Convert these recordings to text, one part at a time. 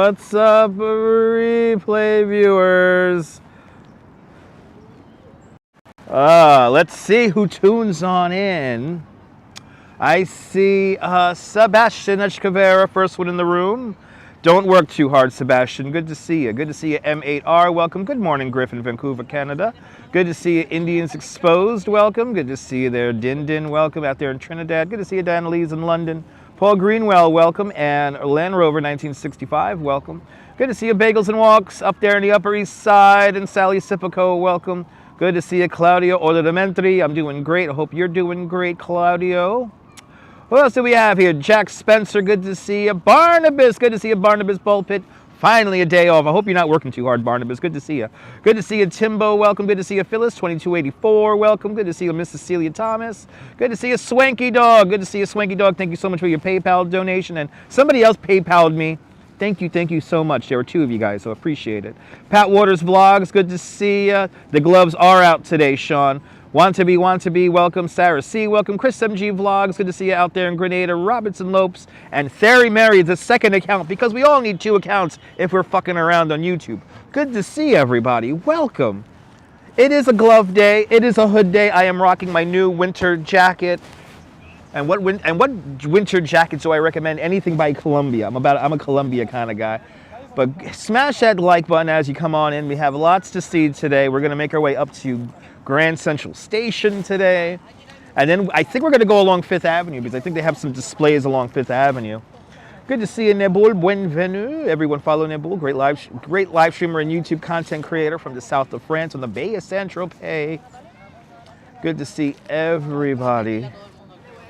What's up, replay viewers? Let's see who tunes on in. I see Sebastian Echkavera, first one in the room. Don't work too hard, Sebastian. Good to see you. Good to see you, M8R. Welcome. Good morning, Griffin, Vancouver, Canada. Good to see you, Indians Exposed. Welcome. Good to see you there, Din Din. Welcome out there in Trinidad. Good to see you, Dan Lees in London. Paul Greenwell, welcome. And Land Rover 1965, welcome. Good to see you, Bagels and Walks up there in the Upper East Side. And Sally Sipico, welcome. Good to see you, Claudio Olamentri. I'm doing great. I hope you're doing great, Claudio. What else do we have here? Jack Spencer, good to see you. Barnabas, good to see you, Barnabas Pulpit. Finally a day off. I hope you're not working too hard, Barnabas. Good to see you. Good to see you, Timbo. Welcome. Good to see you, Phyllis, 2284. Welcome. Good to see you, Miss Cecilia Thomas. Good to see you, Swanky Dog. Good to see you, Swanky Dog. Thank you so much for your PayPal donation. And somebody else PayPal'd me. Thank you so much. There were two of you guys, so appreciate it. Pat Waters Vlogs, good to see you. The gloves are out today, Sean. Want to be, welcome. Sarah C, welcome. Chris MG Vlogs, good to see you out there in Grenada. Robinson Lopes, and Theory Mary, the second account, because we all need two accounts if we're fucking around on YouTube. Good to see everybody. Welcome. It is a glove day. It is a hood day. I am rocking my new winter jacket. And what winter jackets do I recommend? Anything by Columbia. I'm a Columbia kind of guy. But smash that like button as you come on in. We have lots to see today. We're going to make our way up to Grand Central Station today. And then I think we're going to go along 5th Avenue because I think they have some displays along 5th Avenue. Good to see you, Nebul. Bienvenue. Everyone follow Nebul. Great live streamer and YouTube content creator from the south of France on the Bay of Saint-Tropez. Good to see everybody.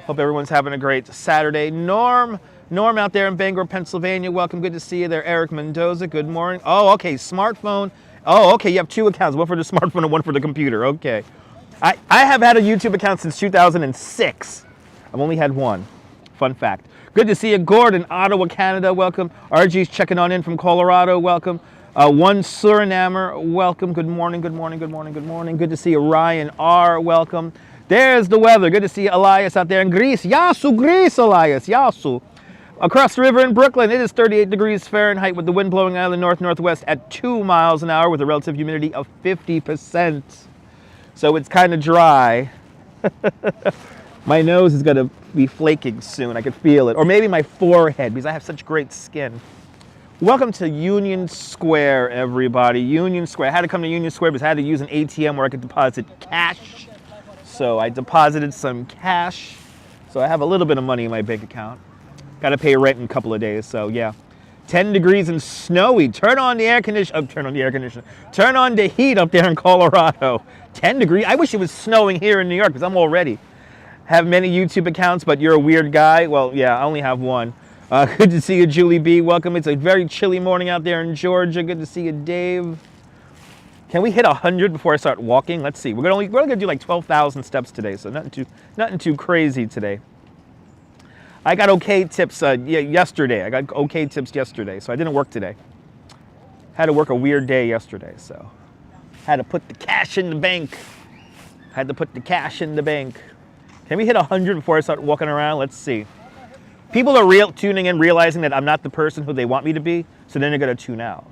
Hope everyone's having a great Saturday. Norm out there in Bangor, Pennsylvania. Welcome. Good to see you there. Eric Mendoza. Good morning. Oh, okay. Smartphone. Oh, okay. You have two accounts. One for the smartphone and one for the computer. Okay. I have had a YouTube account since 2006. I've only had one. Fun fact. Good to see you, Gordon, Ottawa, Canada. Welcome. RG's checking on in from Colorado. Welcome. One Surinamer. Welcome. Good morning. Good morning. Good morning. Good morning. Good to see you, Ryan R. Welcome. There's the weather. Good to see Elias out there in Greece. Yasu, Greece, Elias. Yasu. Across the river in Brooklyn, it is 38 degrees Fahrenheit with the wind blowing out of the north-northwest at 2 miles an hour with a relative humidity of 50%. So it's kind of dry. My nose is going to be flaking soon. I can feel it. Or maybe my forehead because I have such great skin. Welcome to Union Square, everybody. Union Square. I had to come to Union Square because I had to use an ATM where I could deposit cash. So I deposited some cash. So I have a little bit of money in my bank account. Got to pay rent in a couple of days, so yeah. 10 degrees and snowy. Turn on the air conditioner. Turn on the heat up there in Colorado. 10 degrees. I wish it was snowing here in New York because I'm all ready. Have many YouTube accounts, but you're a weird guy. Well, yeah, I only have one. Good to see you, Julie B. Welcome. It's a very chilly morning out there in Georgia. Good to see you, Dave. Can we hit 100 before I start walking? Let's see. We're only gonna do like 12,000 steps today, so nothing too crazy today. I got okay tips yesterday. I got okay tips yesterday, so I didn't work today. Had to work a weird day yesterday, so had to put the cash in the bank. Can we hit 100 before I start walking around? Let's see. People are tuning in, realizing that I'm not the person who they want me to be, so then they're gonna tune out.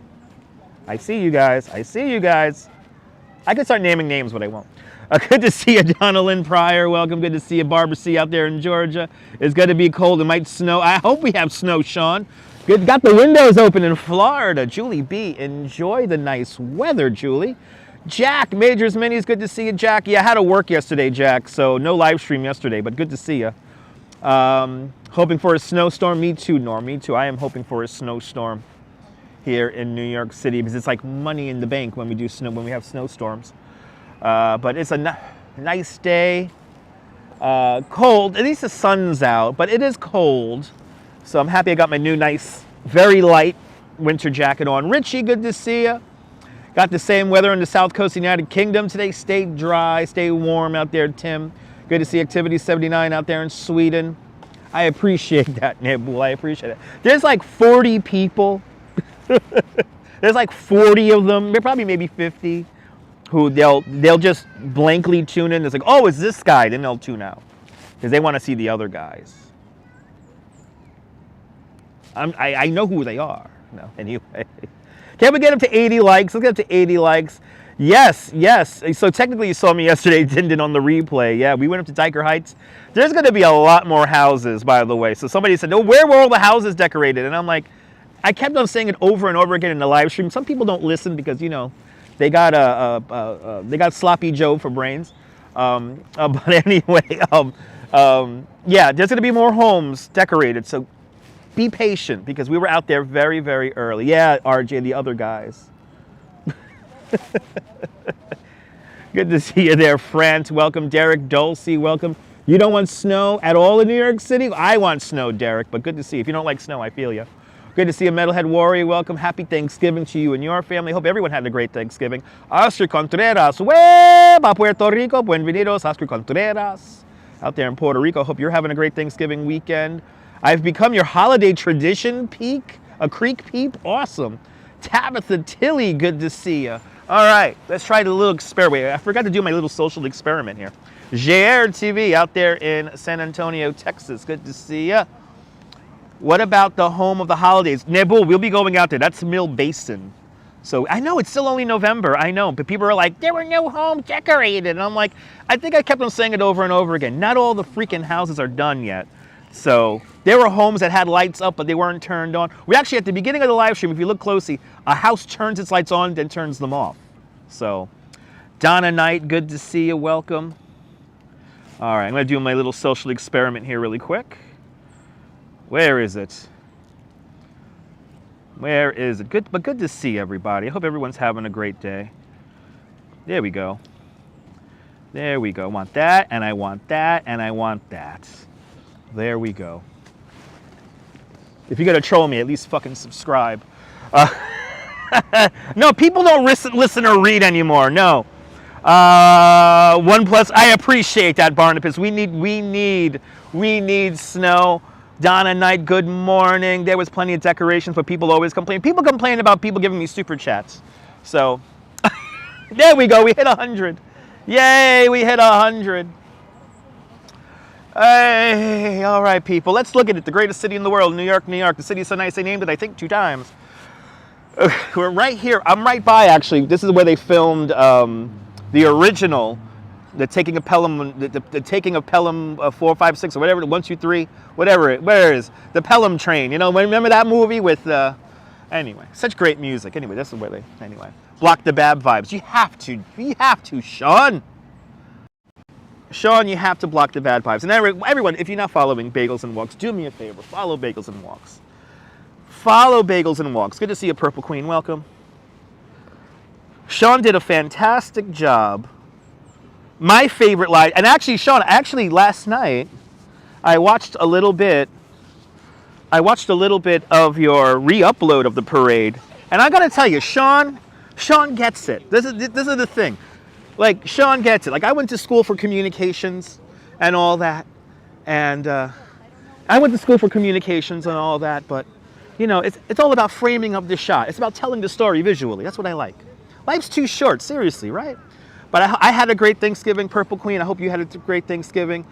I see you guys. I could start naming names, but I won't. Good to see you, Donalyn Pryor. Welcome. Good to see you, Barbara C. out there in Georgia. It's going to be cold. It might snow. I hope we have snow, Sean. Good. Got the windows open in Florida. Julie B. Enjoy the nice weather, Julie. Jack, Majors Minis. Good to see you, Jack. Yeah, I had to work yesterday, Jack, so no live stream yesterday, but good to see you. Hoping for a snowstorm. Me too, Norm. Me too. I am hoping for a snowstorm here in New York City because it's like money in the bank when we have snowstorms. But it's a nice day. Cold. At least the sun's out, but it is cold. So I'm happy I got my new nice, very light winter jacket on. Richie, good to see you. Got the same weather on the south coast of the United Kingdom today. Stay dry, stay warm out there, Tim. Good to see Activity 79 out there in Sweden. I appreciate that, Nebul. I appreciate it. There's like 40 people. There's like 40 of them. Probably maybe 50. Who they'll just blankly tune in. It's like, oh, it's this guy. Then they'll tune out because they want to see the other guys. I know who they are. No. Anyway. Can we get up to 80 likes? Let's get up to 80 likes. Yes, yes. So technically you saw me yesterday, Dindin, on the replay. Yeah, we went up to Diker Heights. There's going to be a lot more houses, by the way. So somebody said, "Oh, where were all the houses decorated?" And I'm like, I kept on saying it over and over again in the live stream. Some people don't listen because, you know, they got sloppy Joe for brains. But anyway, yeah, there's going to be more homes decorated. So be patient because we were out there very, very early. Yeah, RJ, the other guys. Good to see you there, France. Welcome, Derek. Dulcie, welcome. You don't want snow at all in New York City? I want snow, Derek, but good to see you. If you don't like snow, I feel you. Good to see you, Metalhead Warrior. Welcome. Happy Thanksgiving to you and your family. Hope everyone had a great Thanksgiving. Oscar Contreras. Weba, Puerto Rico. Buenvenidos, Oscar Contreras. Out there in Puerto Rico. Hope you're having a great Thanksgiving weekend. I've become your holiday tradition peak. A creek peep. Awesome. Tabitha Tilly, good to see you. All right, let's try the little experiment. I forgot to do my little social experiment here. JR TV out there in San Antonio, Texas. Good to see you. What about the home of the holidays? Nebul, we'll be going out there. That's Mill Basin. So I know it's still only November. I know, but people are like, there were no homes decorated. And I'm like, I think I kept on saying it over and over again. Not all the freaking houses are done yet. So there were homes that had lights up, but they weren't turned on. We actually, at the beginning of the live stream, if you look closely, a house turns its lights on, then turns them off. So Donna Knight, good to see you. Welcome. All right, I'm going to do my little social experiment here really quick. Where is it? Where is it? Good, but good to see everybody. I hope everyone's having a great day. There we go. There we go. I want that, and I want that, and I want that. There we go. If you're going to troll me, at least fucking subscribe. No, people don't listen or read anymore. No. OnePlus, I appreciate that, Barnabas. We need snow. Donna Knight, good morning. There was plenty of decorations, but people always complain. People complain about people giving me super chats. So, there we go. We hit 100. Yay, we hit 100. Hey, all right, people. Let's look at it. The greatest city in the world, New York, New York. The city is so nice, they named it, I think, 2 times. We're right here. I'm right by, actually. This is where they filmed the original, the taking of Pelham, the taking of Pelham 4, 5, 6, or whatever, 1, 2, 3, whatever it, where is the Pelham train? You know, remember that movie with, anyway, such great music. Anyway, this is where they, anyway. Block the bad vibes. You have to, Sean. Sean, you have to block the bad vibes. And everyone, if you're not following Bagels and Walks, do me a favor. Follow Bagels and Walks. Follow Bagels and Walks. Good to see you, Purple Queen. Welcome. Sean did a fantastic job. My favorite live, and actually, Sean, last night, I watched a little bit of your re-upload of the parade. And I gotta tell you, Sean gets it. This is the thing. Like, Sean gets it. Like, I went to school for communications and all that. And I went to school for communications and all that, but, you know, it's all about framing up the shot. It's about telling the story visually. That's what I like. Life's too short, seriously, right? But I had a great Thanksgiving, Purple Queen. I hope you had a great Thanksgiving.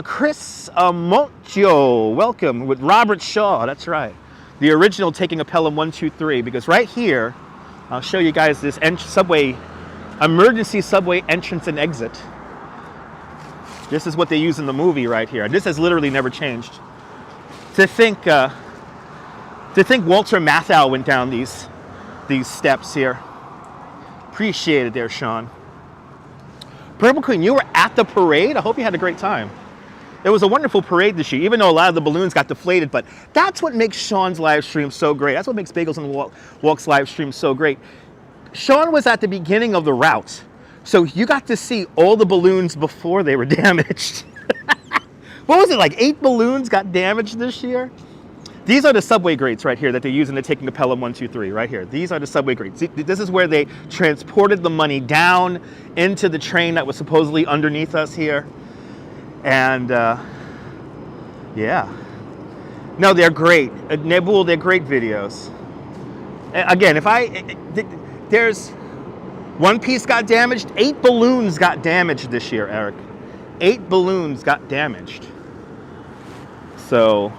Chris Moncho, welcome, with Robert Shaw. That's right. The original taking of Pelham 1, 2, 3. Because right here, I'll show you guys this emergency subway entrance and exit. This is what they use in the movie right here. This has literally never changed. To think Walter Matthau went down these steps here. Appreciate it there, Sean. Purple Queen, you were at the parade? I hope you had a great time. It was a wonderful parade this year, even though a lot of the balloons got deflated, but that's what makes Sean's live stream so great. That's what makes Bagels and Walks live stream so great. Sean was at the beginning of the route, so you got to see all the balloons before they were damaged. What was it, like 8 balloons got damaged this year? These are the subway grates right here that they're using to taking the Pelham 1, 2, 3, right here. These are the subway grates. This is where they transported the money down into the train that was supposedly underneath us here. And, yeah. No, they're great. Nebul, they're great videos. Again, there's one piece got damaged, 8 balloons got damaged this year, Eric. 8 balloons got damaged. So,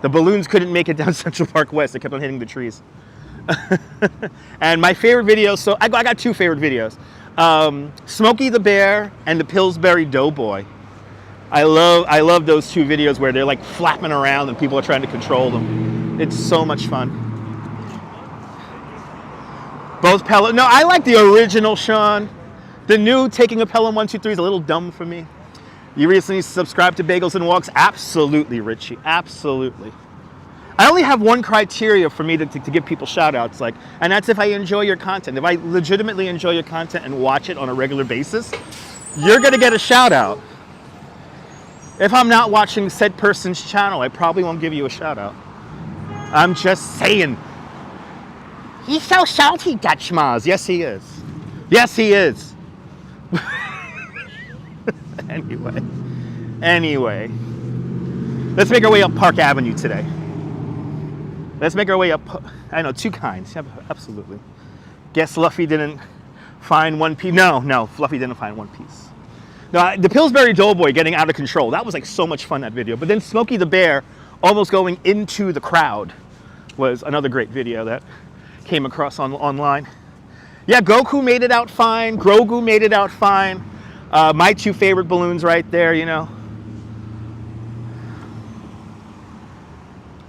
The balloons couldn't make it down Central Park West. They kept on hitting the trees. And my favorite videos, so I got two favorite videos. Smokey the Bear and the Pillsbury Doughboy. I love those two videos where they're like flapping around and people are trying to control them. It's so much fun. Both Pelham. No, I like the original Sean. The new taking a Pelham 123 is a little dumb for me. You recently subscribed to Bagels and Walks? Absolutely, Richie. Absolutely. I only have one criteria for me to give people shout outs, and that's if I enjoy your content. If I legitimately enjoy your content and watch it on a regular basis, you're going to get a shout out. If I'm not watching said person's channel, I probably won't give you a shout out. I'm just saying. He's so shouty, Dutch Maz. Yes, he is. Yes, he is. Anyway. Let's make our way up Park Avenue today. Let's make our way up. I know, two kinds. Absolutely. Guess Fluffy didn't find one piece. No, Fluffy didn't find one piece. No, the Pillsbury Doughboy getting out of control. That was like so much fun, that video. But then Smokey the Bear almost going into the crowd was another great video that came across online. Yeah, Goku made it out fine. Grogu made it out fine. My two favorite balloons right there, you know.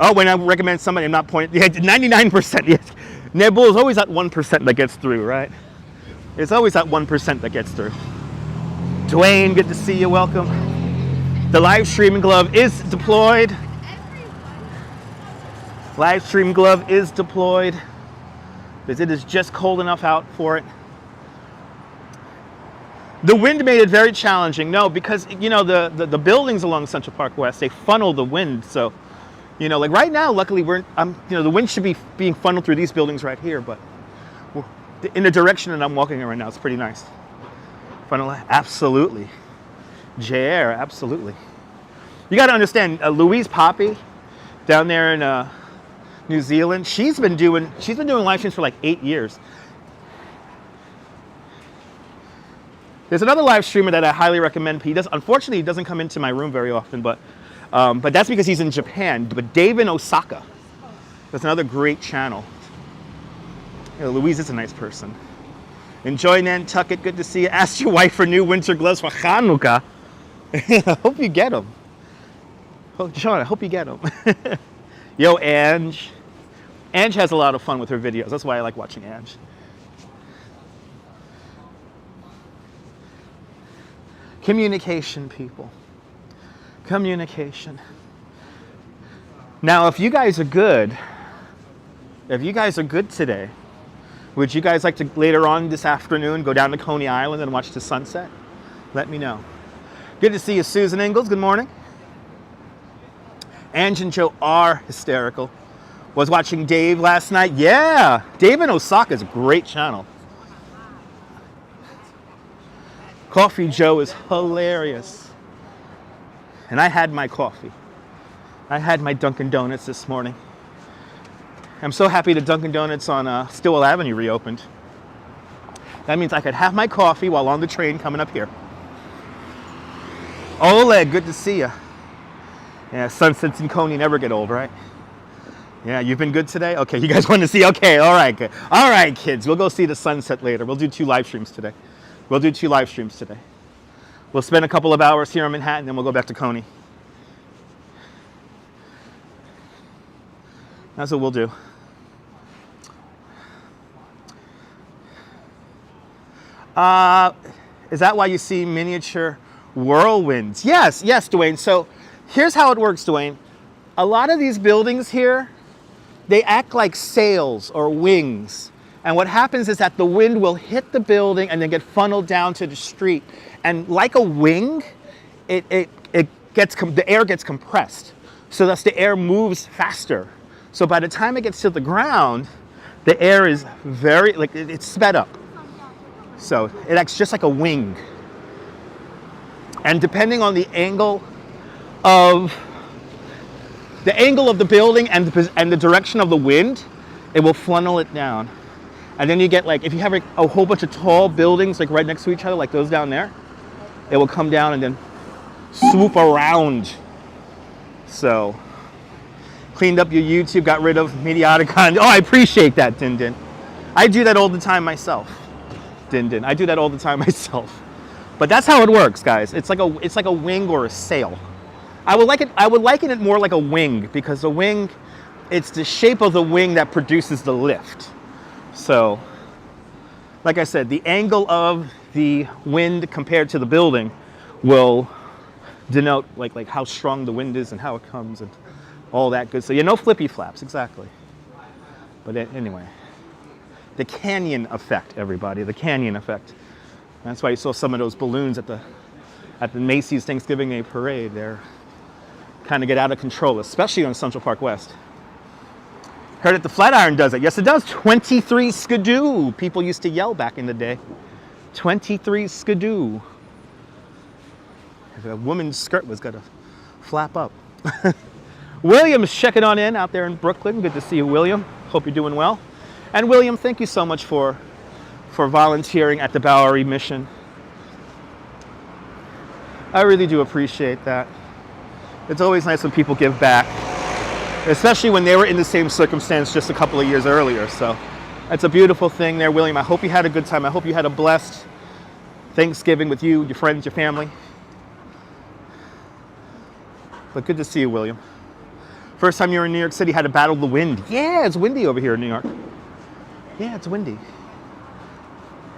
Oh, when I recommend somebody, I'm not pointing. Yeah, 99%. Yes. Nebul is always that 1% that gets through, right? It's always that 1% that gets through. Dwayne, good to see you. Welcome. The live streaming glove is deployed. Live stream glove is deployed because it is just cold enough out for it. The wind made it very challenging. No, because you know the buildings along Central Park West, they funnel the wind. So, you know, like right now, luckily the wind should be being funneled through these buildings right here, but in the direction that I'm walking in right now, it's pretty nice. Funnel, absolutely. JR, absolutely. You got to understand, Louise Poppy, down there in New Zealand, she's been doing live streams for like 8 years. There's another live streamer that I highly recommend. Unfortunately, he doesn't come into my room very often, but that's because he's in Japan. But Dave in Osaka, that's another great channel. You know, Louise is a nice person. Enjoy Nantucket, good to see you. Ask your wife for new winter gloves for Hanukkah. I hope you get them. Sean, I hope you get them. Yo, Ange. Ange has a lot of fun with her videos. That's why I like watching Ange. Communication, people. Communication. Now, if you guys are good today, would you guys like to later on this afternoon go down to Coney Island and watch the sunset? Let me know. Good to see you, Susan Ingalls. Good morning. Ange and Joe are hysterical. Was watching Dave last night. Yeah, Dave in Osaka is a great channel. Coffee Joe is hilarious. And I had my coffee. I had my Dunkin' Donuts this morning. I'm so happy that Dunkin' Donuts on Stillwell Avenue reopened. That means I could have my coffee while on the train coming up here. Oleg, good to see you. Yeah, sunsets in Coney never get old, right? Yeah, you've been good today? Okay, you guys want to see? Okay, all right, good. All right, kids, we'll go see the sunset later. We'll do 2 live streams today. We'll do 2 live streams today. We'll spend a couple of hours here in Manhattan, then we'll go back to Coney. That's what we'll do. Is that why you see miniature whirlwinds? Yes, Dwayne. So here's how it works, Dwayne. A lot of these buildings here, they act like sails or wings. And what happens is that the wind will hit the building and then get funneled down to the street. And like a wing, the air gets compressed. So thus the air moves faster. So by the time it gets to the ground, the air is it's sped up. So it acts just like a wing. And depending on the angle of the building and the direction of the wind, it will funnel it down. And then you get if you have a whole bunch of tall buildings right next to each other, like those down there, it will come down and then swoop around. So Cleaned up your YouTube, got rid of idiotic content. Oh, I appreciate that, Din Din. I do that all the time myself. Din Din. I do that all the time myself. But that's how it works, guys. It's like a wing or a sail. I would liken it more like a wing, because the wing, it's the shape of the wing that produces the lift. So, like I said, the angle of the wind compared to the building will denote like how strong the wind is and how it comes and all that good. So no flippy flaps, exactly. But anyway, the canyon effect, everybody, the canyon effect. That's why you saw some of those balloons at the Macy's Thanksgiving Day parade. They're kind of get out of control, especially on Central Park West. Heard that the Flatiron does it. Yes, it does. 23 skidoo. People used to yell back in the day. 23 skidoo. If a woman's skirt was going to flap up. William's checking on in out there in Brooklyn. Good to see you, William. Hope you're doing well. And William, thank you so much for volunteering at the Bowery Mission. I really do appreciate that. It's always nice when people give back, especially when they were in the same circumstance just a couple of years earlier. So it's a beautiful thing there, William. I hope you had a good time. I hope you had a blessed Thanksgiving with you, your friends, your family. But good to see you, William. First time you were in New York City, had to battle the wind. Yeah, it's windy over here in New York. Yeah, it's windy.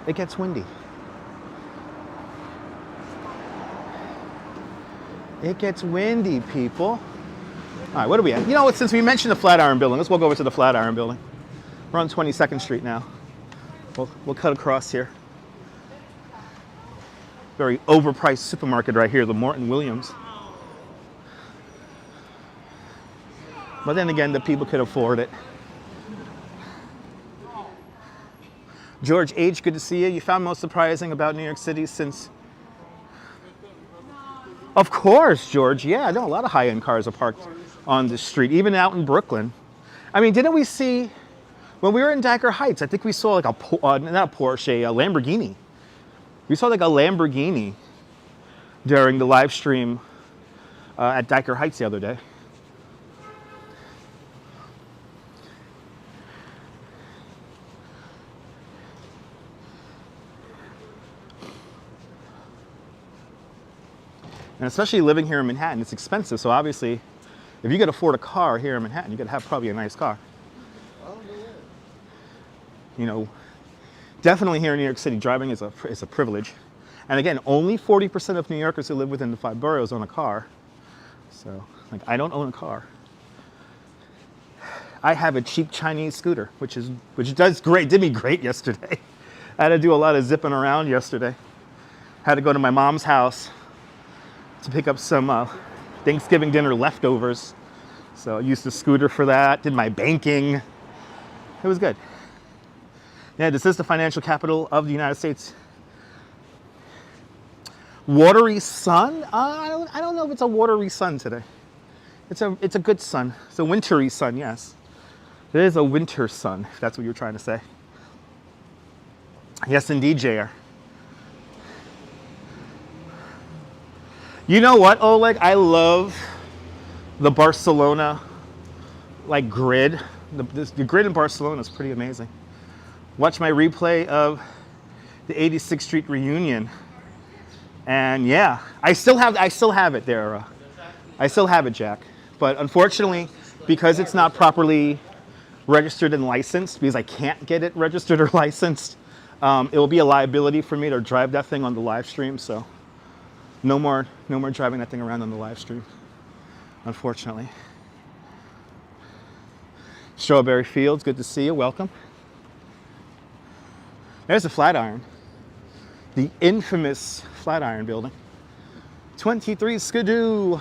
It gets windy. It gets windy, people. All right, what are we at? You know what, since we mentioned the Flatiron building, let's walk over to the Flatiron building. We're on 22nd Street now. We'll cut across here. Very overpriced supermarket right here, the Morton Williams. But then again, the people could afford it. George H., good to see you. You found most surprising about New York City since... Of course, George. Yeah, I know a lot of high-end cars are parked on the street, even out in Brooklyn. I mean, didn't we see, when we were in Dyker Heights, I think we saw like not a Porsche, a Lamborghini. We saw like a Lamborghini during the live stream at Dyker Heights the other day. And especially living here in Manhattan, it's expensive. So obviously, if you could afford a car here in Manhattan, you could have probably a nice car. You know, definitely here in New York City, driving is a privilege. And again, only 40% of New Yorkers who live within the 5 boroughs own a car. So, like, I don't own a car. I have a cheap Chinese scooter, which did me great yesterday. I had to do a lot of zipping around yesterday. Had to go to my mom's house to pick up some Thanksgiving dinner leftovers. So I used the scooter for that, did my banking. It was good. Yeah, this is the financial capital of the United States. Watery sun? I don't know if it's a watery sun today. It's a good sun. It's a wintry sun, yes. It is a winter sun, if that's what you're trying to say. Yes, indeed, JR. You know what, Oleg? I love the Barcelona grid. The grid in Barcelona is pretty amazing. Watch my replay of the 86th Street reunion, and yeah, I still have it there. I still have it, Jack. But unfortunately, because it's not properly registered and licensed, because I can't get it registered or licensed, it will be a liability for me to drive that thing on the live stream. So. No more driving that thing around on the live stream, unfortunately. Strawberry Fields, good to see you, welcome. There's the Flatiron, the infamous Flatiron building. 23 skidoo.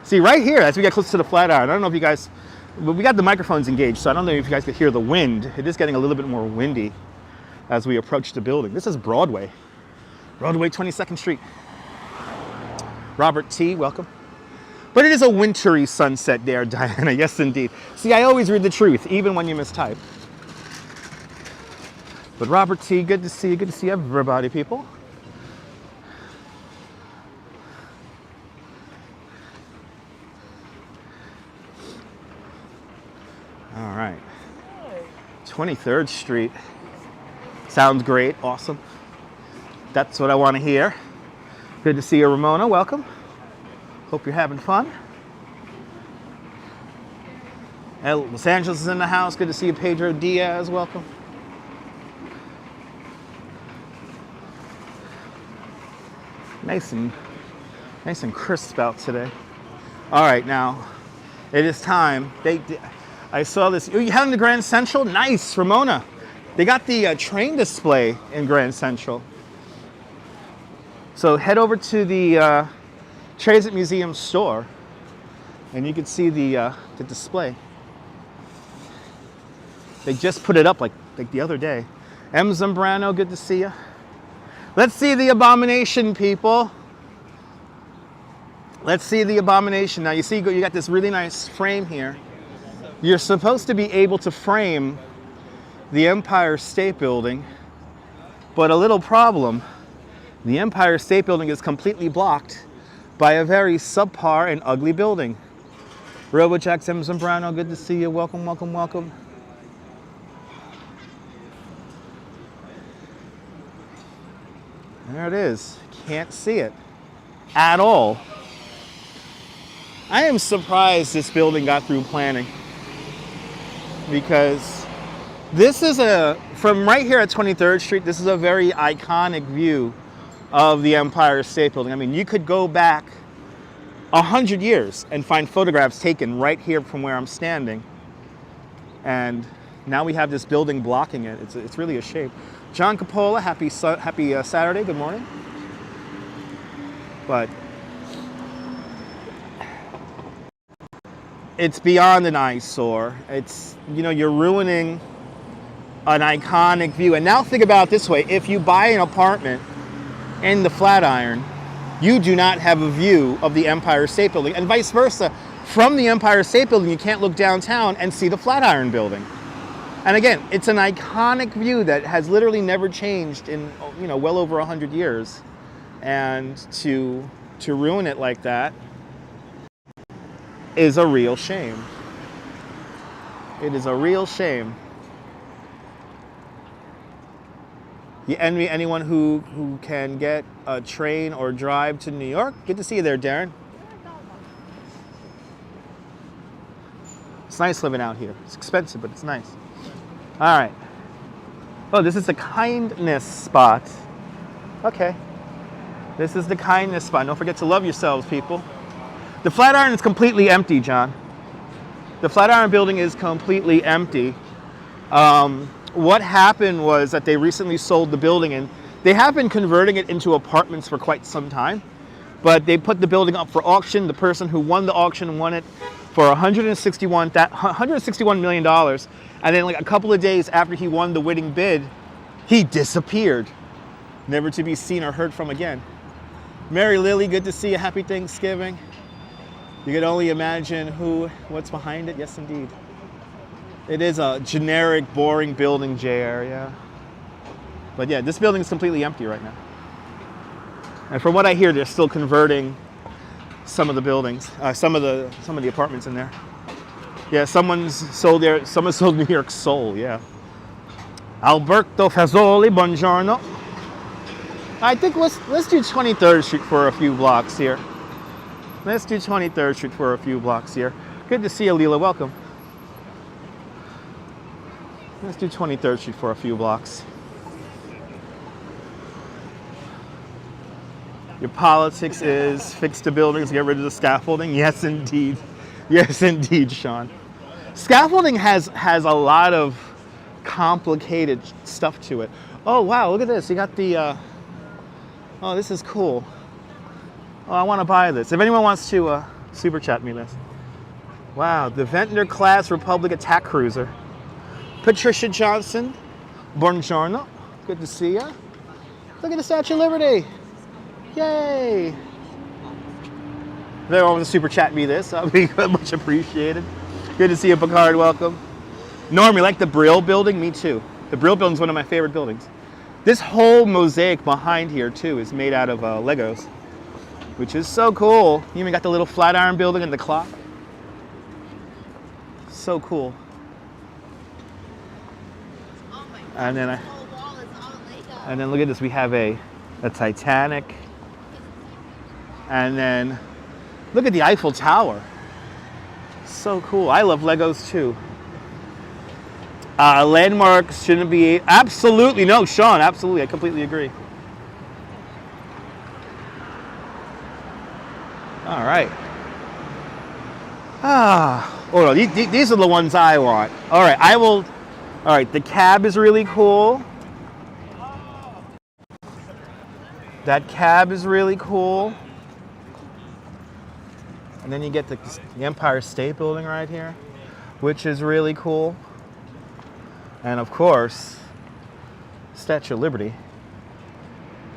See, right here, as we get close to the Flatiron, I don't know if you guys, we got the microphones engaged, so I don't know if you guys could hear the wind. It is getting a little bit more windy as we approach the building. This is Broadway, 22nd Street. Robert T., welcome. But it is a wintry sunset there, Diana. Yes, indeed. See, I always read the truth, even when you mistype. But Robert T., good to see you. Good to see everybody, people. 23rd Street. Sounds great. Awesome. That's what I want to hear. Good to see you, Ramona. Welcome. Hope you're having fun. Los Angeles is in the house. Good to see you, Pedro Diaz. Welcome. Nice and crisp out today. All right, now it is time. I saw this. You heading to Grand Central? Nice, Ramona. They got the train display in Grand Central. So head over to the Transit Museum store, and you can see the display. They just put it up like the other day. M. Zambrano, good to see you. Let's see the abomination, people. Let's see the abomination. Now you see you got this really nice frame here. You're supposed to be able to frame the Empire State Building, but a little problem. The Empire State Building is completely blocked by a very subpar and ugly building. RoboJack M. Zambrano, good to see you. Welcome, welcome, welcome. There it is. Can't see it at all. I am surprised this building got through planning, because this is from right here at 23rd Street, this is a very iconic view of the Empire State Building. I mean, you could go back 100 years and find photographs taken right here from where I'm standing. And now we have this building blocking it. It's really a shame. John Capola, happy Saturday, good morning. But it's beyond an eyesore. It's, you're ruining an iconic view. And now think about it this way. If you buy an apartment in the Flatiron, you do not have a view of the Empire State Building, and vice versa. From the Empire State Building, you can't look downtown and see the Flatiron Building. And again, it's an iconic view that has literally never changed in, well over 100 years. And to ruin it like that is a real shame. It is a real shame. You envy anyone who can get a train or drive to New York? Good to see you there, Darren. It's nice living out here. It's expensive, but it's nice. All right. Oh, this is the kindness spot. Okay. This is the kindness spot. Don't forget to love yourselves, people. The Flatiron is completely empty, John. The Flatiron building is completely empty. What happened was that they recently sold the building, and they have been converting it into apartments for quite some time. But they put the building up for auction. The person who won the auction won it for $161 million. And then like a couple of days after he won the winning bid, he disappeared. Never to be seen or heard from again. Mary Lily, good to see you. Happy Thanksgiving. You can only imagine what's behind it. Yes, indeed. It is a generic, boring building, JR, yeah. But yeah, this building is completely empty right now. And from what I hear, they're still converting some of the buildings, some of the apartments in there. Yeah, someone sold New York Soul, yeah. Alberto Fazzoli, buongiorno. I think let's do 23rd Street for a few blocks here. Let's do 23rd Street for a few blocks here. Good to see you, Leela. Welcome. Let's do 23rd Street for a few blocks. Your politics is fix the buildings, get rid of the scaffolding. Yes, indeed. Yes, indeed, Sean. Scaffolding has a lot of complicated stuff to it. Oh, wow, look at this. You got the, oh, this is cool. Oh, I want to buy this. If anyone wants to super chat me this. Wow, the Ventnor class Republic attack cruiser. Patricia Johnson, buongiorno. Good to see ya. Look at the Statue of Liberty. Yay. If anyone wants to super chat me this, that'll be much appreciated. Good to see you, Picard. Welcome. Norm, you like the Brill building? Me too. The Brill building is one of my favorite buildings. This whole mosaic behind here too is made out of Legos, which is so cool. You even got the little Flatiron building and the clock. So cool. And then look at this. We have a Titanic. And then look at the Eiffel Tower. So cool. I love Legos too. Landmarks shouldn't be, absolutely, no, Sean, absolutely, I completely agree. All right. Oh, no, these are the ones I want. All right, all right, the cab is really cool. That cab is really cool. And then you get the Empire State Building right here, which is really cool. And of course, Statue of Liberty.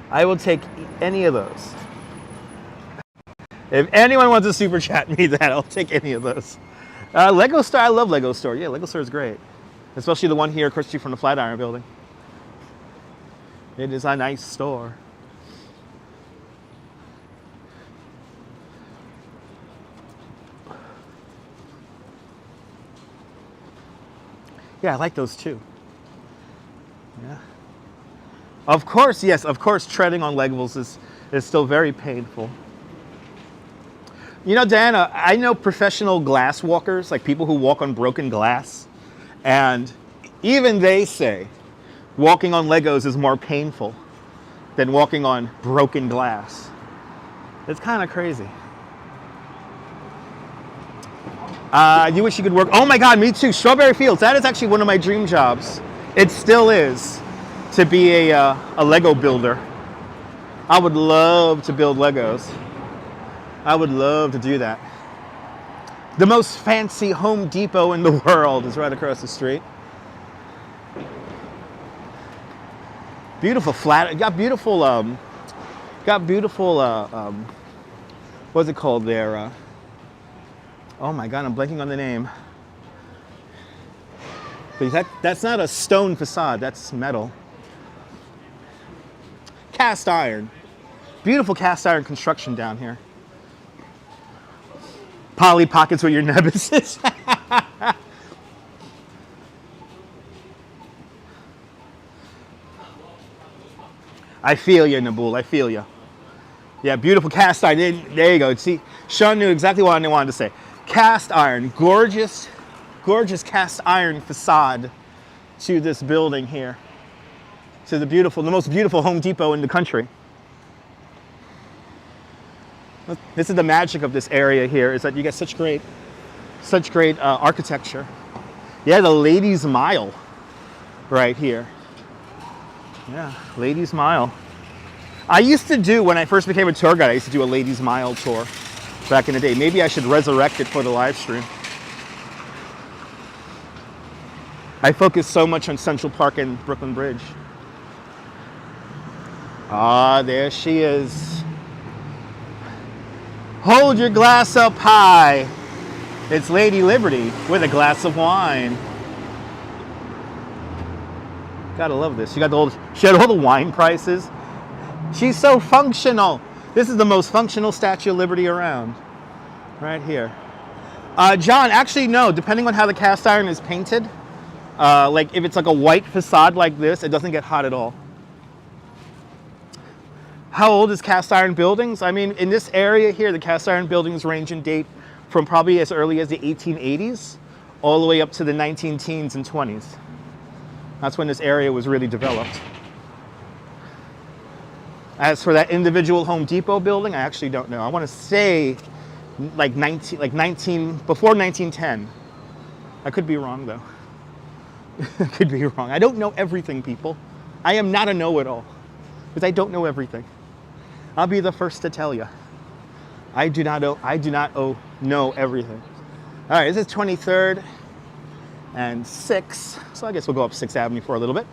I will take any of those. If anyone wants to super chat me that, I'll take any of those. Lego Store, I love Lego Store. Yeah, Lego Store is great. Especially the one here across the street from the Flatiron building. It is a nice store. Yeah, I like those too. Yeah. Of course, yes, of course, treading on Legos is still very painful. You know, Diana, I know professional glass walkers, like people who walk on broken glass, and even they say walking on Legos is more painful than walking on broken glass. It's kind of crazy. You wish you could work. Oh my God, me too. Strawberry Fields. That is actually one of my dream jobs. It still is, to be a Lego builder. I would love to build Legos. I would love to do that. The most fancy Home Depot in the world is right across the street. Beautiful flat. Got beautiful. What's it called there? Oh my God, I'm blanking on the name. But that's not a stone facade, that's metal. Cast iron. Beautiful cast iron construction down here. Polly Pockets with your nemesis. I feel you, Nabul, I feel you. Yeah, beautiful cast iron. There you go. See, Sean knew exactly what I wanted to say. Cast iron, gorgeous, gorgeous cast iron facade to this building here. To the most beautiful Home Depot in the country. This is the magic of this area here, is that you get such great architecture. Yeah, the Ladies Mile right here. Yeah, Ladies Mile. I used to do, when I first became a tour guide, I used to do a Ladies Mile tour back in the day. Maybe I should resurrect it for the live stream. I focus so much on Central Park and Brooklyn Bridge. Ah, there she is. Hold your glass up high. It's Lady Liberty with a glass of wine. Gotta love this. She had all the wine prices. She's so functional. This is the most functional Statue of Liberty around. Right here. John, actually no, depending on how the cast iron is painted, like if it's like a white facade like this, it doesn't get hot at all. How old is cast iron buildings? I mean, in this area here, the cast iron buildings range in date from probably as early as the 1880s all the way up to the 19-teens and 20s. That's when this area was really developed. As for that individual Home Depot building, I actually don't know. I want to say before 1910. I could be wrong though. I could be wrong. I don't know everything, people. I am not a know-it-all because I don't know everything. I'll be the first to tell you. I do not know everything. All right, this is 23rd and 6th. So I guess we'll go up 6th Avenue for a little bit.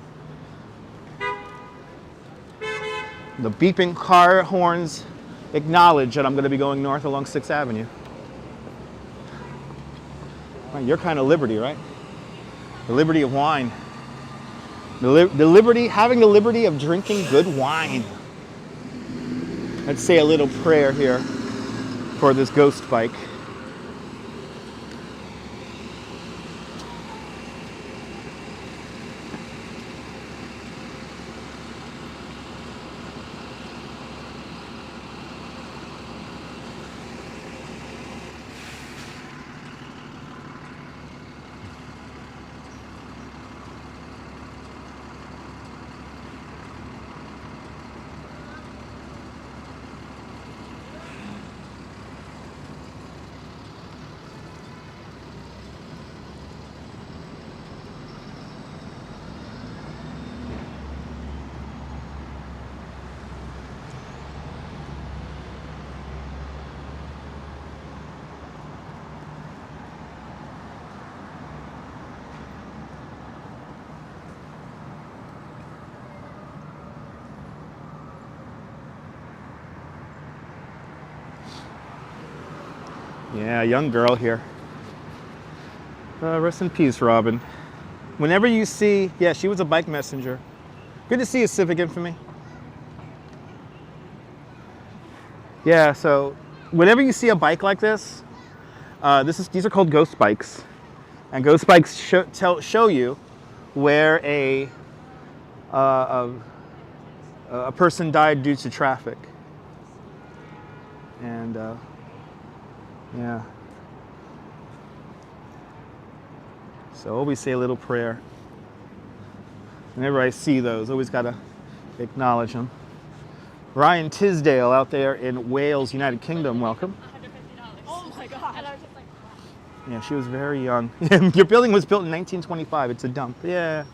The beeping car horns acknowledge that I'm going to be going north along 6th Avenue. Well, you're kind of Liberty, right? The liberty of wine. Having the liberty of drinking good wine. Let's say a little prayer here for this ghost bike. Yeah, young girl here. Rest in peace, Robin. Whenever you see, yeah, she was a bike messenger. Good to see you, Civic Infamy. Yeah, so whenever you see a bike like this, these are called ghost bikes. And ghost bikes show you where a person died due to traffic. And yeah. So always say a little prayer. Whenever I see those, always gotta acknowledge them. Ryan Tisdale out there in Wales, United Kingdom, welcome. Oh my God. And I was just like, yeah, she was very young. Your building was built in 1925. It's a dump. Yeah.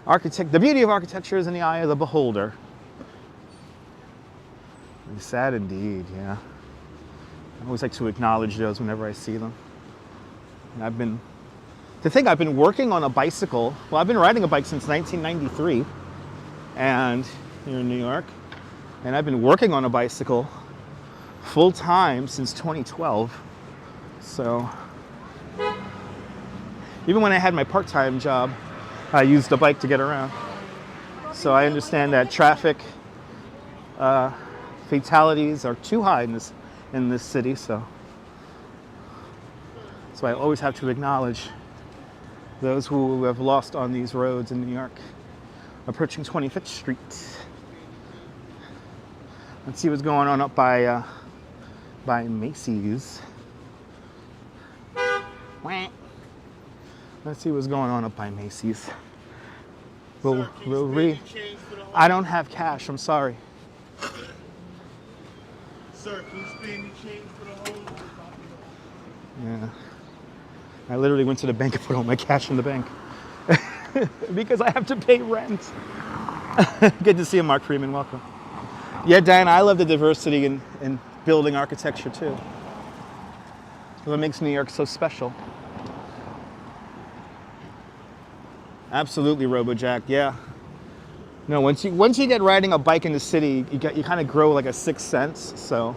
The beauty of architecture is in the eye of the beholder. It's sad indeed, yeah. I always like to acknowledge those whenever I see them. And I've been working on a bicycle. Well, I've been riding a bike since 1993, and here in New York. And I've been working on a bicycle full time since 2012. So even when I had my part-time job, I used a bike to get around. So I understand that traffic fatalities are too high in this city, so I always have to acknowledge those who have lost on these roads in New York. Approaching 25th Street. Let's see what's going on up by Macy's. Let's see what's going on up by Macy's. I don't have cash, I'm sorry. Sir, can you spare any change for the whole? Yeah. I literally went to the bank and put all my cash in the bank. Because I have to pay rent. Good to see you, Mark Freeman. Welcome. Yeah, Diana, I love the diversity in building architecture too. What makes New York so special. Absolutely, RoboJack. Yeah. No, once you get riding a bike in the city, you kind of grow like a sixth sense. So,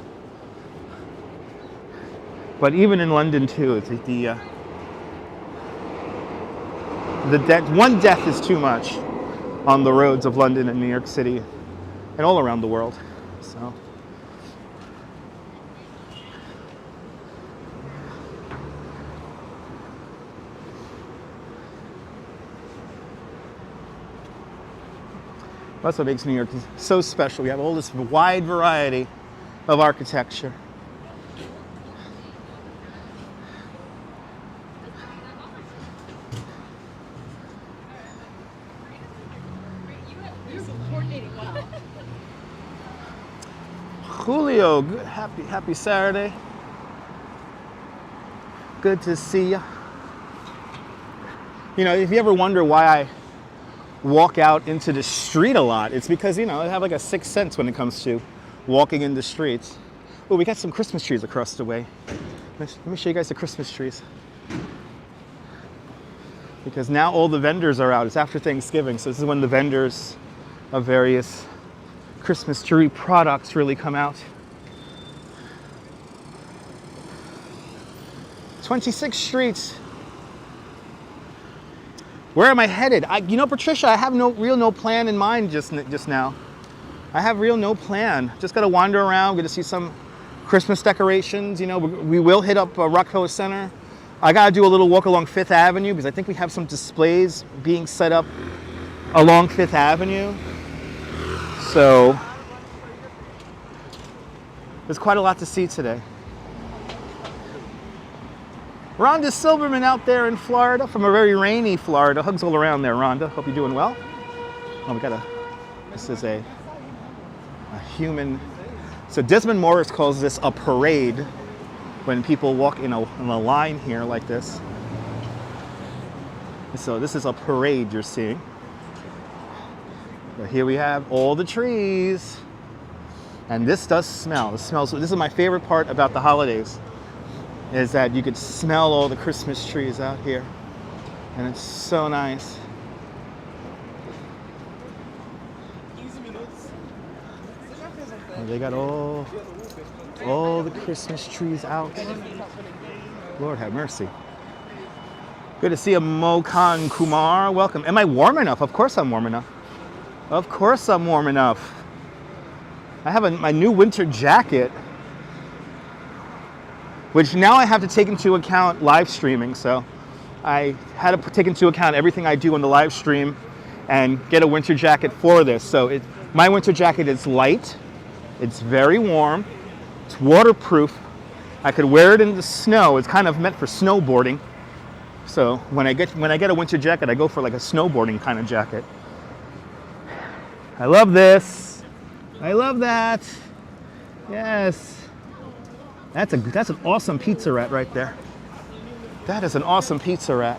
but even in London too, it's one death is too much on the roads of London and New York City and all around the world. So. That's what makes New York so special. We have all this wide variety of architecture. Julio, good, happy Saturday. Good to see you. You know, if you ever wonder why I walk out into the street a lot, it's because, you know, I have like a sixth sense when it comes to walking in the streets. Oh, we got some Christmas trees across the way. Let me show you guys the Christmas trees. Because now all the vendors are out. It's after Thanksgiving, so this is when the vendors of various Christmas tree products really come out. 26th Street. Where am I headed? You know, Patricia, I have no plan in mind just now. I have no plan. Just got to wander around, get to see some Christmas decorations. You know, we will hit up Rockefeller Center. I got to do a little walk along Fifth Avenue because I think we have some displays being set up along Fifth Avenue. So there's quite a lot to see today. Rhonda Silverman out there in Florida, from a very rainy Florida. Hugs all around there, Rhonda. Hope you're doing well. Oh, this is a human. So Desmond Morris calls this a parade when people walk in a line here like this. So this is a parade you're seeing. But here we have all the trees. And this does smell. It smells. This is my favorite part about the holidays, is that you could smell all the Christmas trees out here. And it's so nice. Oh, they got all the Christmas trees out. Lord have mercy. Good to see you, Mokan Kumar. Welcome. Am I warm enough? Of course I'm warm enough. Of course I'm warm enough. I have my new winter jacket, which now I have to take into account live streaming. So I had to take into account everything I do on the live stream and get a winter jacket for this. So my winter jacket is light. It's very warm. It's waterproof. I could wear it in the snow. It's kind of meant for snowboarding. So when I get a winter jacket, I go for like a snowboarding kind of jacket. I love this. I love that. Yes. That's an awesome pizza rat right there. That is an awesome pizza rat.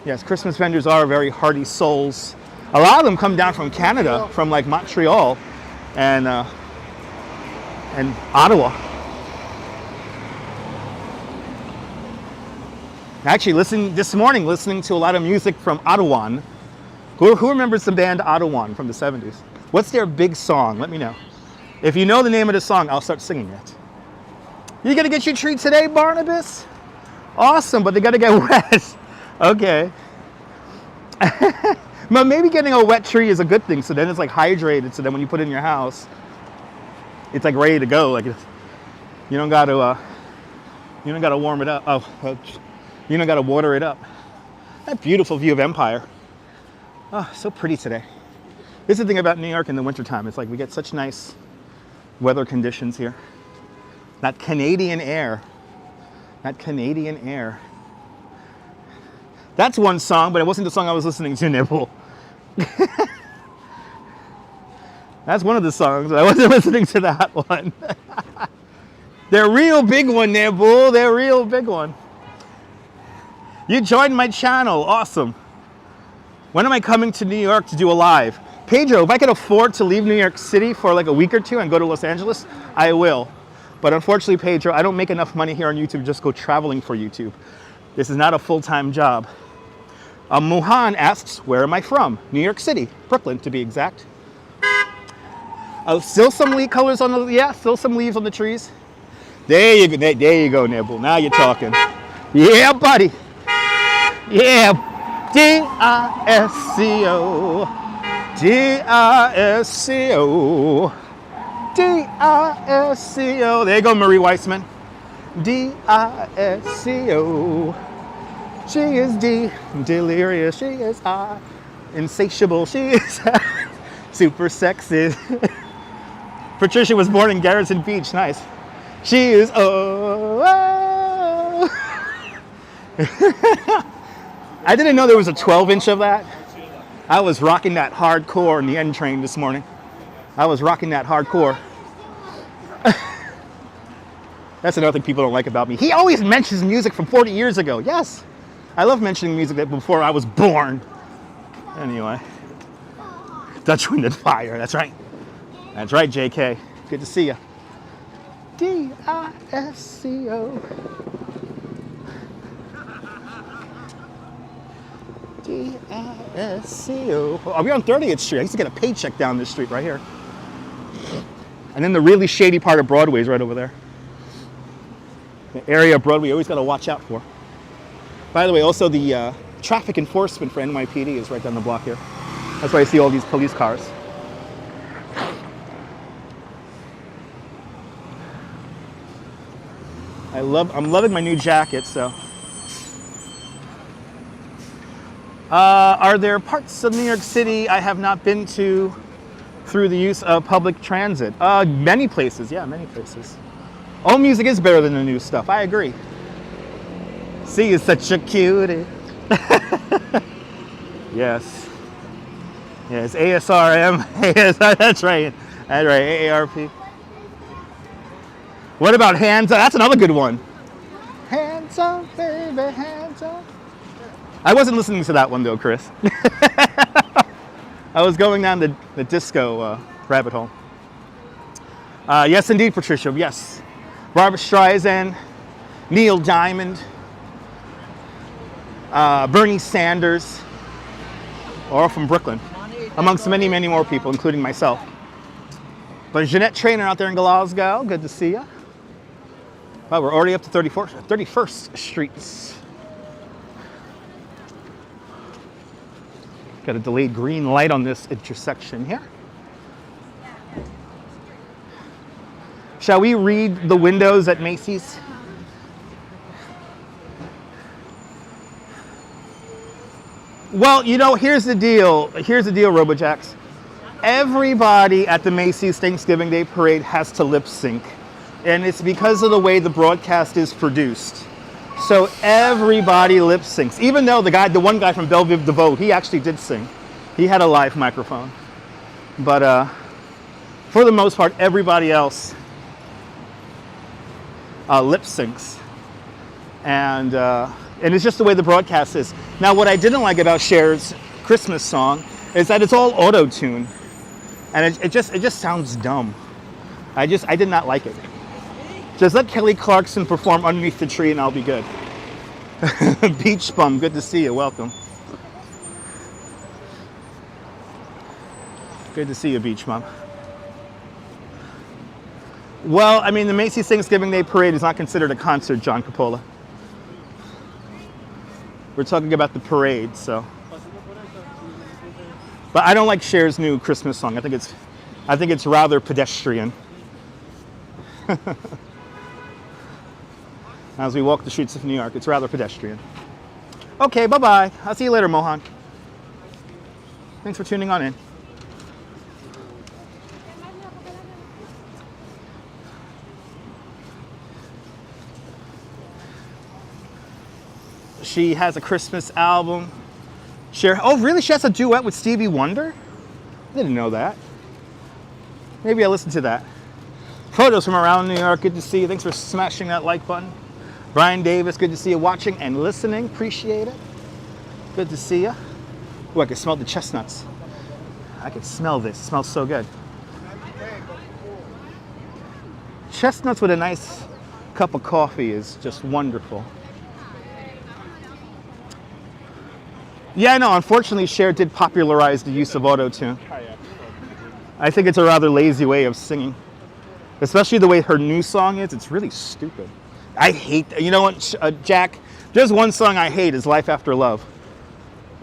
Yes, Christmas vendors are very hardy souls. A lot of them come down from Canada, from like Montreal and Ottawa. Actually, this morning, listening to a lot of music from Ottawa. Who remembers the band Ottawa from the 70s? What's their big song? Let me know. If you know the name of the song, I'll start singing it. You gonna get your treat today, Barnabas? Awesome, but they gotta get wet. Okay. But maybe getting a wet tree is a good thing, so then it's like hydrated, so then when you put it in your house, it's like ready to go. Like you don't gotta warm it up. Oh, you don't gotta water it up. That beautiful view of Empire. Oh, so pretty today. This is the thing about New York in the wintertime. It's like we get such nice weather conditions here. That Canadian air. That Canadian air. That's one song, but it wasn't the song I was listening to, Nibble. That's one of the songs, but I wasn't listening to that one. They're real big one, Nibble. They're real big one. You joined my channel. Awesome. When am I coming to New York to do a live? Pedro, if I could afford to leave New York City for like a week or two and go to Los Angeles, I will. But unfortunately, Pedro, I don't make enough money here on YouTube to just go traveling for YouTube. This is not a full-time job. Mohan asks, where am I from? New York City, Brooklyn to be exact. Still some leaf colors on the, still some leaves on the trees. There you go, Nibble. Now you're talking. Yeah, buddy. Yeah. D-I-S-C-O. D-I-S-C-O. D-I-S-C-O. There you go, Marie Weissman. D-I-S-C-O. She is D, delirious. She is I, insatiable. She is super sexy. Patricia was born in Garrison Beach. Nice. She is I didn't know there was a 12-inch of that. I was rocking that hardcore in the N train this morning. I was rocking that hardcore. That's another thing people don't like about me. He always mentions music from 40 years ago. Yes, I love mentioning music that before I was born. Anyway, Dutch Wind and Fire. That's right. That's right, JK. Good to see you. D-I-S-C-O. D-I-S-C-O. Are we on 30th Street? I used to get a paycheck down this street right here. And then the really shady part of Broadway is right over there. The area of Broadway you always got to watch out for. By the way, also the traffic enforcement for NYPD is right down the block here. That's why I see all these police cars. I'm loving my new jacket, so. Are there parts of New York City I have not been to through the use of public transit? Many places, yeah, many places. Old music is better than the new stuff, I agree. C is such a cutie. Yes. Yes, ASRM, that's right, AARP. What about Hands Up? That's another good one. Hands up, baby, hands up. I wasn't listening to that one though, Chris. I was going down the disco rabbit hole. Yes, indeed, Patricia, yes. Barbra Streisand, Neil Diamond, Bernie Sanders, all from Brooklyn, amongst many, many more people, including myself. But Jeanette Trainer out there in Glasgow, good to see you. Well, we're already up to 31st Streets. Got a delayed green light on this intersection here. Shall we read the windows at Macy's? Well, you know, here's the deal. Here's the deal, RoboJax. Everybody at the Macy's Thanksgiving Day Parade has to lip sync. And it's because of the way the broadcast is produced. So everybody lip syncs. Even though the one guy from Belle Vive DeVoe, he actually did sing. He had a live microphone. But for the most part, everybody else lip syncs. And it's just the way the broadcast is. Now, what I didn't like about Cher's Christmas song is that it's all auto-tune. And it just sounds dumb. I did not like it. Just let Kelly Clarkson perform Underneath the Tree and I'll be good. Beach Bum, good to see you. Welcome. Good to see you, Beach Bum. Well, I mean, the Macy's Thanksgiving Day Parade is not considered a concert, John Coppola. We're talking about the parade, so. But I don't like Cher's new Christmas song. I think it's rather pedestrian. As we walk the streets of New York, it's rather pedestrian. Okay, bye-bye. I'll see you later, Mohan. Thanks for tuning on in. She has a Christmas album. Oh, really? She has a duet with Stevie Wonder? I didn't know that. Maybe I'll listen to that. Photos from around New York. Good to see you. Thanks for smashing that like button. Brian Davis, good to see you watching and listening. Appreciate it. Good to see you. Oh, I can smell the chestnuts. I can smell this. It smells so good. Chestnuts with a nice cup of coffee is just wonderful. Yeah, no, unfortunately, Cher did popularize the use of auto-tune. I think it's a rather lazy way of singing. Especially the way her new song is, it's really stupid. I hate, you know what, Jack, there's one song I hate, is Life After Love.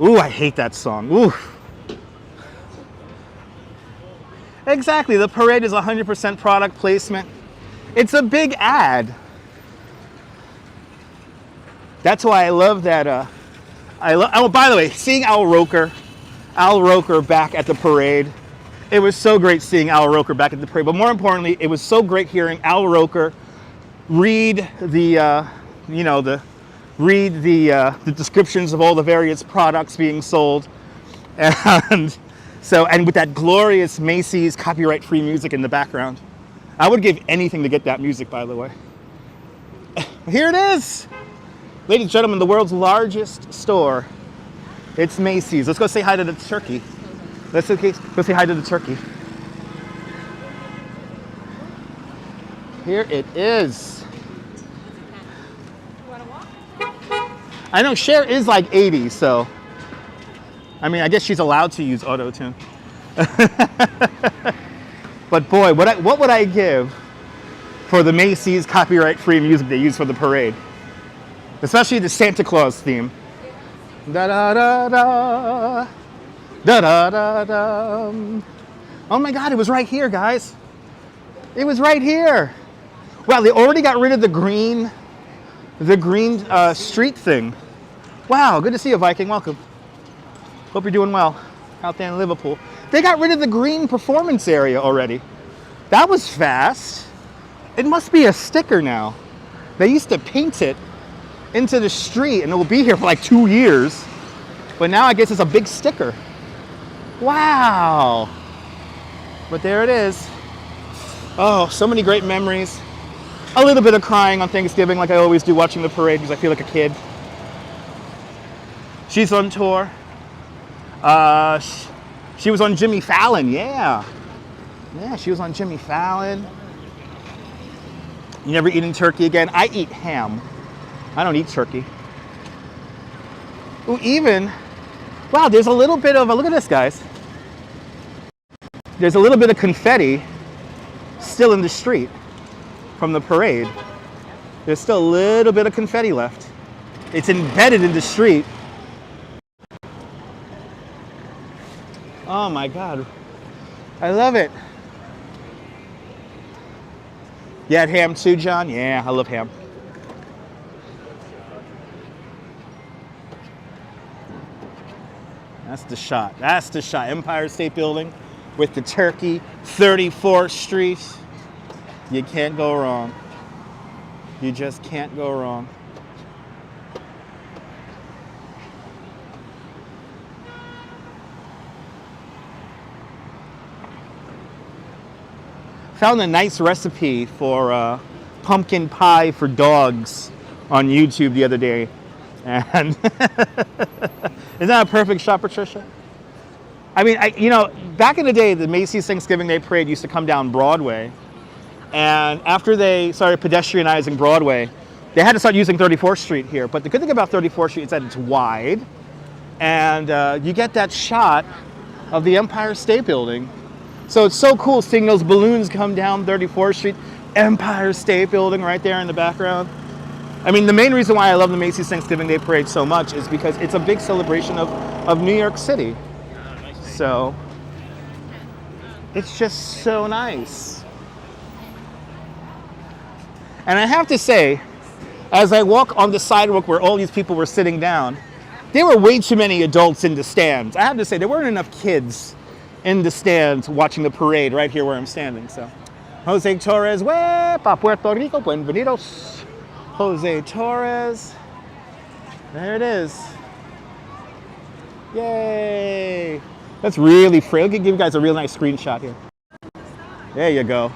Ooh, I hate that song, ooh. Exactly, the parade is 100% product placement. It's a big ad. That's why I love that, oh, by the way, seeing Al Roker back at the parade, it was so great seeing Al Roker back at the parade. But more importantly, it was so great hearing Al Roker read the descriptions of all the various products being sold, and with that glorious Macy's copyright-free music in the background. I would give anything to get that music, by the way. Here it is. Ladies and gentlemen, the world's largest store. It's Macy's. Let's go say hi to the turkey. Let's go say hi to the turkey. Here it is. You want to walk? I know Cher is like 80, so. I mean, I guess she's allowed to use auto-tune. But boy, what would I give for the Macy's copyright-free music they use for the parade? Especially the Santa Claus theme. Da da da da. Da da da da. Oh my God, it was right here, guys. It was right here. Wow, they already got rid of the green street thing. Wow, good to see you, Viking. Welcome. Hope you're doing well out there in Liverpool. They got rid of the green performance area already. That was fast. It must be a sticker now. They used to paint it into the street and it will be here for like 2 years. But now I guess it's a big sticker. Wow. But there it is. Oh, so many great memories. A little bit of crying on Thanksgiving like I always do watching the parade because I feel like a kid. She's on tour. She was on Jimmy Fallon, yeah. Yeah, she was on Jimmy Fallon. You never eating turkey again? I eat ham. I don't eat turkey. Ooh, wow, there's a little bit of, look at this, guys. There's a little bit of confetti still in the street from the parade. There's still a little bit of confetti left. It's embedded in the street. Oh my God. I love it. You had ham too, John? Yeah, I love ham. That's the shot. That's the shot. Empire State Building with the turkey, 34th Street. You can't go wrong. You just can't go wrong. Found a nice recipe for pumpkin pie for dogs on YouTube the other day. And isn't that a perfect shot, Patricia? I mean, you know, back in the day, the Macy's Thanksgiving Day Parade used to come down Broadway. And after they started pedestrianizing Broadway, they had to start using 34th Street here. But the good thing about 34th Street is that it's wide. And you get that shot of the Empire State Building. So it's so cool seeing those balloons come down 34th Street, Empire State Building right there in the background. I mean, the main reason why I love the Macy's Thanksgiving Day Parade so much is because it's a big celebration of New York City. So it's just so nice. And I have to say, as I walk on the sidewalk where all these people were sitting down, there were way too many adults in the stands. I have to say, there weren't enough kids in the stands watching the parade right here where I'm standing. So, Jose Torres, pa Puerto Rico, bienvenidos. Jose Torres. There it is. Yay. That's really free. I'll give you guys a real nice screenshot here. There you go.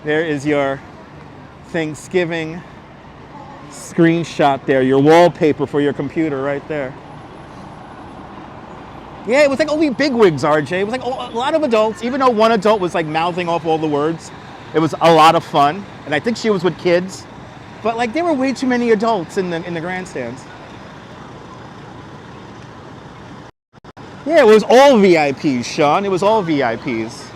There is your Thanksgiving screenshot there, your wallpaper for your computer right there. Yeah, it was like only bigwigs, RJ. It was like a lot of adults, even though one adult was like mouthing off all the words. It was a lot of fun, and I think she was with kids. But like there were way too many adults in the grandstands. Yeah, it was all VIPs, Sean. It was all VIPs.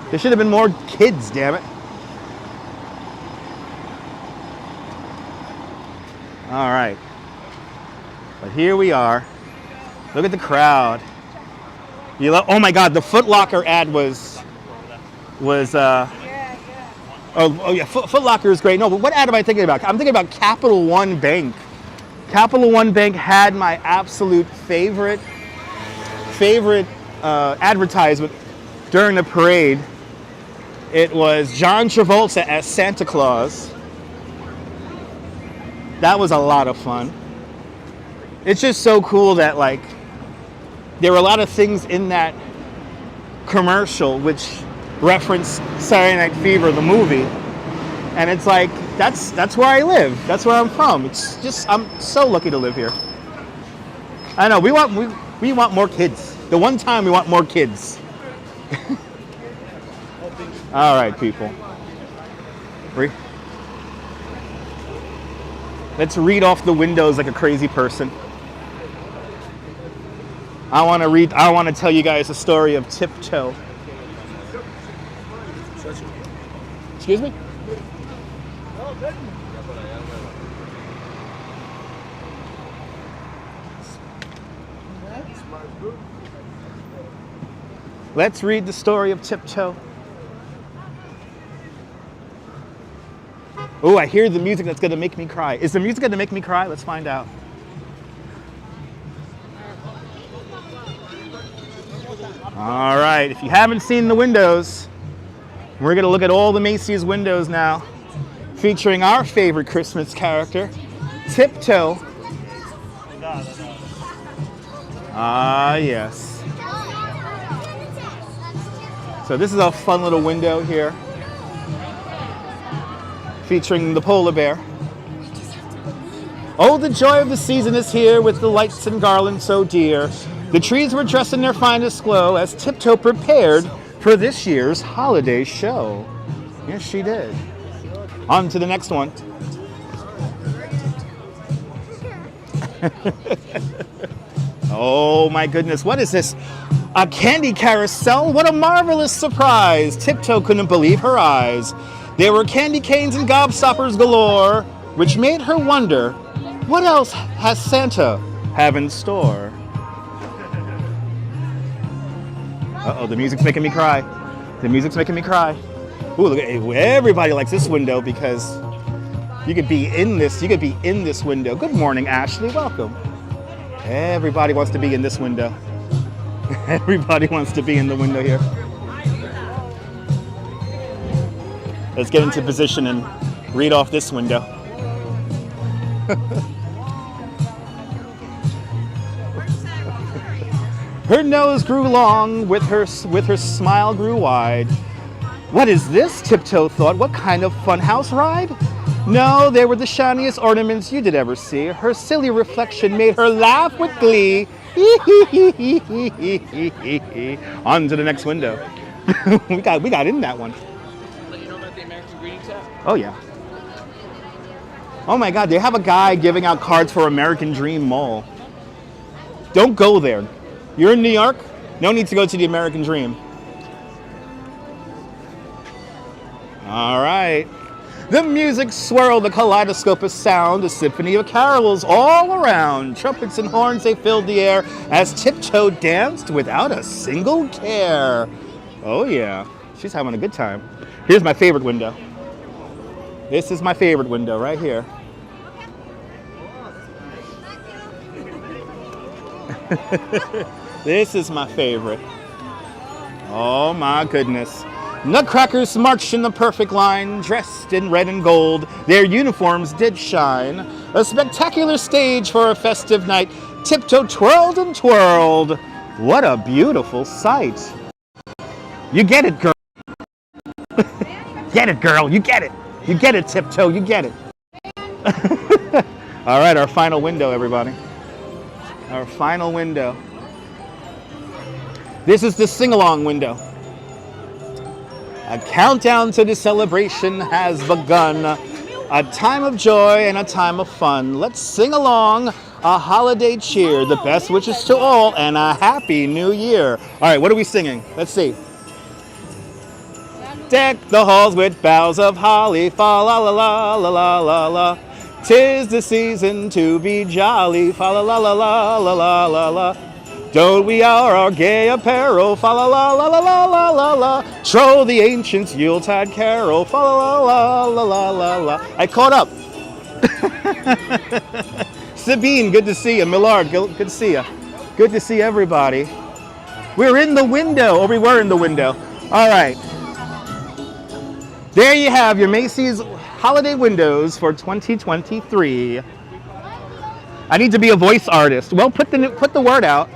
There should have been more kids, damn it. All right. But here we are. Look at the crowd. You love, oh my God, the Foot Locker ad was oh yeah, Foot Locker is great. No, but what ad am I thinking about? I'm thinking about Capital One Bank. Capital One Bank had my absolute favorite advertisement during the parade. It was John Travolta as Santa Claus. That was a lot of fun. It's just so cool that like there were a lot of things in that commercial which reference Saturday Night Fever, the movie. And it's like, that's where I live. That's where I'm from. It's just, I'm so lucky to live here. I know, we want more kids. The one time we want more kids. All right, people. Let's read off the windows like a crazy person. I want to tell you guys the story of Tiptoe. Excuse me? Let's read the story of Tiptoe. Oh, I hear the music that's going to make me cry. Is the music going to make me cry? Let's find out. All right, if you haven't seen the windows, we're going to look at all the Macy's windows now, featuring our favorite Christmas character, Tiptoe. Ah, yes. So this is a fun little window here, featuring the polar bear. Oh, the joy of the season is here with the lights and garlands so dear. The trees were dressed in their finest glow as Tiptoe prepared for this year's holiday show. Yes, she did. On to the next one. Oh my goodness, what is this? A candy carousel? What a marvelous surprise! Tiptoe couldn't believe her eyes. There were candy canes and gobstoppers galore, which made her wonder, what else has Santa have in store? Uh-oh, the music's making me cry. The music's making me cry. Ooh, look at everybody likes this window because you could be in this window. Good morning, Ashley, welcome. Everybody wants to be in this window. Everybody wants to be in the window here. Let's get into position and read off this window. Her nose grew long, with her smile grew wide. What is this? Tiptoe thought. What kind of funhouse ride? No, they were the shiniest ornaments you did ever see. Her silly reflection made her laugh with glee. On to the next window. we got in that one. Let you know about the American Greetings app. Oh yeah. Oh my God, they have a guy giving out cards for American Dream Mall. Don't go there. You're in New York? No need to go to the American Dream. All right. The music swirled, a kaleidoscope of sound, a symphony of carols all around. Trumpets and horns, they filled the air as Tiptoe danced without a single care. Oh yeah, she's having a good time. Here's my favorite window. This is my favorite window right here. This is my favorite. Oh my goodness. Nutcrackers marched in the perfect line, dressed in red and gold. Their uniforms did shine. A spectacular stage for a festive night. Tiptoe twirled and twirled. What a beautiful sight. You get it, girl. Get it, girl. You get it. You get it, Tiptoe. You get it. All right, our final window, everybody. Our final window. This is the sing-along window. A countdown to the celebration has begun. A time of joy and a time of fun. Let's sing along a holiday cheer. The best wishes to all and a happy new year. All right, what are we singing? Let's see. Deck the halls with boughs of holly, fa la la la la la la la. 'Tis the season to be jolly, fa la la la la la la la la. Don't we our gay apparel, fa la la la la la la la la. Troll the ancients' Yuletide carol, fa la la la la la la. I caught up. Sabine, good to see you. Millard, good to see you. Good to see everybody. We're in the window, or we were in the window. All right. There you have your Macy's holiday windows for 2023. I need to be a voice artist. Well, put the word out.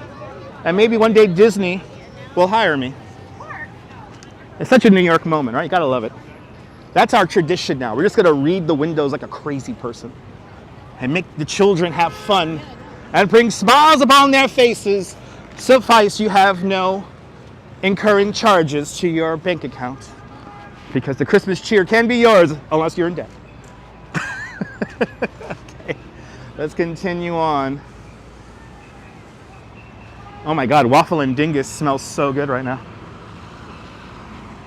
And maybe one day Disney will hire me. It's such a New York moment, right? You gotta love it. That's our tradition now. We're just gonna read the windows like a crazy person and make the children have fun and bring smiles upon their faces. Suffice you have no incurring charges to your bank account because the Christmas cheer can be yours unless you're in debt. Okay, let's continue on. Oh my God, waffle and dingus smells so good right now.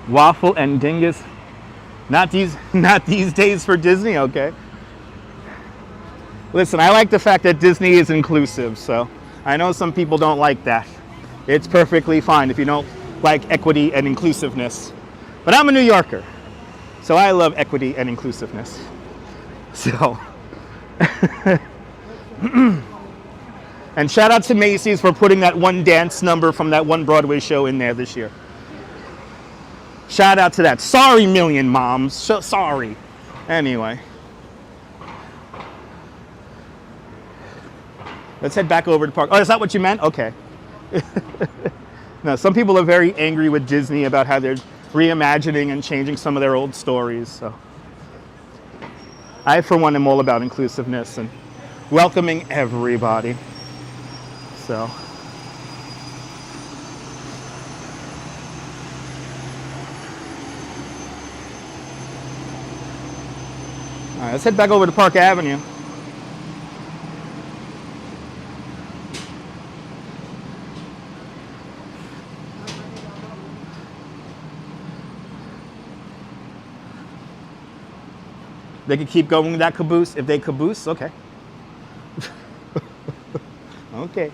Waffle and dingus. Not these days for Disney, okay? Listen, I like the fact that Disney is inclusive, so I know some people don't like that. It's perfectly fine if you don't like equity and inclusiveness. But I'm a New Yorker, so I love equity and inclusiveness. So, and shout out to Macy's for putting that one dance number from that one Broadway show in there this year. Shout out to that. Sorry, Million Moms. Sorry. Anyway. Let's head back over to Park. Oh, is that what you meant? Okay. No, some people are very angry with Disney about how they're reimagining and changing some of their old stories. So I, for one, am all about inclusiveness and welcoming everybody. So, all right, let's head back over to Park Avenue. They could keep going with that caboose. If they caboose, okay. Okay.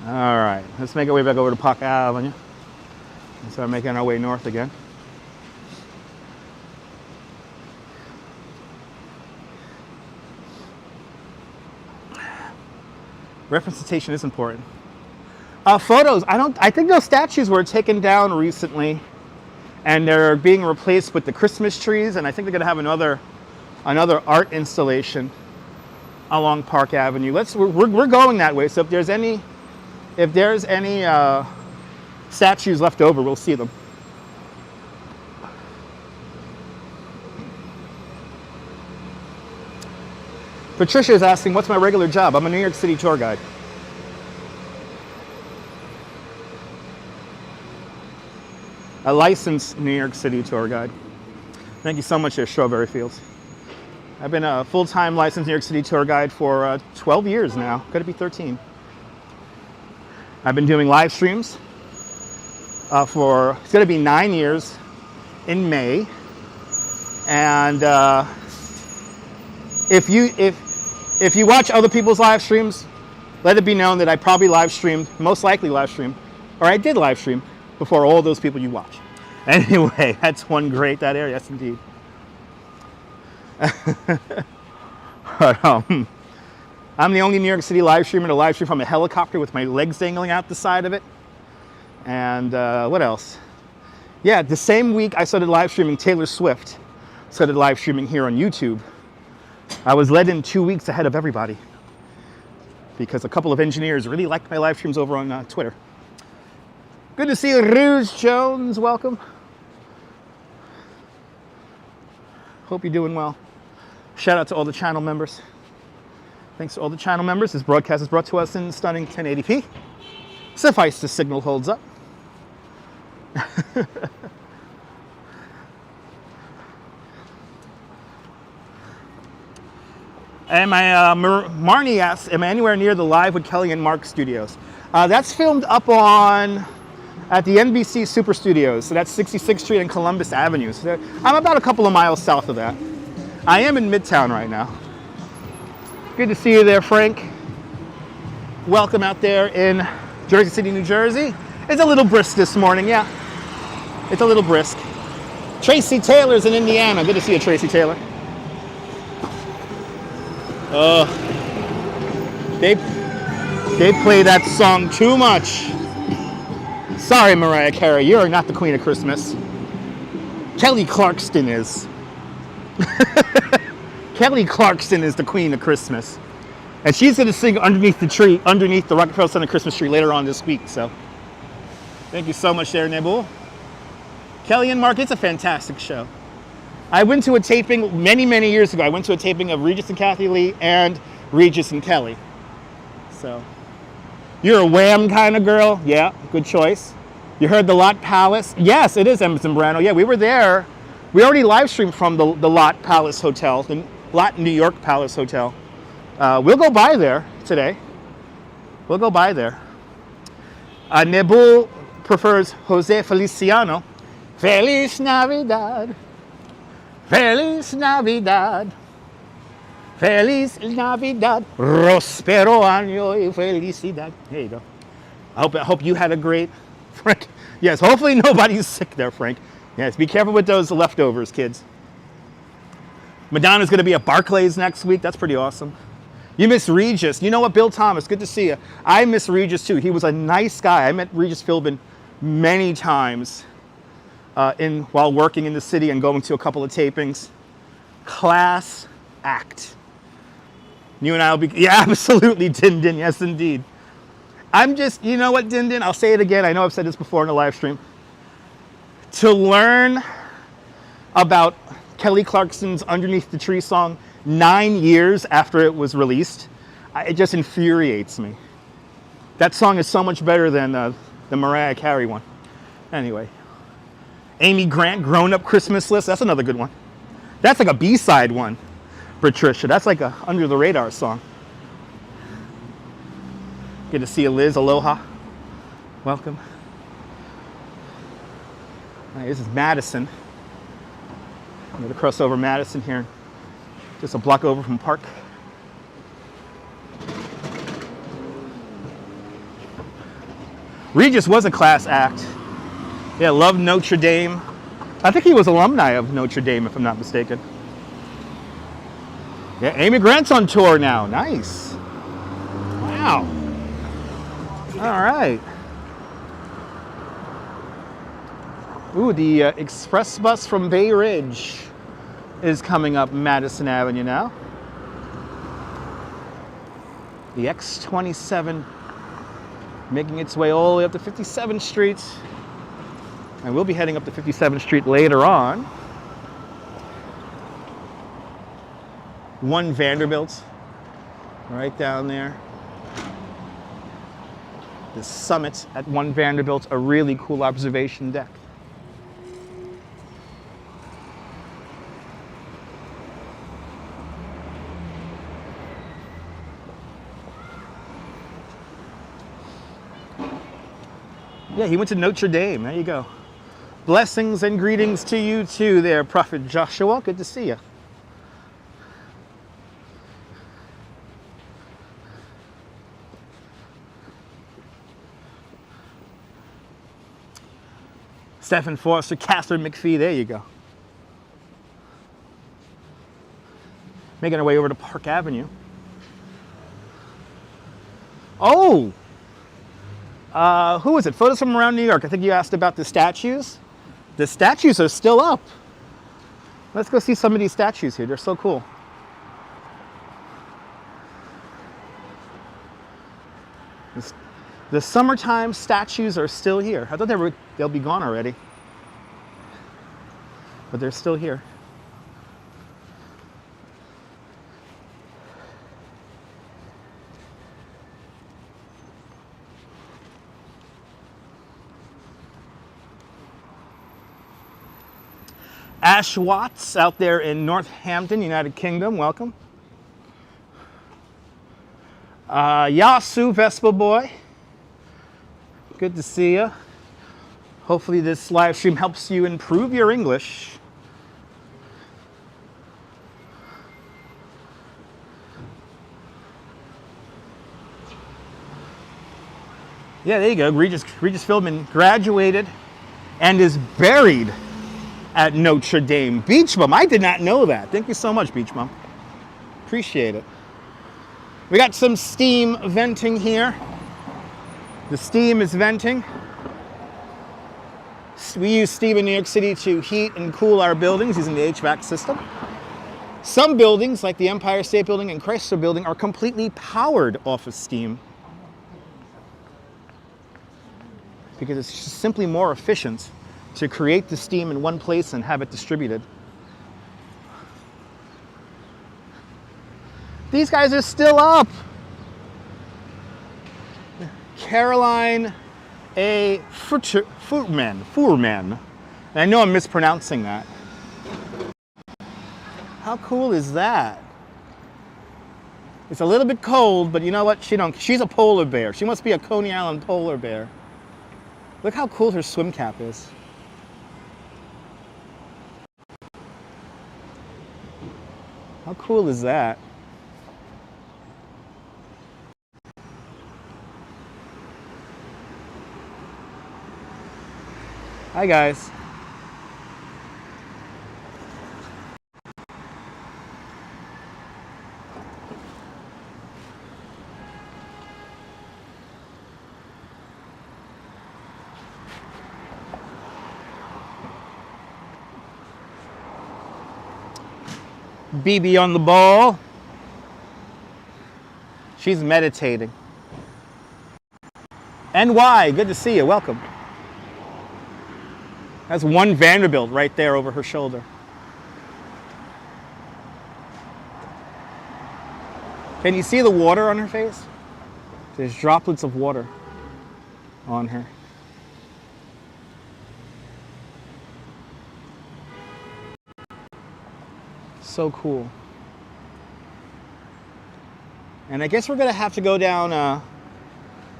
All right, let's make our way back over to Park Avenue and start making our way north again. Representation is important. Photos, I think those statues were taken down recently and they're being replaced with the Christmas trees, and I think they're gonna have another art installation along Park Avenue. We're going that way, so if there's any statues left over, we'll see them. Patricia is asking, what's my regular job? I'm a New York City tour guide. A licensed New York City tour guide. Thank you so much there, Strawberry Fields. I've been a full-time licensed New York City tour guide for 12 years now. Could it be 13? I've been doing live streams it's going to be 9 years in May. And if you watch other people's live streams, let it be known that I probably most likely live streamed, or I did live stream before all those people you watch. Anyway, that's one great, that area, yes indeed. But, I'm the only New York City live streamer to live stream from a helicopter with my legs dangling out the side of it. And what else? Yeah, the same week I started live streaming, Taylor Swift started live streaming here on YouTube. I was let in 2 weeks ahead of everybody because a couple of engineers really liked my live streams over on Twitter. Good to see you, Rouge Jones. Welcome. Hope you're doing well. Shout out to all the channel members. Thanks to all the channel members. This broadcast is brought to us in stunning 1080p. Suffice the signal holds up. And Marnie asks, am I anywhere near the Live with Kelly and Mark studios? That's filmed up at the NBC Super Studios. So that's 66th Street and Columbus Avenue. So I'm about a couple of miles south of that. I am in Midtown right now. Good to see you there, Frank. Welcome out there in Jersey City, New Jersey. It's a little brisk this morning, yeah. It's a little brisk. Tracy Taylor's in Indiana. Good to see you, Tracy Taylor. They play that song too much. Sorry, Mariah Carey, you are not the Queen of Christmas. Kelly Clarkson is. Kelly Clarkson is the Queen of Christmas. And she's going to sing underneath the tree, underneath the Rockefeller Center Christmas tree later on this week. So thank you so much there, Nebul. Kelly and Mark, it's a fantastic show. I went to a taping many, many years ago. I went to a taping of Regis and Kathy Lee and Regis and Kelly. So you're a Wham kind of girl? Yeah, good choice. You heard the Lot Palace? Yes, it is Emerson Brano. Yeah, we were there. We already live streamed from the Lot Palace Hotel, the Lot New York Palace Hotel. We'll go by there today. We'll go by there. Nebul prefers Jose Feliciano. Feliz Navidad. Feliz Navidad. Feliz Navidad. Prospero año y felicidad. There you go. I hope you had a great, Frank. Yes, hopefully nobody's sick there, Frank. Yes, be careful with those leftovers, kids. Madonna's going to be at Barclays next week. That's pretty awesome. You miss Regis. You know what, Bill Thomas, good to see you. I miss Regis too. He was a nice guy. I met Regis Philbin many times while working in the city and going to a couple of tapings. Class act. You and I will be, yeah, absolutely, Din Din, yes indeed. I'm just, you know what, Din Din, I'll say it again. I know I've said this before in the live stream. To learn about Kelly Clarkson's Underneath the Tree song 9 years after it was released, it just infuriates me. That song is so much better than the Mariah Carey one. Anyway, Amy Grant, Grown Up Christmas List, that's another good one. That's like a B-side one, Patricia. That's like a under the radar song. Good to see you, Liz. Aloha. Welcome. All right, this is Madison. I'm going to cross over Madison here, just a block over from Park. Regis was a class act. Yeah, loved Notre Dame. I think he was alumni of Notre Dame, if I'm not mistaken. Yeah, Amy Grant's on tour now. Nice. Wow. All right. Ooh, the express bus from Bay Ridge is coming up Madison Avenue now. The X27 making its way all the way up to 57th Street. And we'll be heading up to 57th Street later on. 1 Vanderbilt, right down there. The summit at 1 Vanderbilt, a really cool observation deck. Yeah, he went to Notre Dame. There you go. Blessings and greetings to you too there, Prophet Joshua. Good to see you. Stephen Foster, Catherine McPhee, there you go. Making our way over to Park Avenue. Oh! Who was it? Photos from around New York. I think you asked about the statues. The statues are still up. Let's go see some of these statues here. They're so cool. The summertime statues are still here. I thought they'll be gone already. But they're still here. Ash Watts out there in Northampton, United Kingdom, welcome. Yasu Vespa Boy, good to see you. Hopefully this live stream helps you improve your English. Yeah, there you go. Regis Philbin graduated and is buried at Notre Dame. Beach Bum, I did not know that. Thank you so much, Beach Bum. Appreciate it. We got some steam venting here. The steam is venting. We use steam in New York City to heat and cool our buildings using the HVAC system. Some buildings, like the Empire State Building and Chrysler Building, are completely powered off of steam because it's just simply more efficient to create the steam in one place and have it distributed. These guys are still up. Caroline A. Fuhrman. And I know I'm mispronouncing that. How cool is that? It's a little bit cold, but you know what? She's a polar bear. She must be a Coney Island polar bear. Look how cool her swim cap is. How cool is that? Hi guys. BB on the ball. She's meditating. NY, good to see you. Welcome. That's 1 Vanderbilt right there over her shoulder. Can you see the water on her face? There's droplets of water on her. So cool. And I guess we're gonna have to go down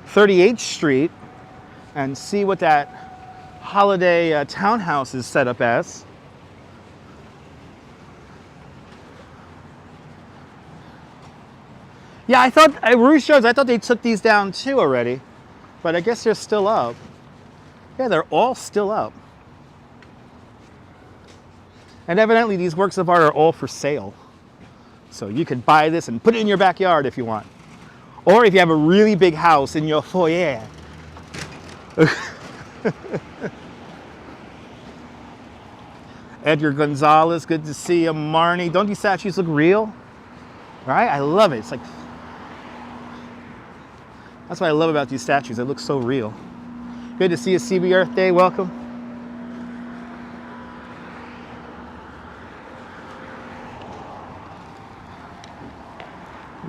38th Street and see what that holiday townhouse is set up as. Yeah, I thought, Rouge shows, I thought they took these down too already, but I guess they're still up. Yeah, they're all still up. And evidently these works of art are all for sale. So you could buy this and put it in your backyard if you want. Or if you have a really big house in your foyer. Edgar Gonzalez, good to see you. Marnie, don't these statues look real? Right? I love it. It's like, that's what I love about these statues. They look so real. Good to see you, CB Earth Day. Welcome.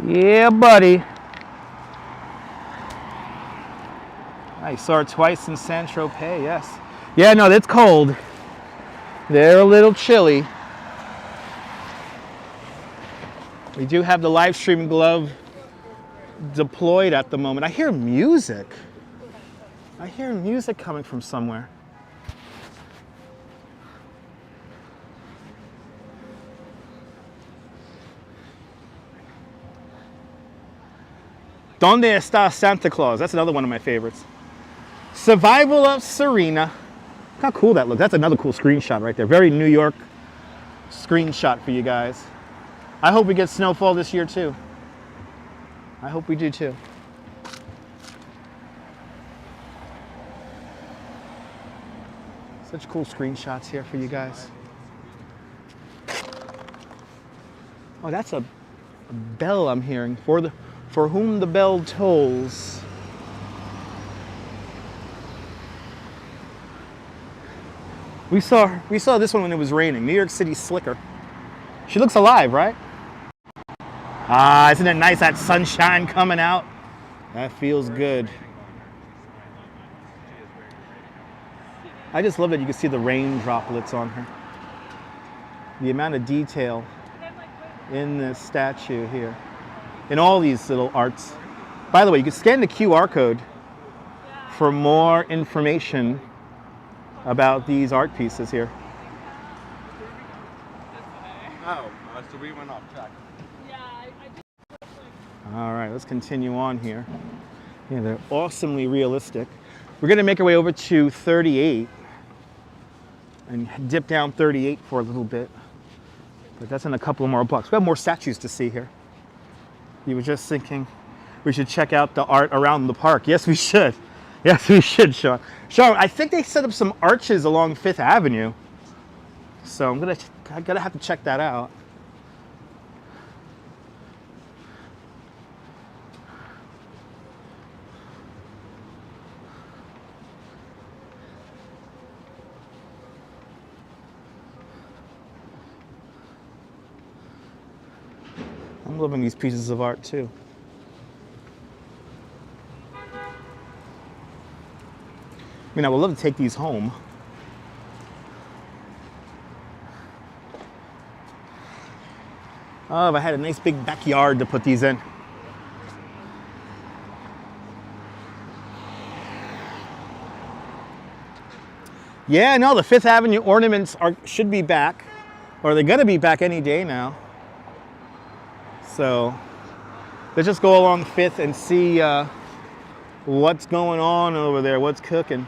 Yeah, buddy. I saw her twice in Saint-Tropez, yes. Yeah, no, it's cold. They're a little chilly. We do have the live stream glove deployed at the moment. I hear music. I hear music coming from somewhere. Donde está Santa Claus? That's another one of my favorites. Survival of Serena. Look how cool that looks. That's another cool screenshot right there. Very New York screenshot for you guys. I hope we get snowfall this year too. I hope we do too. Such cool screenshots here for you guys. Oh, that's a bell I'm hearing. For whom the bell tolls. We saw this one when it was raining. New York City Slicker. She looks alive, right? Ah, isn't it nice, that sunshine coming out? That feels good. I just love that you can see the rain droplets on her. The amount of detail in this statue here. In all these little arts. By the way, you can scan the QR code for more information about these art pieces here. Oh, so we went off track. Yeah, I just All right, let's continue on here. Yeah, they're awesomely realistic. We're gonna make our way over to 38 and dip down 38 for a little bit. But that's in a couple more blocks. We have more statues to see here. You were just thinking we should check out the art around the park. Yes, we should. Yes, we should, Sean. Sean, I think they set up some arches along 5th Avenue. So I'm gonna have to check that out. I'm loving these pieces of art too. I mean, I would love to take these home. Oh, if I had a nice big backyard to put these in. Yeah, no, the 5th Avenue ornaments should be back, or they're gonna be back any day now. So let's just go along 5th and see what's going on over there, what's cooking.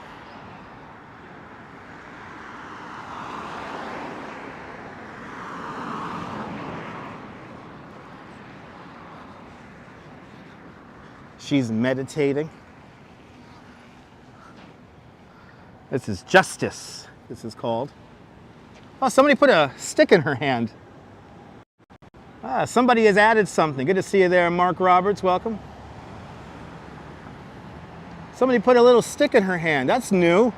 She's meditating. This is Justice, this is called. Oh, somebody put a stick in her hand. Ah, somebody has added something. Good to see you there, Mark Roberts, welcome. Somebody put a little stick in her hand, that's new.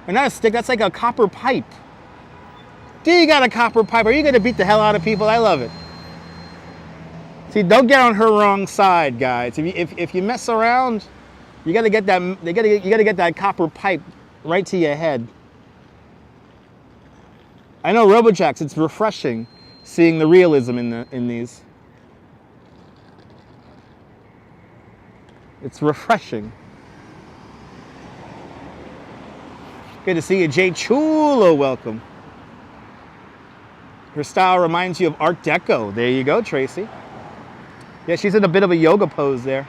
And not a stick, that's like a copper pipe. Do you got a copper pipe? Are you gonna beat the hell out of people? I love it. See, don't get on her wrong side, guys. If you mess around, you gotta get that. You gotta get that copper pipe right to your head. I know, Robojacks. It's refreshing seeing the realism in these. It's refreshing. Good to see you, Jay Chulo. Welcome. Her style reminds you of Art Deco. There you go, Tracy. Yeah, she's in a bit of a yoga pose there.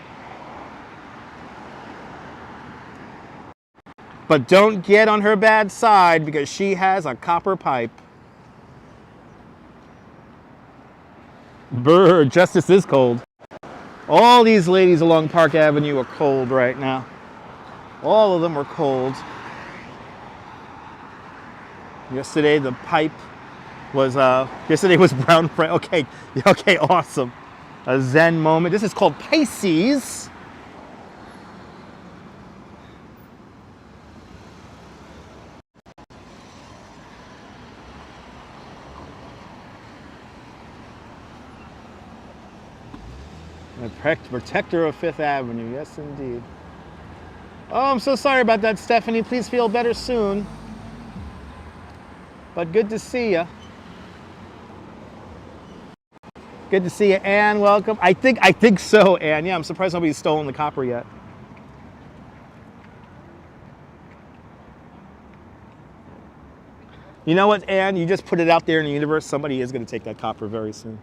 But don't get on her bad side because she has a copper pipe. Brr, justice is cold. All these ladies along Park Avenue are cold right now. All of them are cold. Yesterday the pipe was, yesterday was brown bread. Okay, okay, awesome. A Zen moment. This is called Pisces. Protector of Fifth Avenue, yes indeed. Oh, I'm so sorry about that, Stephanie. Please feel better soon. But good to see you. Good to see you, Ann. Welcome. I think so, Ann. Yeah, I'm surprised nobody's stolen the copper yet. You know what, Ann? You just put it out there in the universe. Somebody is going to take that copper very soon.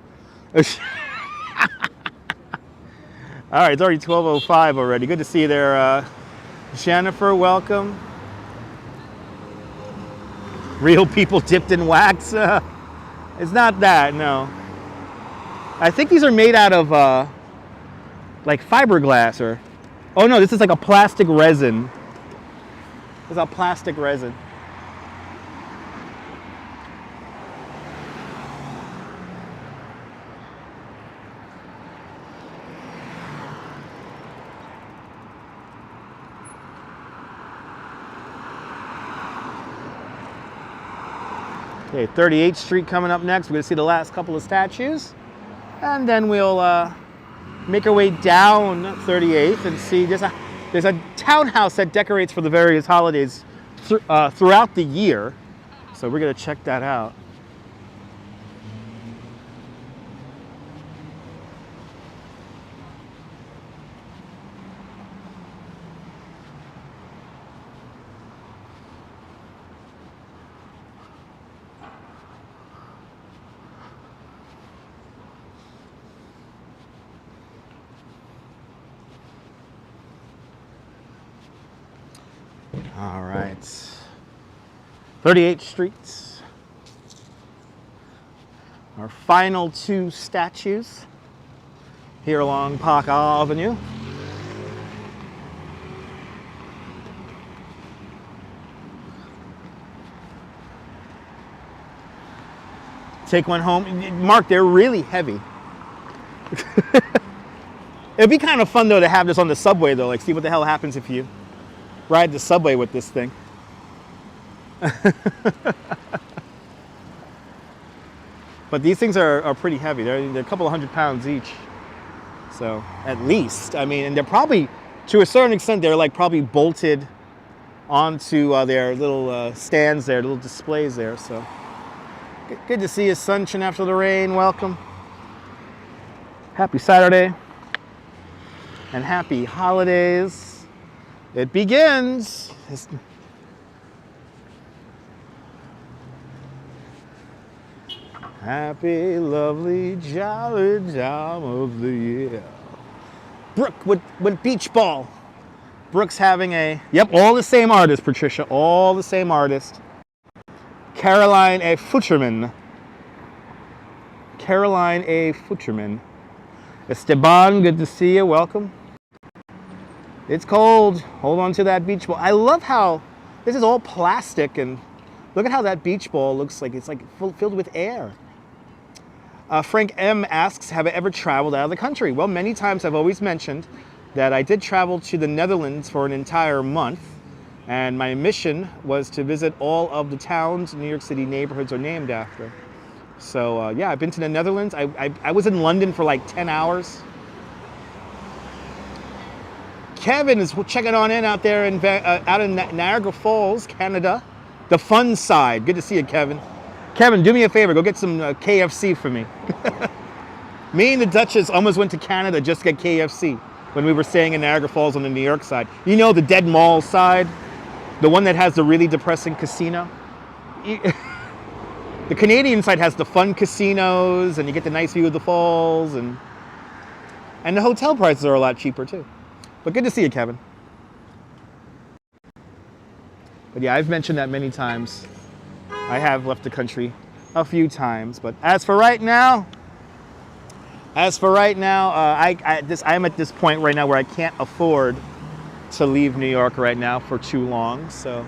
All right, it's already 12:05 already. Good to see you there, Jennifer. Welcome. Real people dipped in wax. It's not that, no. I think these are made out of like fiberglass or. Oh no, this is like a plastic resin. This is a plastic resin. Okay, 38th Street coming up next. We're going to see the last couple of statues. And then we'll make our way down 38th and see there's a townhouse that decorates for the various holidays throughout the year. So we're going to check that out. All right, 38th Street. Our final two statues here along Park Avenue. Take one home. Mark, they're really heavy. It'd be kind of fun though to have this on the subway though, like see what the hell happens if you ride the subway with this thing. But these things are pretty heavy. They're a couple of 100 pounds each. So at least, I mean, and they're probably, to a certain extent, they're like probably bolted onto their little stands there, little displays there. So good to see you, sunshine after the rain. Welcome. Happy Saturday and happy holidays. It begins. Happy, lovely, jolly time of the year. Brooke with Beach Ball. Brooke's having a, yep, all the same artist, Patricia, all the same artist. Caroline A. Futterman. Caroline A. Futterman. Esteban, good to see you, welcome. It's cold. Hold on to that beach ball. I love how this is all plastic and look at how that beach ball looks like. It's like filled with air. Frank M. asks, have I ever traveled out of the country? Well, many times. I've always mentioned that I did travel to the Netherlands for an entire month. And my mission was to visit all of the towns New York City neighborhoods are named after. So yeah, I've been to the Netherlands. I was in London for like 10 hours. Kevin is checking on in out there out in Niagara Falls, Canada. The fun side. Good to see you, Kevin. Kevin, do me a favor. Go get some KFC for me. Me and the Duchess almost went to Canada just to get KFC when we were staying in Niagara Falls on the New York side. You know, the Dead Mall side. The one that has the really depressing casino. The Canadian side has the fun casinos, and you get the nice view of the falls, and the hotel prices are a lot cheaper too. But good to see you, Kevin. But yeah, I've mentioned that many times. I have left the country a few times, but as for right now, I'm at this point right now where I can't afford to leave New York right now for too long. So,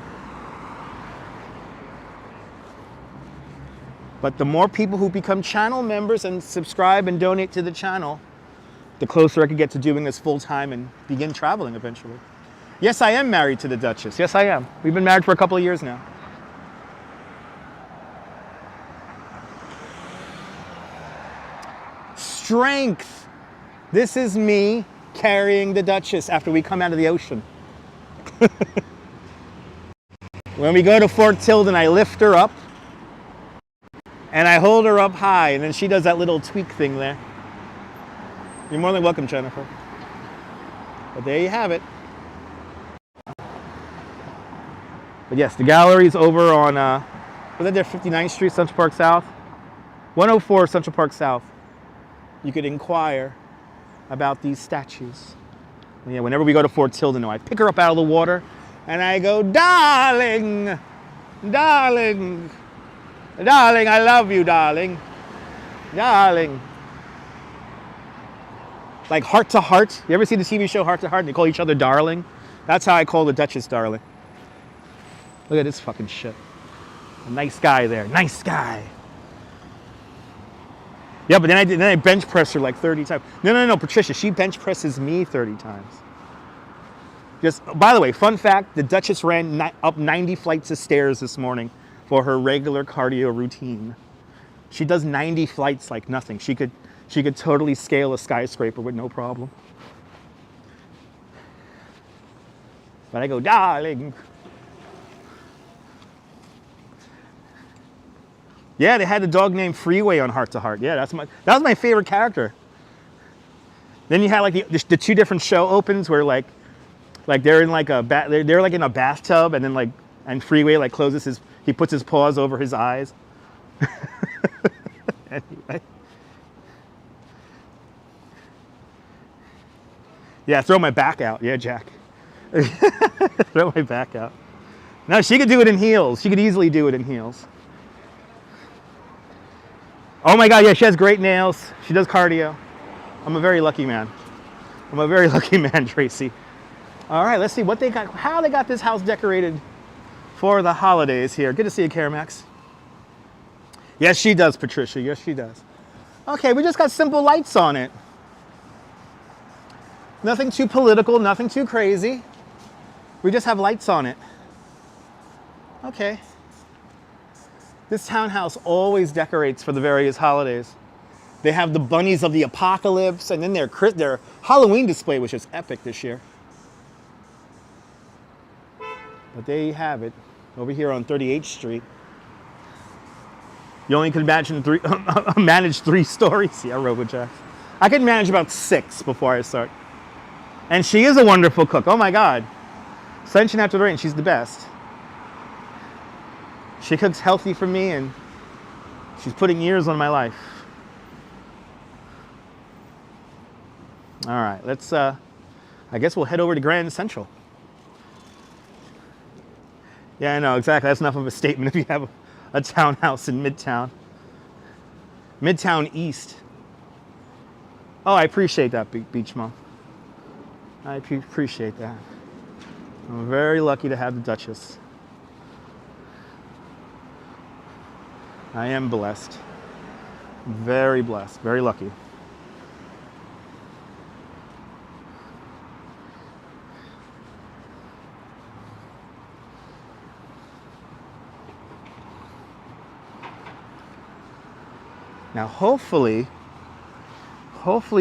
but the more people who become channel members and subscribe and donate to the channel, the closer I could get to doing this full time and begin traveling eventually. Yes, I am married to the Duchess. Yes, I am. We've been married for a couple of years now. Strength. This is me carrying the Duchess after we come out of the ocean. When we go to Fort Tilden, I lift her up and I hold her up high, and then she does that little tweak thing there. You're more than welcome, Jennifer. But there you have it. But yes, the gallery's over on, was that there, 59th Street, Central Park South? 104 Central Park South. You could inquire about these statues. And yeah, whenever we go to Fort Tilden, I pick her up out of the water and I go, darling, darling, darling, I love you, darling, darling. Like Heart to Heart. You ever see the TV show Heart to Heart and they call each other darling? That's how I call the Duchess darling. Look at this fucking shit. A nice guy there. Nice guy. Yeah, but then I bench press her like 30 times. No, Patricia, she bench presses me 30 times. Just, by the way, fun fact, the Duchess ran up 90 flights of stairs this morning for her regular cardio routine. She does 90 flights like nothing. She could totally scale a skyscraper with no problem. But I go, darling. Yeah, they had a dog named Freeway on Heart to Heart. Yeah, that was my favorite character. Then you had like the two different show opens where like they're in like they're like in a bathtub, and then and Freeway like he puts his paws over his eyes. Anyway. Yeah, throw my back out. Yeah, Jack. Throw my back out. No, she could do it in heels. She could easily do it in heels. Oh my God, yeah, she has great nails. She does cardio. I'm a very lucky man. I'm a very lucky man, Tracy. All right, let's see what they got, how they got this house decorated for the holidays here. Good to see you, Caramax. Yes, she does, Patricia. Yes, she does. Okay, we just got simple lights on it. Nothing too political, nothing too crazy. We just have lights on it. Okay. This townhouse always decorates for the various holidays. They have the bunnies of the apocalypse, and then their Halloween display, which is epic this year. But there you have it, over here on 38th Street. You only can manage 3 stories. Yeah, RoboJack. I can manage about 6 before I start. And she is a wonderful cook. Oh my God. Sunshine after the rain, she's the best. She cooks healthy for me, and she's putting years on my life. All right, let's, I guess we'll head over to Grand Central. Yeah, I know, exactly. That's enough of a statement if you have a townhouse in Midtown. Midtown East. Oh, I appreciate that, Beach Mom. I appreciate that. I'm very lucky to have the Duchess. I am blessed. Very blessed. Very lucky. Now, hopefully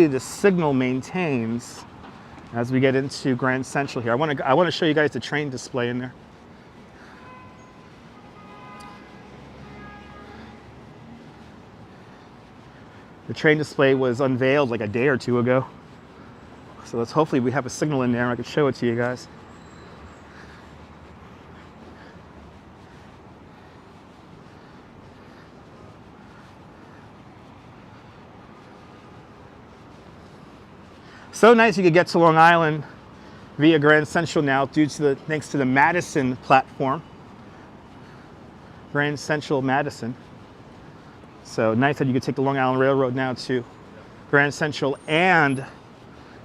the signal maintains as we get into Grand Central here. I want to show you guys the train display in there. The train display was unveiled like a day or 2 ago. So hopefully we have a signal in there and I can show it to you guys. So nice you could get to Long Island via Grand Central now thanks to the Madison platform. Grand Central Madison. So nice that you could take the Long Island Railroad now to Grand Central and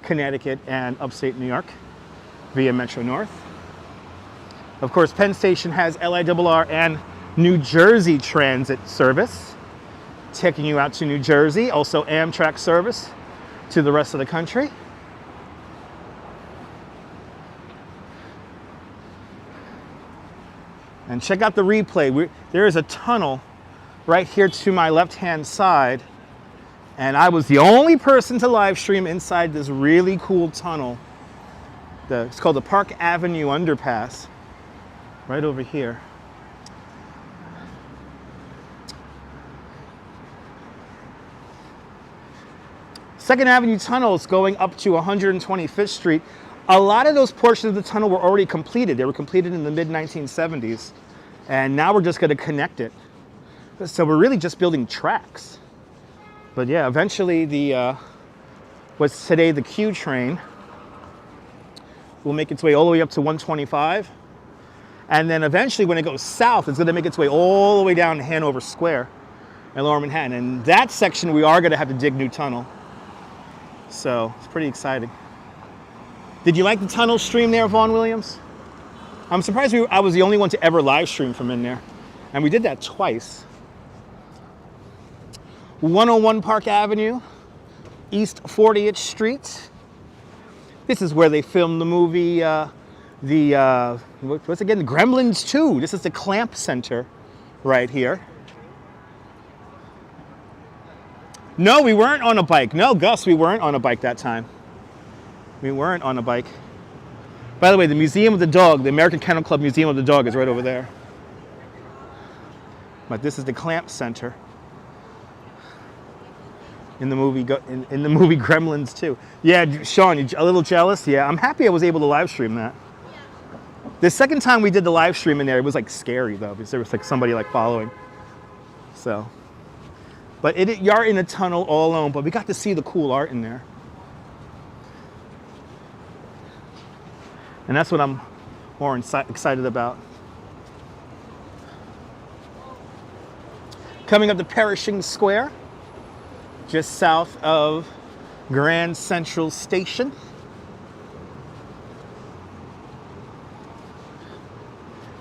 Connecticut and upstate New York via Metro North. Of course, Penn Station has LIRR and New Jersey Transit service, taking you out to New Jersey. Also Amtrak service to the rest of the country. And check out the replay. There is a tunnel right here to my left-hand side, and I was the only person to live stream inside this really cool tunnel. It's called the Park Avenue Underpass, right over here. Second Avenue tunnel is going up to 125th Street. A lot of those portions of the tunnel were already completed. They were completed in the mid-1970s, and now we're just going to connect it. So we're really just building tracks. But yeah, eventually what's today the Q train will make its way all the way up to 125. And then eventually when it goes south, it's going to make its way all the way down to Hanover Square in Lower Manhattan. And that section we are going to have to dig new tunnel. So it's pretty exciting. Did you like the tunnel stream there, Vaughn Williams? I'm surprised I was the only one to ever live stream from in there. And we did that twice. 101 Park Avenue, East 40th Street. This is where they filmed the movie, what's again? Gremlins 2. This is the Clamp Center right here. No, we weren't on a bike. No, Gus, we weren't on a bike that time. We weren't on a bike. By the way, the Museum of the Dog, the American Kennel Club Museum of the Dog is right over there. But this is the Clamp Center. In the movie Gremlins 2. Yeah, Sean, you a little jealous? Yeah, I'm happy I was able to live stream that. The second time we did the live stream in there, it was like scary though, because there was like somebody like following. So, but you are in a tunnel all alone, but we got to see the cool art in there. And that's what I'm more excited about. Coming up to Pershing Square, just south of Grand Central Station.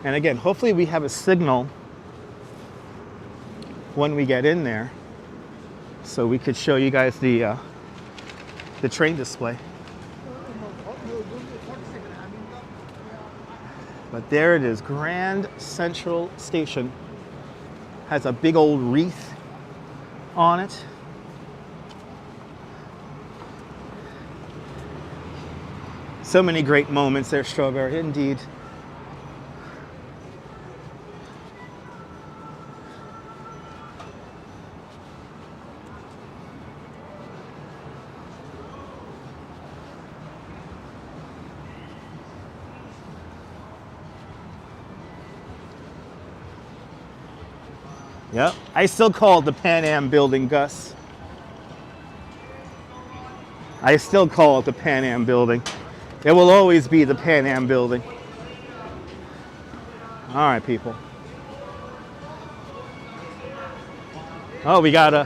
And again, hopefully we have a signal when we get in there, so we could show you guys the train display. But there it is, Grand Central Station. Has a big old wreath on it. So many great moments there, Strawberry, indeed. Yep, I still call it the Pan Am building, Gus. I still call it the Pan Am building. It will always be the Pan Am building. All right, people. Oh, we got a...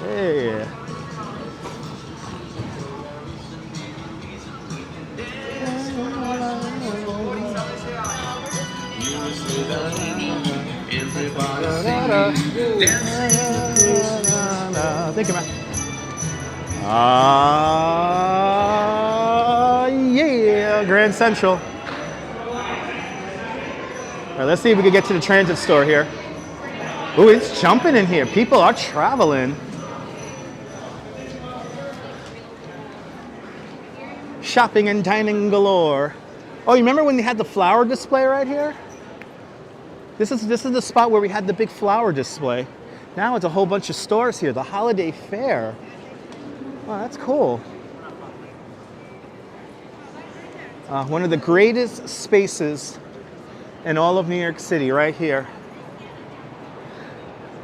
Hey. Think about it. Yeah, Grand Central. All right, let's see if we can get to the transit store here. Ooh, it's jumping in here. People are traveling. Shopping and dining galore. Oh, you remember when they had the flower display right here? This is the spot where we had the big flower display. Now it's a whole bunch of stores here. The holiday fair. Wow, that's cool. One of the greatest spaces in all of New York City, right here.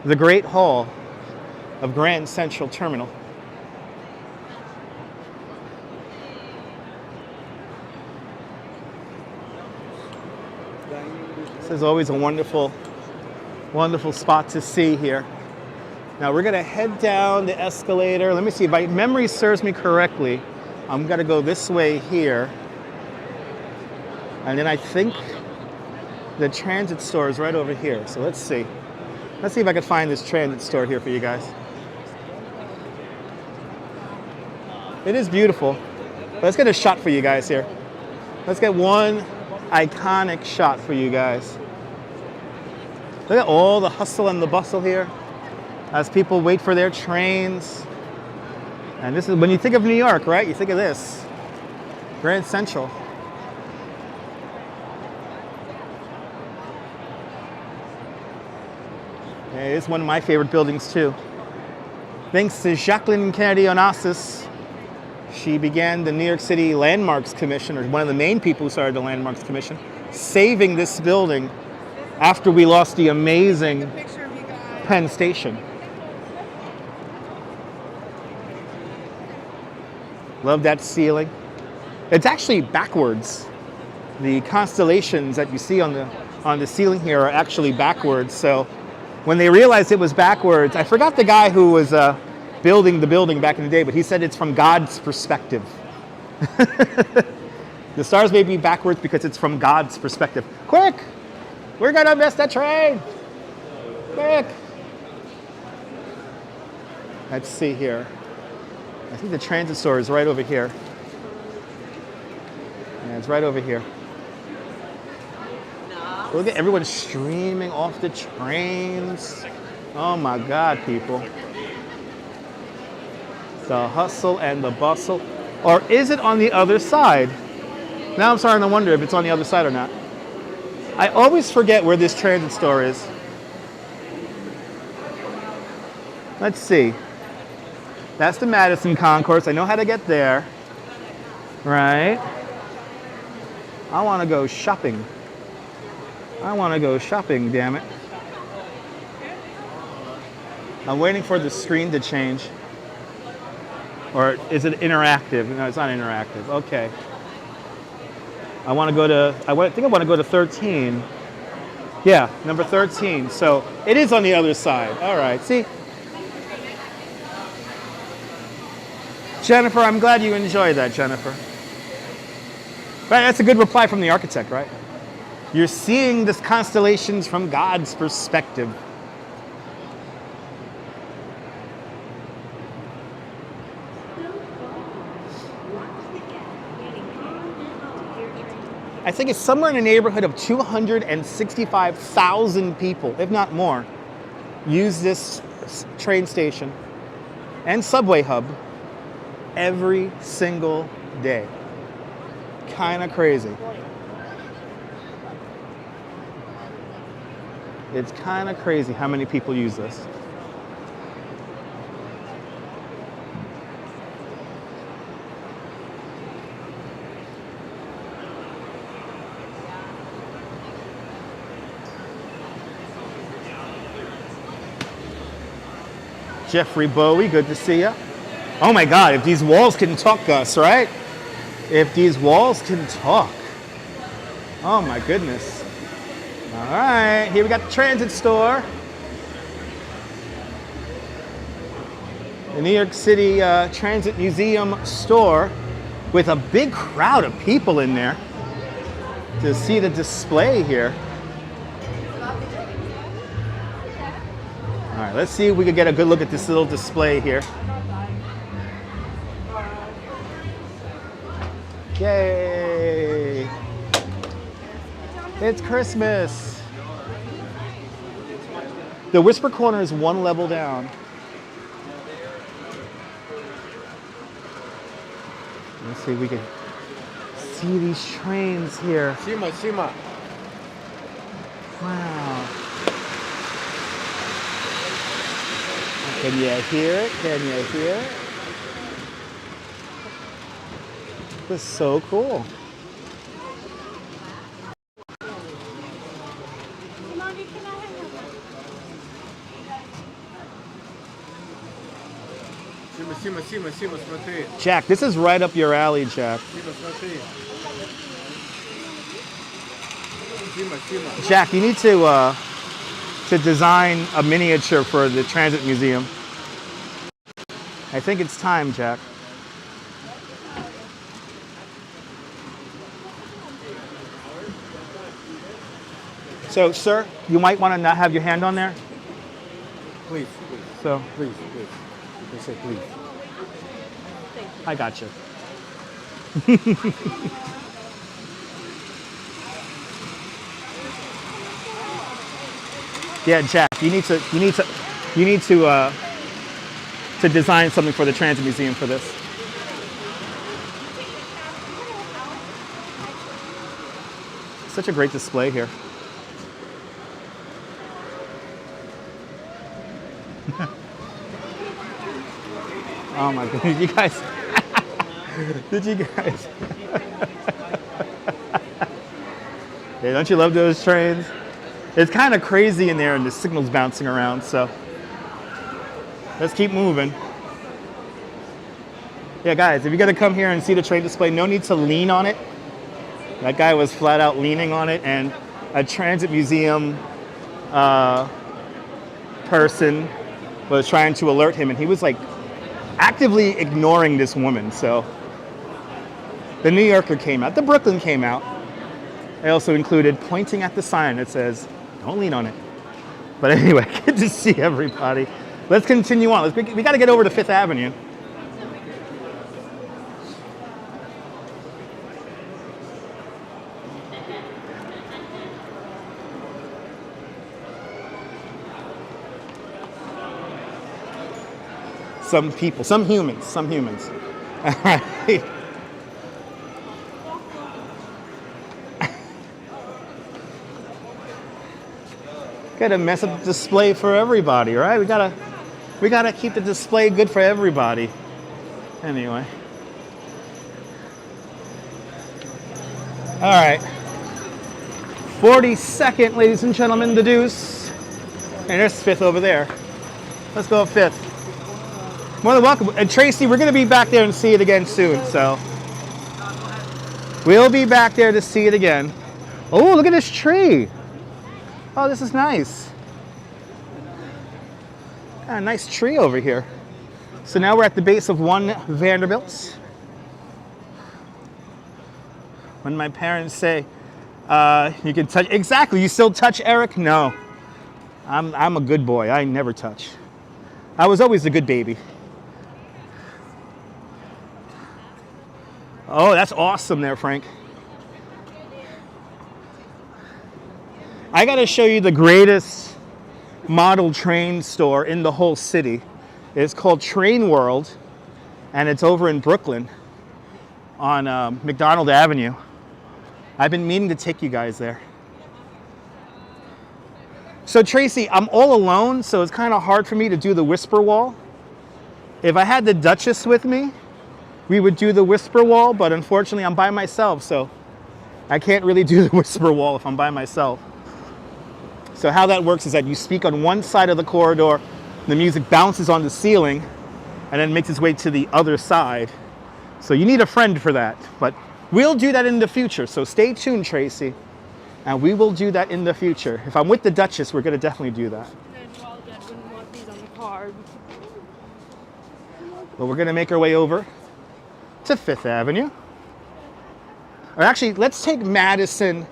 The Great Hall. of Grand Central Terminal. This is always a wonderful, wonderful spot to see here. Now we're gonna head down the escalator. Let me see, if my memory serves me correctly, I'm gonna go this way here. And then I think the transit store is right over here. So let's see. Let's see if I can find this transit store here for you guys. It is beautiful. Let's get a shot for you guys here. Let's get one iconic shot for you guys. Look at all the hustle and the bustle here as people wait for their trains. And this is, when you think of New York, right? You think of this, Grand Central. Yeah, it's one of my favorite buildings too. Thanks to Jacqueline Kennedy Onassis, she began the New York City Landmarks Commission, or one of the main people who started the Landmarks Commission, saving this building after we lost the amazing Penn Station. Love that ceiling. It's actually backwards. The constellations that you see on the ceiling here are actually backwards. So when they realized it was backwards, I forgot the guy who was building the building back in the day, but he said it's from God's perspective. The stars may be backwards because it's from God's perspective. Quick! We're gonna miss the train! Quick! Let's see here. I think the transit store is right over here. Yeah, it's right over here. Look at everyone streaming off the trains. Oh my God, people. The hustle and the bustle. Or is it on the other side? Now I'm starting to wonder if it's on the other side or not. I always forget where this transit store is. Let's see. That's the Madison Concourse. I know how to get there. Right? I want to go shopping. I want to go shopping, damn it. I'm waiting for the screen to change. Or is it interactive? No, it's not interactive. Okay. I want to go to, I think I want to go to 13. Yeah, number 13. So it is on the other side. All right, see? Jennifer, I'm glad you enjoyed that, Jennifer. Right, that's a good reply from the architect, right? You're seeing this constellations from God's perspective. I think it's somewhere in the neighborhood of 265,000 people, if not more, use this train station and subway hub every single day. Kind of crazy. It's kind of crazy how many people use this. Jeffrey Bowie, good to see you. Oh my God, if these walls can talk, Gus, right? If these walls can talk. Oh my goodness. All right, here we got the transit store. The New York City Transit Museum store with a big crowd of people in there to see the display here. All right, let's see if we can get a good look at this little display here. Yay! It's Christmas. The Whisper Corner is one level down. Let's see if we can see these trains here. Shima. Wow. Can you hear it? Can you hear it? This is so cool. Сима, смотри. Jack, this is right up your alley, Jack. Сима, смотри. Сима. Jack, you need to design a miniature for the Transit Museum. I think it's time, Jack. So, sir, you might want to not have your hand on there. Please. So, Please. You can say please. I got you. Yeah, Jack, you need to design something for the Transit Museum for this. Such a great display here. Oh my goodness, you guys. Did you guys? Hey, don't you love those trains? It's kind of crazy in there and the signal's bouncing around, so let's keep moving. Yeah, guys, if you're gonna come here and see the train display, no need to lean on it. That guy was flat out leaning on it, and a Transit Museum person was trying to alert him, and he was like actively ignoring this woman. So the New Yorker came out, the Brooklyn came out. I also included pointing at the sign that says, "Don't lean on it." But anyway, good to see everybody. Let's continue on. We got to get over to Fifth Avenue. Some people, some humans. All right. Gotta mess up the display for everybody, right? We gotta keep the display good for everybody. Anyway. All right. 42nd, ladies and gentlemen, the deuce. And there's Fifth over there. Let's go up Fifth. More than welcome. And Tracy, we're gonna be back there and see it again soon, so. We'll be back there to see it again. Oh, look at this tree. Oh, this is nice. Got a nice tree over here. So now we're at the base of 1 Vanderbilt. When my parents say, you can touch, exactly, you still touch, Eric? No, I'm a good boy, I never touch. I was always a good baby. Oh, that's awesome there, Frank. I gotta show you the greatest model train store in the whole city. It's called Train World, and it's over in Brooklyn on McDonald Avenue. I've been meaning to take you guys there. So Tracy, I'm all alone, so it's kind of hard for me to do the whisper wall. If I had the Duchess with me, we would do the whisper wall, but unfortunately I'm by myself, so I can't really do the whisper wall if I'm by myself. So how that works is that you speak on one side of the corridor, the music bounces on the ceiling, and then makes its way to the other side. So you need a friend for that, but we'll do that in the future. So stay tuned, Tracy, and we will do that in the future. If I'm with the Duchess, we're gonna definitely do that. Well, Dad wouldn't want these on the card. But we're gonna make our way over to Fifth Avenue. Or actually, let's take Madison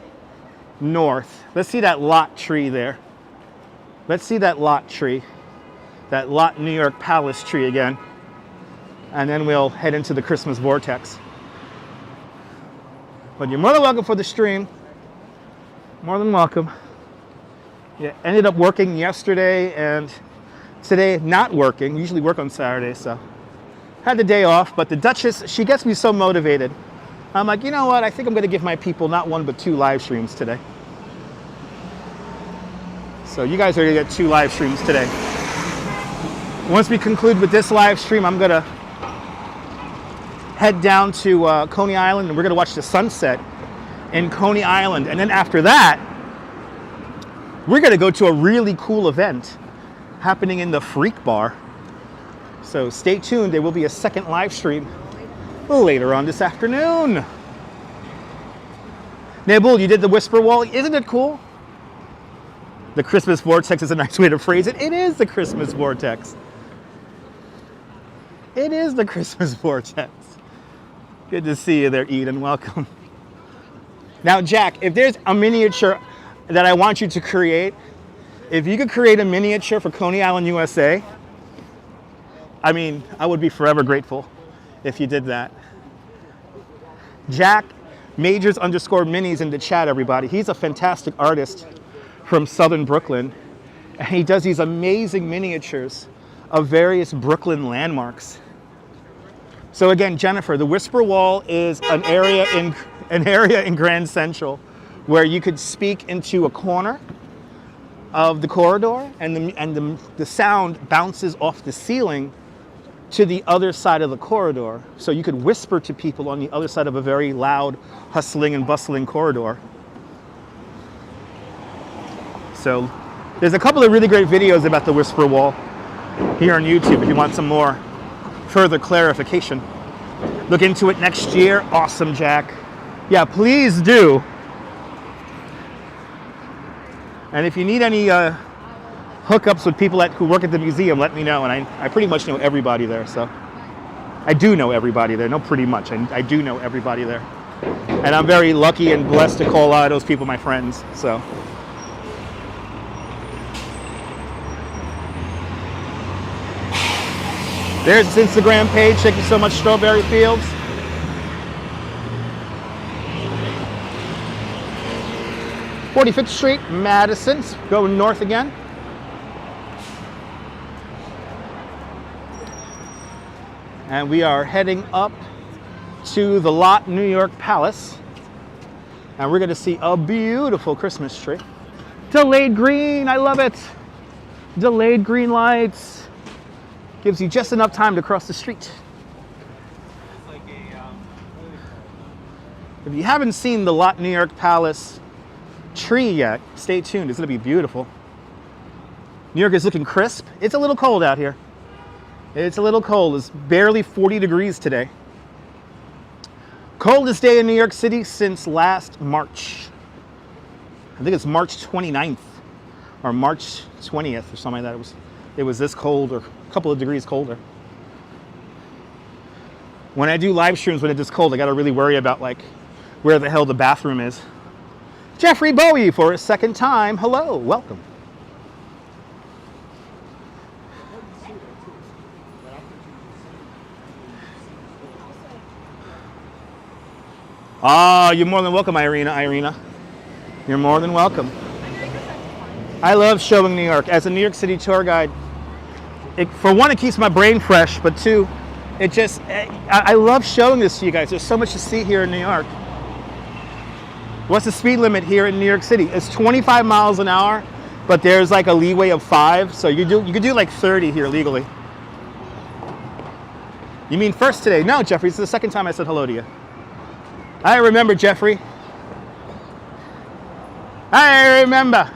North. Let's see that lot tree there. Let's see that lot tree. That lot New York Palace tree again. And then we'll head into the Christmas vortex. But you're more than welcome for the stream. More than welcome. Yeah, ended up working yesterday and today not working. Usually work on Saturday, so had the day off. But the Duchess, she gets me so motivated. I'm like, you know what? I think I'm going to give my people not 1 but 2 live streams today. So you guys are going to get 2 live streams today. Once we conclude with this live stream, I'm going to head down to Coney Island, and we're going to watch the sunset in Coney Island. And then after that, we're going to go to a really cool event happening in the Freak Bar. So stay tuned. There will be a second live stream later on this afternoon. Nibble, you did the whisper wall. Isn't it cool? The Christmas vortex is a nice way to phrase it. It is the Christmas vortex. It is the Christmas vortex. Good to see you there, Eden. Welcome. Now, Jack, if there's a miniature that I want you to create, if you could create a miniature for Coney Island, USA, I mean, I would be forever grateful if you did that. Jack Majors _minis in the chat, everybody. He's a fantastic artist from Southern Brooklyn. And he does these amazing miniatures of various Brooklyn landmarks. So again, Jennifer, the Whisper Wall is an area in Grand Central where you could speak into a corner of the corridor, and the sound bounces off the ceiling to the other side of the corridor. So you could whisper to people on the other side of a very loud, hustling and bustling corridor. So there's a couple of really great videos about the Whisper Wall here on YouTube if you want some more further clarification. Look into it next year. Awesome, Jack. Yeah, please do. And if you need any hookups with people who work at the museum, let me know. And I pretty much know everybody there. So I do know everybody there. No, pretty much. I do know everybody there. And I'm very lucky and blessed to call a lot of those people my friends. So. There's his Instagram page. Thank you so much, Strawberry Fields. "45th Street, Madison." Going north again. And we are heading up to the Lot New York Palace. And we're going to see a beautiful Christmas tree. Delayed green, I love it. Delayed green lights. Gives you just enough time to cross the street. If you haven't seen the Lot New York Palace tree yet, stay tuned. It's going to be beautiful. New York is looking crisp. It's a little cold out here. It's a little cold. It's barely 40 degrees today. Coldest day in New York City since last March. I think it's March 29th or March 20th or something like that. It was this cold, or a couple of degrees colder. When I do live streams when it's this cold, I got to really worry about like where the hell the bathroom is. Jeffrey Bowie for a second time. Hello, welcome. You're more than welcome, Irina. You're more than welcome. I love showing New York. As a New York City tour guide, for one, it keeps my brain fresh, but two, I love showing this to you guys. There's so much to see here in New York. What's the speed limit here in New York City? It's 25 miles an hour, but there's like a leeway of 5, so you could do like 30 here legally. You mean first today? No, Jeffrey, this is the second time I said hello to you. I remember, Jeffrey. I remember.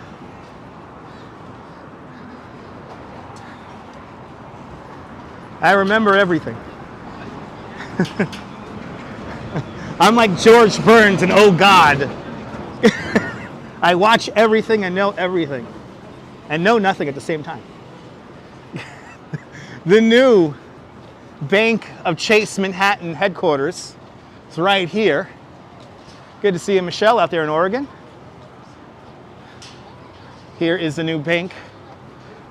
I remember everything. I'm like George Burns in Oh God. I watch everything and know everything. And know nothing at the same time. The new Bank of Chase Manhattan headquarters is right here. Good to see you, Michelle, out there in Oregon. Here is the new bank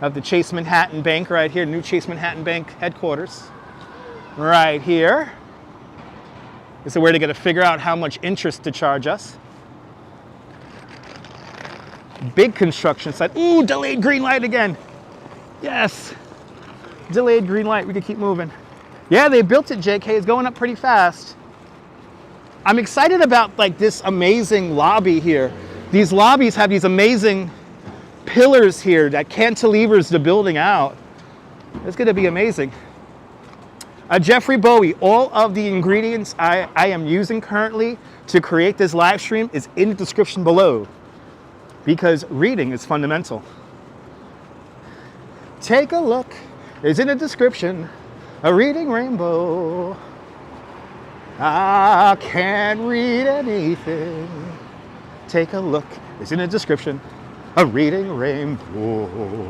of the Chase Manhattan Bank right here, new Chase Manhattan Bank headquarters. Right here. It's a way to get to figure out how much interest to charge us. Big construction site. Ooh, delayed green light again. Yes. Delayed green light. We can keep moving. Yeah, they built it, JK. It's going up pretty fast. I'm excited about like this amazing lobby here. These lobbies have these amazing pillars here that cantilevers the building out. It's going to be amazing. Jeffrey Bowie, all of the ingredients I am using currently to create this live stream is in the description below, because reading is fundamental. Take a look. It's in the description. A reading rainbow. I can't read anything. Take a look. It's in the description. A reading rainbow.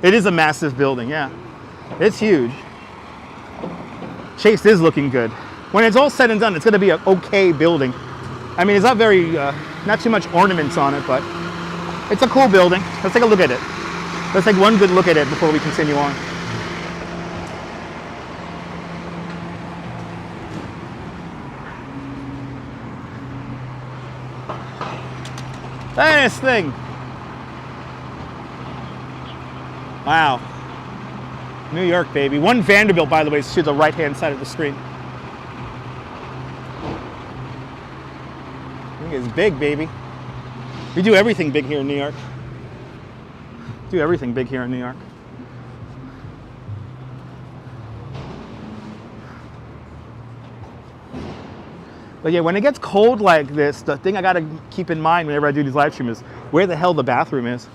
It is a massive building, yeah. It's huge. Chase is looking good. When it's all said and done, it's going to be an okay building. I mean, it's not very, not too much ornaments on it, but it's a cool building. Let's take a look at it. Let's take one good look at it before we continue on. Look at this thing. Wow. New York, baby. One Vanderbilt, by the way, is to the right-hand side of the screen. I think it's big, baby. We do everything big here in New York. Do everything big here in New York. But yeah, when it gets cold like this, the thing I gotta keep in mind whenever I do these live streams is where the hell the bathroom is.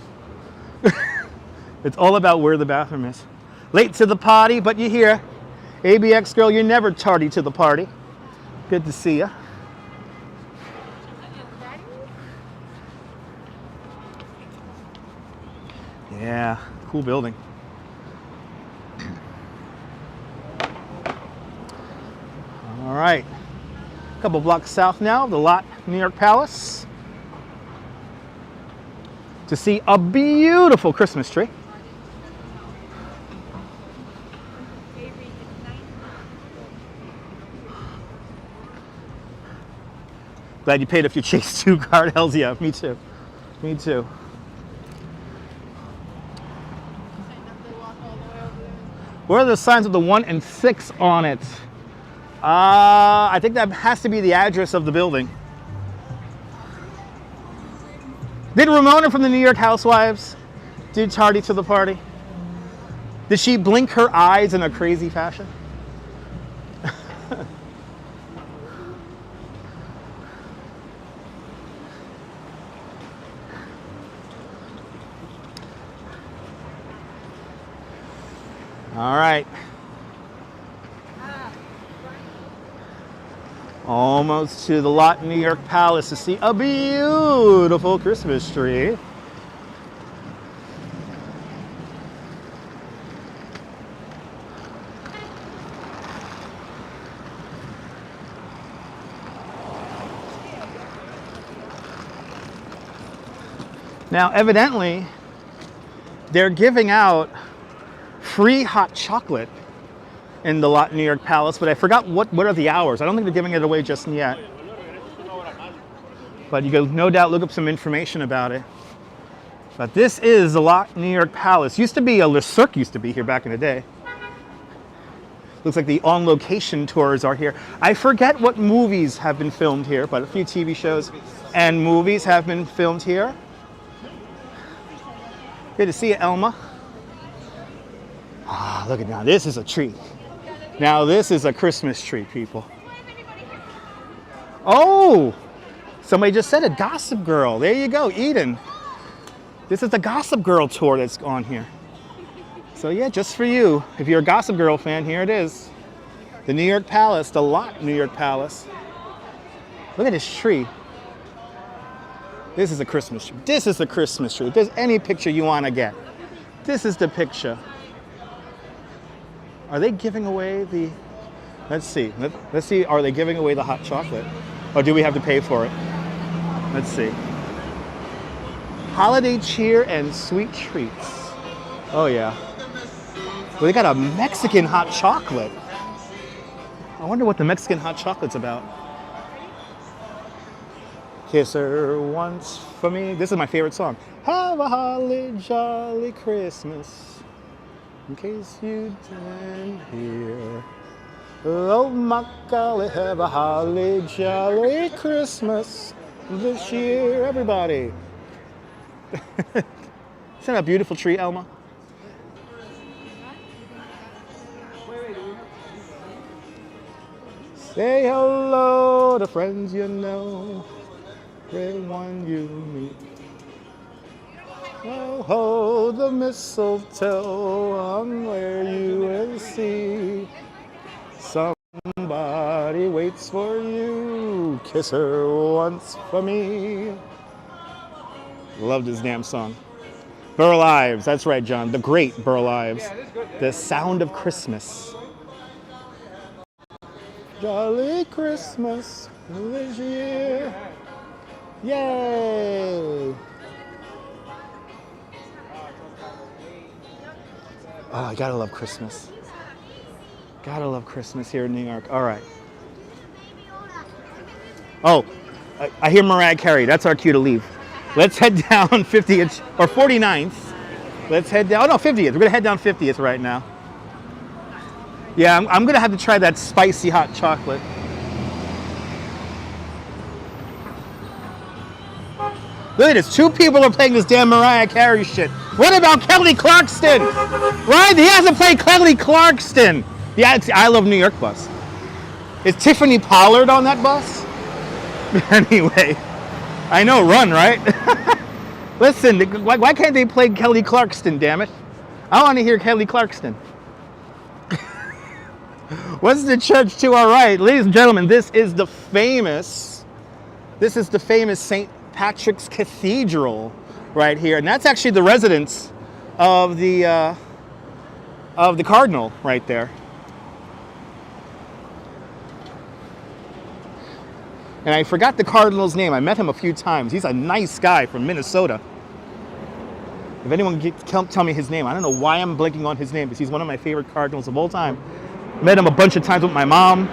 It's all about where the bathroom is. Late to the party, but you're here. ABX girl, you're never tardy to the party. Good to see ya. Yeah, cool building. All right. A couple blocks south now, the lot New York Palace. To see a beautiful Christmas tree. Glad you paid off your Chase 2 card. Hells yeah, me too. Me too. What are the signs with the 1 and 6 on it? I think that has to be the address of the building. Did Ramona from the New York Housewives do tardy to the party? Did she blink her eyes in a crazy fashion? All right. Almost to the lot New York Palace to see a beautiful Christmas tree. Now, evidently, they're giving out free hot chocolate in the lot New York Palace, but I forgot what are the hours. I don't think they're giving it away just yet. But you can no doubt look up some information about it. But this is the lot New York Palace. Used to be Le Cirque used to be here back in the day. Looks like the on-location tours are here. I forget what movies have been filmed here, but a few TV shows and movies have been filmed here. Good to see you, Elma. Ah, look at now. This is a tree. Now this is a Christmas tree, people. Oh, somebody just said it. Gossip Girl. There you go, Eden. This is the Gossip Girl tour that's on here. So yeah, just for you. If you're a Gossip Girl fan, here it is. The New York Palace, the lot New York Palace. Look at this tree. This is a Christmas tree. This is the Christmas tree. If there's any picture you want to get, this is the picture. Are they giving away the, let's see, are they giving away the hot chocolate? Or do we have to pay for it? Let's see. Holiday cheer and sweet treats. Oh yeah. Well, they got a Mexican hot chocolate. I wonder what the Mexican hot chocolate's about. Kiss her once for me. This is my favorite song. Have a holly jolly Christmas. In case you didn't hear. Oh my golly, have a holly jolly Christmas this year, everybody. Isn't that a beautiful tree, Elma? Say hello to friends you know, everyone you meet. Oh, ho, the mistletoe on where you will see. Somebody waits for you. Kiss her once for me. Love this damn song. Burl Ives, that's right, John. The great Burl Ives. Yeah, it is good. The Sound of Christmas. Jolly Christmas this year. Yay! Oh, I gotta love Christmas. Gotta love Christmas here in New York. All right. Oh, I hear Mariah Carey. That's our cue to leave. Let's head down 50th or 49th. Let's head down. Oh no, 50th. We're gonna head down 50th right now. Yeah, I'm gonna have to try that spicy hot chocolate. Look at this. 2 people are playing this damn Mariah Carey shit. What about Kelly Clarkson? Right? He hasn't played Kelly Clarkson. Yeah, it's the I Love New York bus. Is Tiffany Pollard on that bus? Anyway, I know, run, right? Listen, why can't they play Kelly Clarkson, damn it? I want to hear Kelly Clarkson. What's the church to our right? Ladies and gentlemen, this is the famous St. Patrick's Cathedral right here. And that's actually the residence of the Cardinal right there. And I forgot the Cardinal's name. I met him a few times. He's a nice guy from Minnesota. If anyone can tell me his name, I don't know why I'm blanking on his name, because he's one of my favorite Cardinals of all time. Met him a bunch of times with my mom.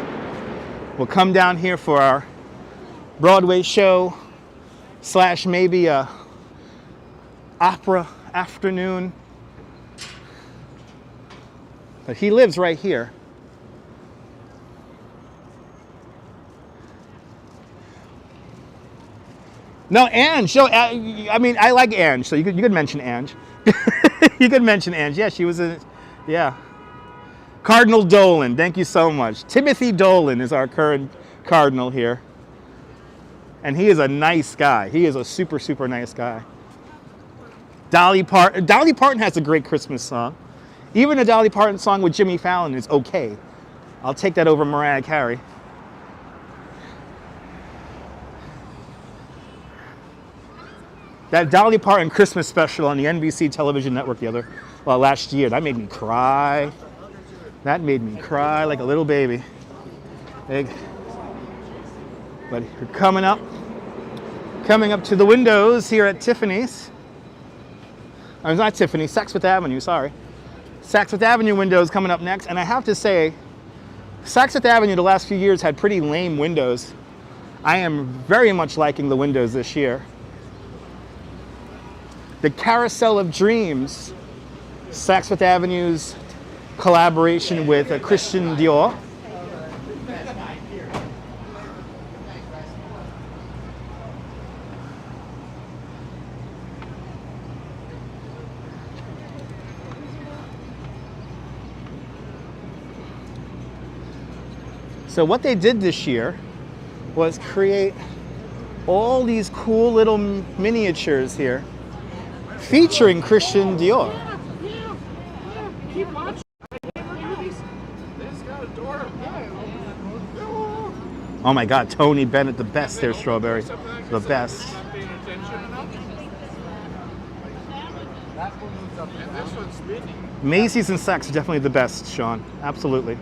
We'll come down here for our Broadway show / maybe a opera afternoon. But he lives right here. No, Ange. No, I mean, I like Ange, so you could mention Ange. You could mention Ange. Yeah, she was yeah. Cardinal Dolan, thank you so much. Timothy Dolan is our current cardinal here. And he is a nice guy. He is a super, super nice guy. Dolly Parton has a great Christmas song. Even a Dolly Parton song with Jimmy Fallon is okay. I'll take that over Mariah Carey. That Dolly Parton Christmas special on the NBC television network last year, that made me cry. That made me cry like a little baby. But you're coming up to the windows here at Tiffany's. Oh, it's not Tiffany, Saks Fifth Avenue, sorry. Saks Fifth Avenue windows coming up next. And I have to say, Saks Fifth Avenue the last few years had pretty lame windows. I am very much liking the windows this year. The Carousel of Dreams, Saks Fifth Avenue's collaboration with Christian Dior. So what they did this year was create all these cool little miniatures here featuring Christian Dior. Keep watching. Oh my God, Tony Bennett, the best there, Strawberry. The best. Macy's and Saks are definitely the best, Sean. Absolutely.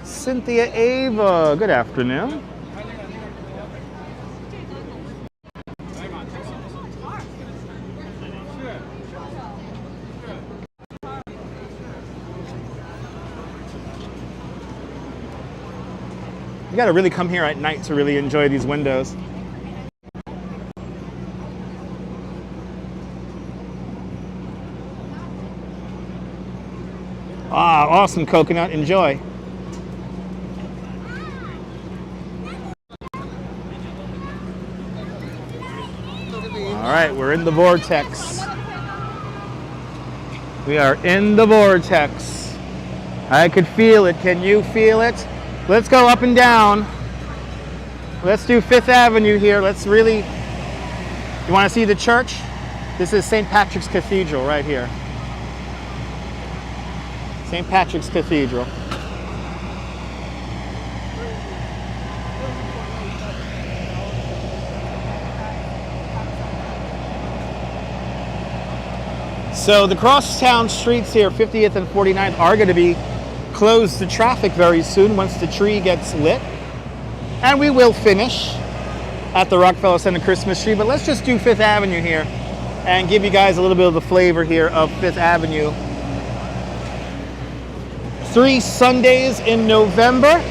Cynthia Ava, good afternoon. You gotta really come here at night to really enjoy these windows. Ah, awesome coconut, enjoy. right, we're in the vortex. We are in the vortex. I could feel it. Can you feel it? Let's go up and down. Let's do Fifth Avenue here. Let's really... You want to see the church? This is St. Patrick's Cathedral right here. St. Patrick's Cathedral. So the crosstown streets here, 50th and 49th, are going to be closed to traffic very soon once the tree gets lit. And we will finish at the Rockefeller Center Christmas tree, but let's just do Fifth Avenue here and give you guys a little bit of the flavor here of Fifth Avenue. 3 Sundays in November.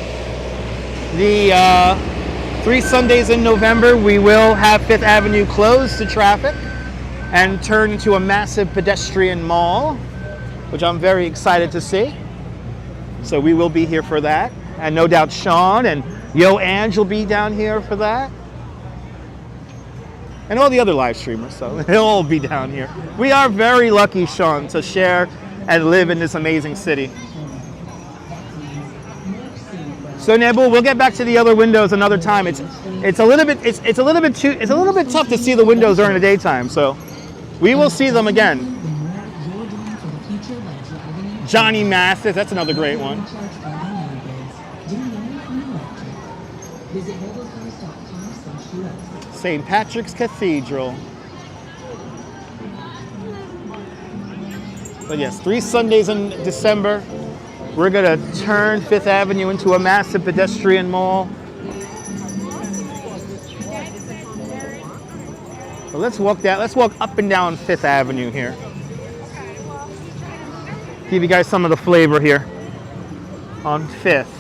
The 3 Sundays in November, we will have Fifth Avenue closed to traffic and turn into a massive pedestrian mall, which I'm very excited to see. So we will be here for that. And no doubt Sean and Yo Ange will be down here for that. And all the other live streamers, so they'll all be down here. We are very lucky, Sean, to share and live in this amazing city. So Nebul, we'll get back to the other windows another time. It's a little bit tough to see the windows during the daytime, so we will see them again. Johnny Mathis, that's another great one. St. Patrick's Cathedral. But yes, 3 Sundays in December. We're gonna turn Fifth Avenue into a massive pedestrian mall. So let's walk up and down Fifth Avenue here. Give you guys some of the flavor here on Fifth.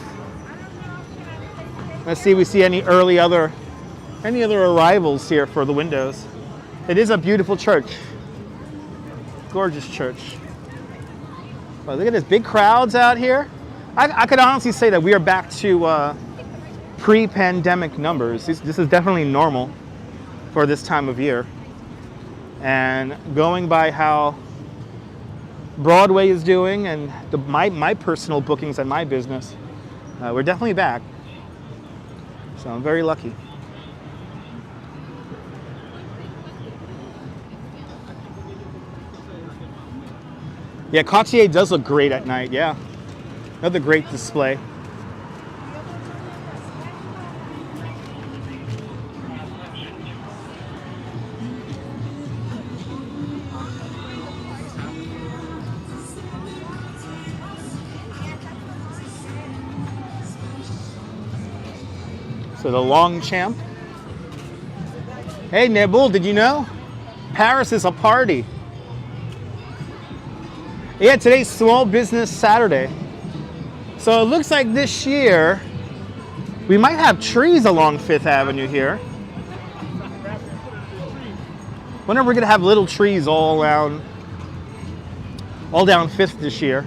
Let's see if we see any other arrivals here for the windows. It is a beautiful church. Gorgeous church. Well, look at this, big crowds out here. I could honestly say that we are back to pre-pandemic numbers. This is definitely normal for this time of year. And going by how Broadway is doing and my personal bookings and my business, we're definitely back. So I'm very lucky. Yeah, Cartier does look great at night, yeah. Another great display. So the Longchamp. Hey Nebul, did you know? Paris is a party. Yeah, today's Small Business Saturday. So it looks like this year we might have trees along Fifth Avenue here. Wonder if we're gonna have little trees all down Fifth this year.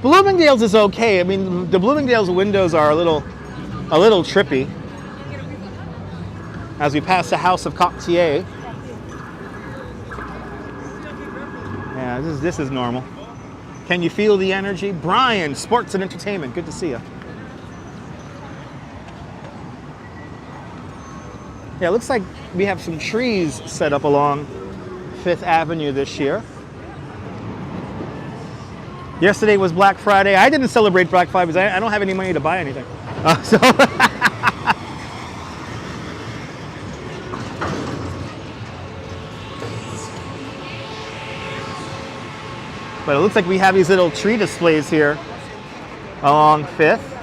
Bloomingdale's is okay. I mean, the Bloomingdale's windows are a little trippy. As we pass the House of Cartier. Yeah, this is normal. Can you feel the energy? Brian, Sports and Entertainment, good to see you. Yeah, it looks like we have some trees set up along Fifth Avenue this year. Yesterday was Black Friday. I didn't celebrate Black Friday because I don't have any money to buy anything. But it looks like we have these little tree displays here along Fifth.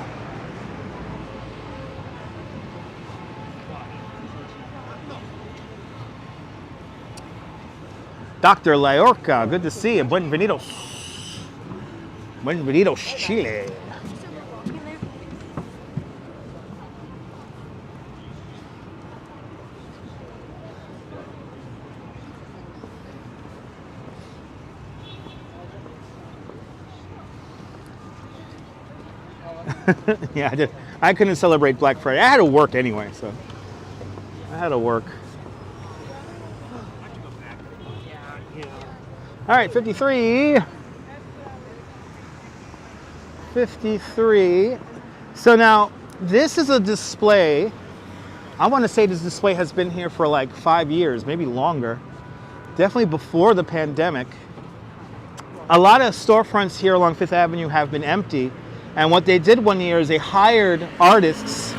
Dr. Laorca, good to see you. Buenvenidos. Buenvenidos, Chile. Yeah, I couldn't celebrate Black Friday. I had to work anyway, so That'll work. All right, 53. 53. So now, this is a display. I want to say this display has been here for like 5 years, maybe longer. Definitely before the pandemic. A lot of storefronts here along Fifth Avenue have been empty. And what they did one year is they hired artists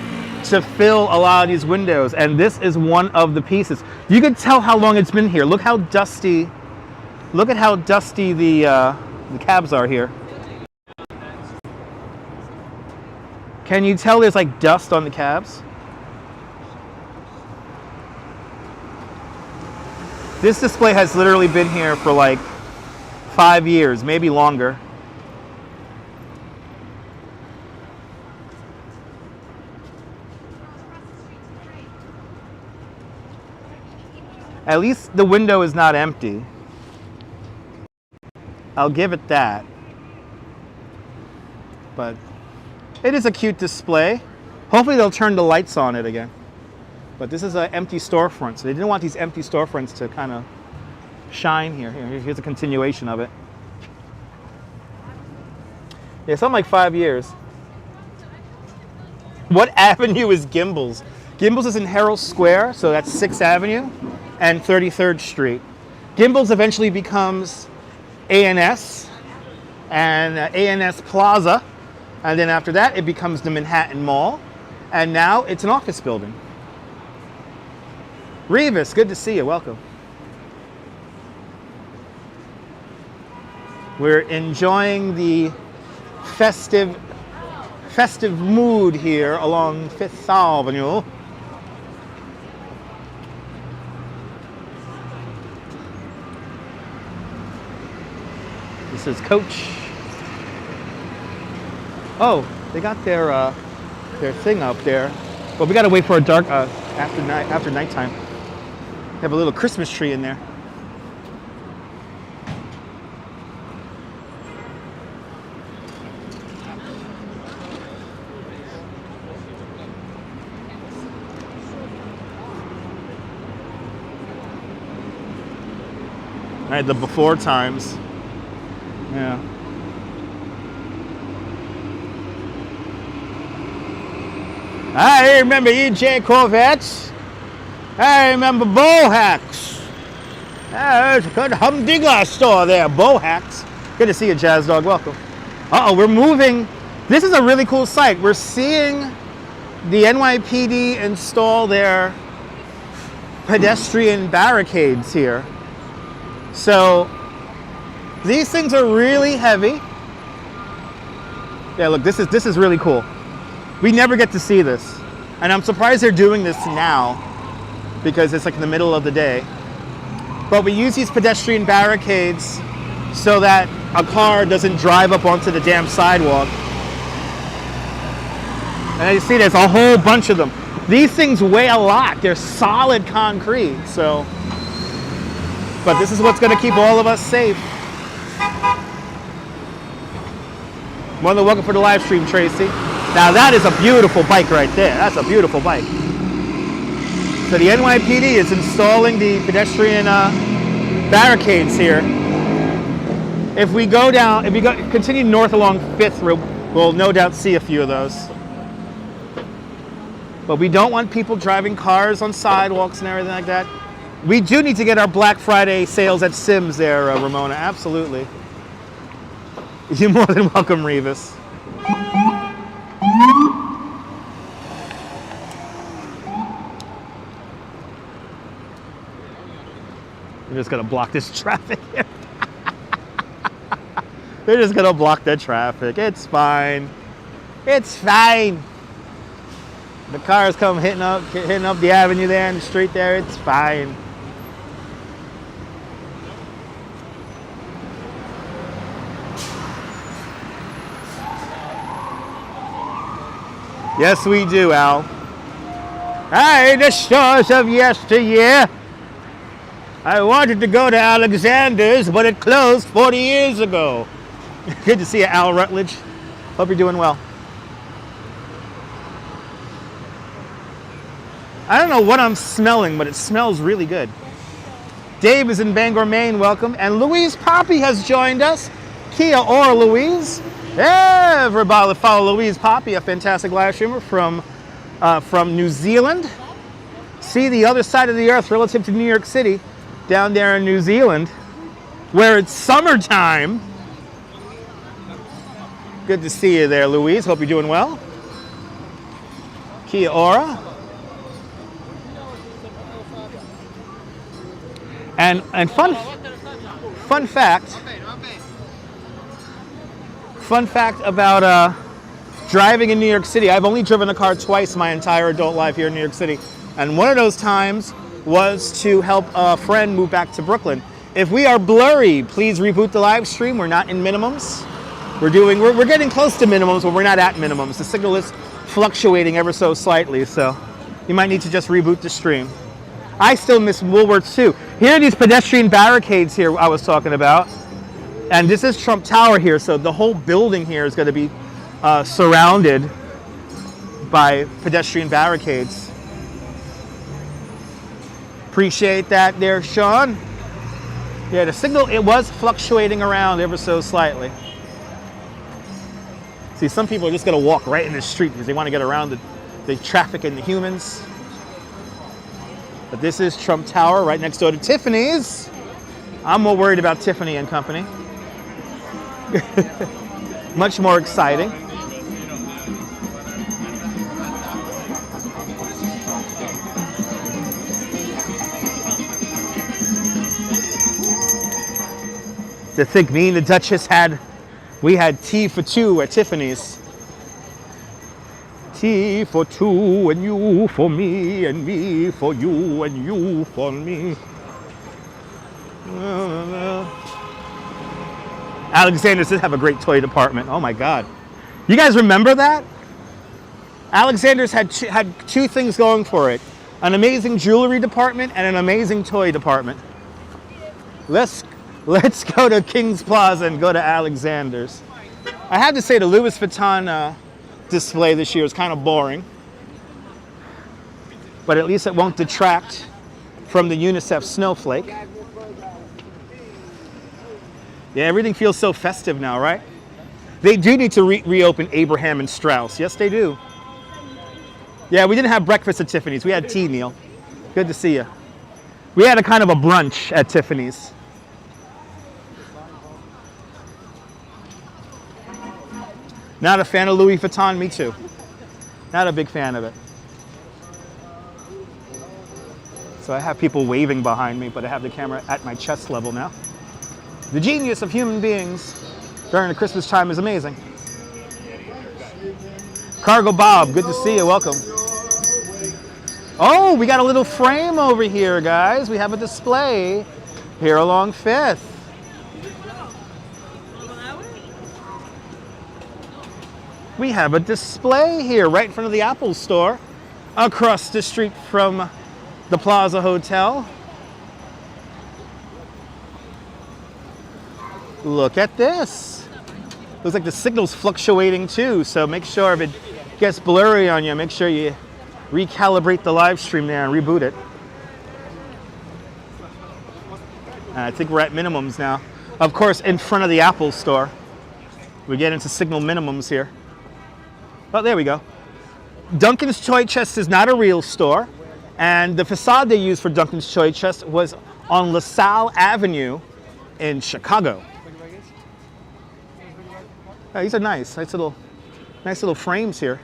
to fill a lot of these windows. And this is one of the pieces. You can tell how long it's been here. Look how dusty, look at how dusty the cabs are here. Can you tell there's like dust on the cabs? This display has literally been here for like 5 years, maybe longer. At least the window is not empty. I'll give it that. But it is a cute display. Hopefully they'll turn the lights on it again. But this is an empty storefront, so they didn't want these empty storefronts to kind of shine here. Here's a continuation of it. Yeah, something like 5 years. What avenue is Gimble's? Gimble's is in Herald Square, so that's 6th Avenue and 33rd Street. Gimble's eventually becomes A&S and A&S Plaza, and then after that it becomes the Manhattan Mall, and now it's an office building. Revis, good to see you, welcome. We're enjoying the festive mood here along 5th Avenue. This is Coach. Oh, they got their thing up there. But we gotta wait for a dark after nighttime. They have a little Christmas tree in there. All right, the before times. Yeah. I remember EJ Corvettes. I remember Bohacks. There's a good humdinger store there, Bohacks. Good to see you, Jazz Dog. Welcome. Uh-oh, we're moving. This is a really cool site. We're seeing the NYPD install their pedestrian barricades here. So these things are really heavy. Yeah, look, this is really cool. We never get to see this. And I'm surprised they're doing this now because it's like in the middle of the day. But we use these pedestrian barricades so that a car doesn't drive up onto the damn sidewalk. And you see there's a whole bunch of them. These things weigh a lot. They're solid concrete, so. But this is what's gonna keep all of us safe. More than welcome for the live stream, Tracy. Now that is a beautiful bike right there. That's a beautiful bike. So the NYPD is installing the pedestrian barricades here. If we go down, if we continue north along 5th, we'll no doubt see a few of those. But we don't want people driving cars on sidewalks and everything like that. We do need to get our Black Friday sales at Sims there, Ramona. Absolutely. You're more than welcome, Revis. We're just gonna block this traffic here. They're just gonna block the traffic. It's fine. It's fine. The cars come hitting up the avenue there and the street there. It's fine. Yes, we do, Al. Hey, the stores of yesteryear. I wanted to go to Alexander's, but it closed 40 years ago. Good to see you, Al Rutledge. Hope you're doing well. I don't know what I'm smelling, but it smells really good. Dave is in Bangor, Maine. Welcome. And Louise Poppy has joined us. Kia ora, Louise. Everybody follow Louise Poppy, a fantastic live streamer from New Zealand. See the other side of the earth relative to New York City, down there in New Zealand, where it's summertime. Good to see you there, Louise. Hope you're doing well. Kia ora. And fun fact about driving in New York City. I've only driven a car twice my entire adult life here in New York City. And one of those times was to help a friend move back to Brooklyn. If we are blurry, please reboot the live stream. We're not in minimums. We're getting close to minimums, but we're not at minimums. The signal is fluctuating ever so slightly, so you might need to just reboot the stream. I still miss Woolworths too. Here are these pedestrian barricades here I was talking about. And this is Trump Tower here, so the whole building here is going to be surrounded by pedestrian barricades. Appreciate that there, Sean. Yeah, the signal, it was fluctuating around ever so slightly. See, some people are just going to walk right in the street because they want to get around the traffic and the humans. But this is Trump Tower right next door to Tiffany's. I'm more worried about Tiffany and Company. Much more exciting. To think me and the Duchess we had tea for two at Tiffany's. Tea for two and you for me and me for you and you for me. Alexander's did have a great toy department. Oh my God. You guys remember that? Alexander's had two things going for it. An amazing jewelry department and an amazing toy department. Let's go to King's Plaza and go to Alexander's. I have to say the Louis Vuitton display this year is kind of boring, but at least it won't detract from the UNICEF snowflake. Yeah, everything feels so festive now, right? They do need to reopen Abraham and Strauss. Yes, they do. Yeah, we didn't have breakfast at Tiffany's. We had tea, Neil. Good to see you. We had a kind of a brunch at Tiffany's. Not a fan of Louis Vuitton, me too. Not a big fan of it. So I have people waving behind me, but I have the camera at my chest level now. The genius of human beings during the Christmas time is amazing. Cargo Bob, good to see you, welcome. Oh, we got a little frame over here, guys. We have a display here along 5th. We have a display here right in front of the Apple store across the street from the Plaza Hotel. Look at this. Looks like the signal's fluctuating too, so make sure if it gets blurry on you, make sure you recalibrate the live stream there and reboot it. I think we're at minimums now. Of course, in front of the Apple store. We get into signal minimums here. Oh, there we go. Duncan's Toy Chest is not a real store, and the facade they used for Duncan's Toy Chest was on LaSalle Avenue in Chicago. Oh, these are nice little frames here.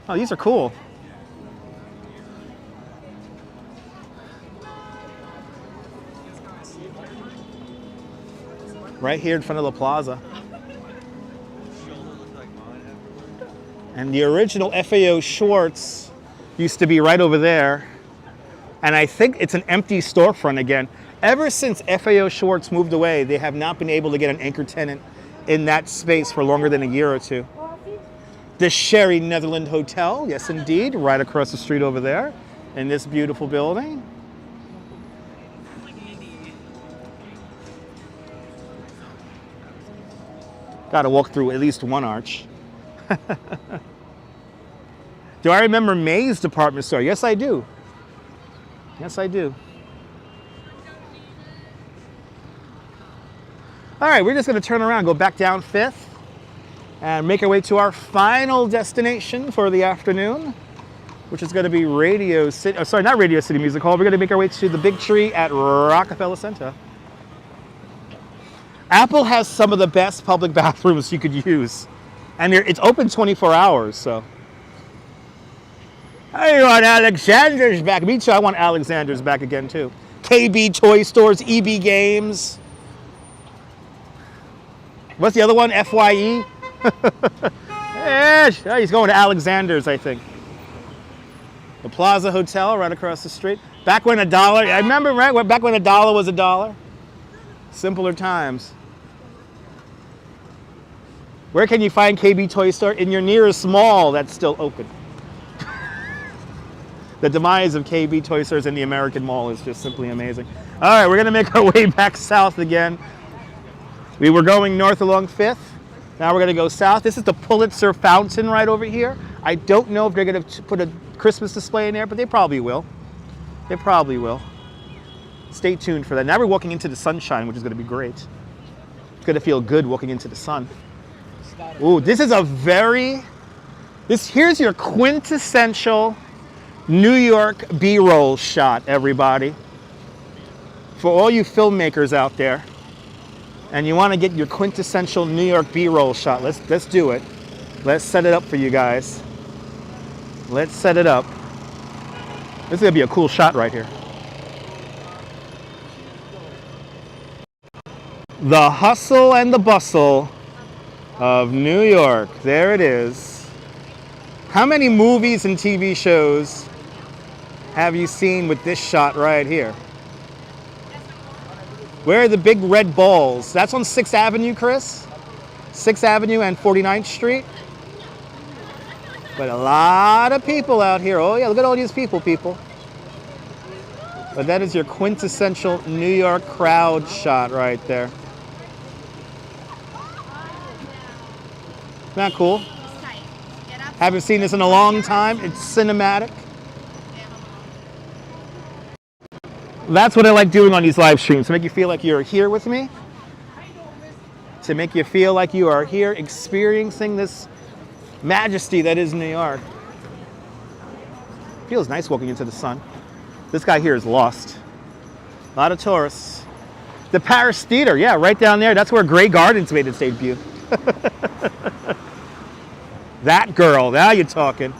Oh, these are cool. Right here in front of the plaza. And the original FAO Schwartz used to be right over there. And I think it's an empty storefront again. Ever since FAO Schwartz moved away, they have not been able to get an anchor tenant in that space for longer than a year or two. The Sherry Netherland Hotel, yes indeed, right across the street over there in this beautiful building. Got to walk through at least one arch. Do I remember May's department store? Yes, I do. Yes, I do. All right, we're just going to turn around, go back down 5th, and make our way to our final destination for the afternoon, which is going to be Radio City. Oh, sorry, not Radio City Music Hall. We're going to make our way to the Big Tree at Rockefeller Center. Apple has some of the best public bathrooms you could use, and it's open 24 hours. So, I want Alexander's back. Me too. I want Alexander's back again too. KB Toy Stores, EB Games. What's the other one? FYE. Yeah, he's going to Alexander's, I think. The Plaza Hotel right across the street. Back when $1, I remember, right? Back when $1 was $1. Simpler times. Where can you find KB Toy Store? In your nearest mall that's still open. The demise of KB Toy Stores in the American Mall is just simply amazing. All right, we're gonna make our way back south again. We were going north along 5th. Now we're gonna go south. This is the Pulitzer Fountain right over here. I don't know if they're gonna put a Christmas display in there, but they probably will. They probably will. Stay tuned for that. Now we're walking into the sunshine, which is gonna be great. It's gonna feel good walking into the sun. Ooh, this is a here's your quintessential New York B-roll shot, everybody. For all you filmmakers out there, and you want to get your quintessential New York B-roll shot, let's do it. Let's set it up for you guys. Let's set it up. This is gonna be a cool shot right here. The hustle and the bustle of New York. There it is. How many movies and TV shows have you seen with this shot right here? Where are the big red balls? That's on 6th Avenue, Chris? 6th Avenue and 49th Street? But a lot of people out here. Oh yeah, look at all these people. But that is your quintessential New York crowd shot right there. Isn't that cool? Haven't seen this in a long time. It's cinematic. That's what I like doing on these live streams, to make you feel like you're here with me. To make you feel like you are here experiencing this majesty that is New York. Feels nice walking into the sun. This guy here is lost. A lot of tourists. The Paris Theater, yeah, right down there. That's where Grey Gardens made its debut. That girl, now you're talking.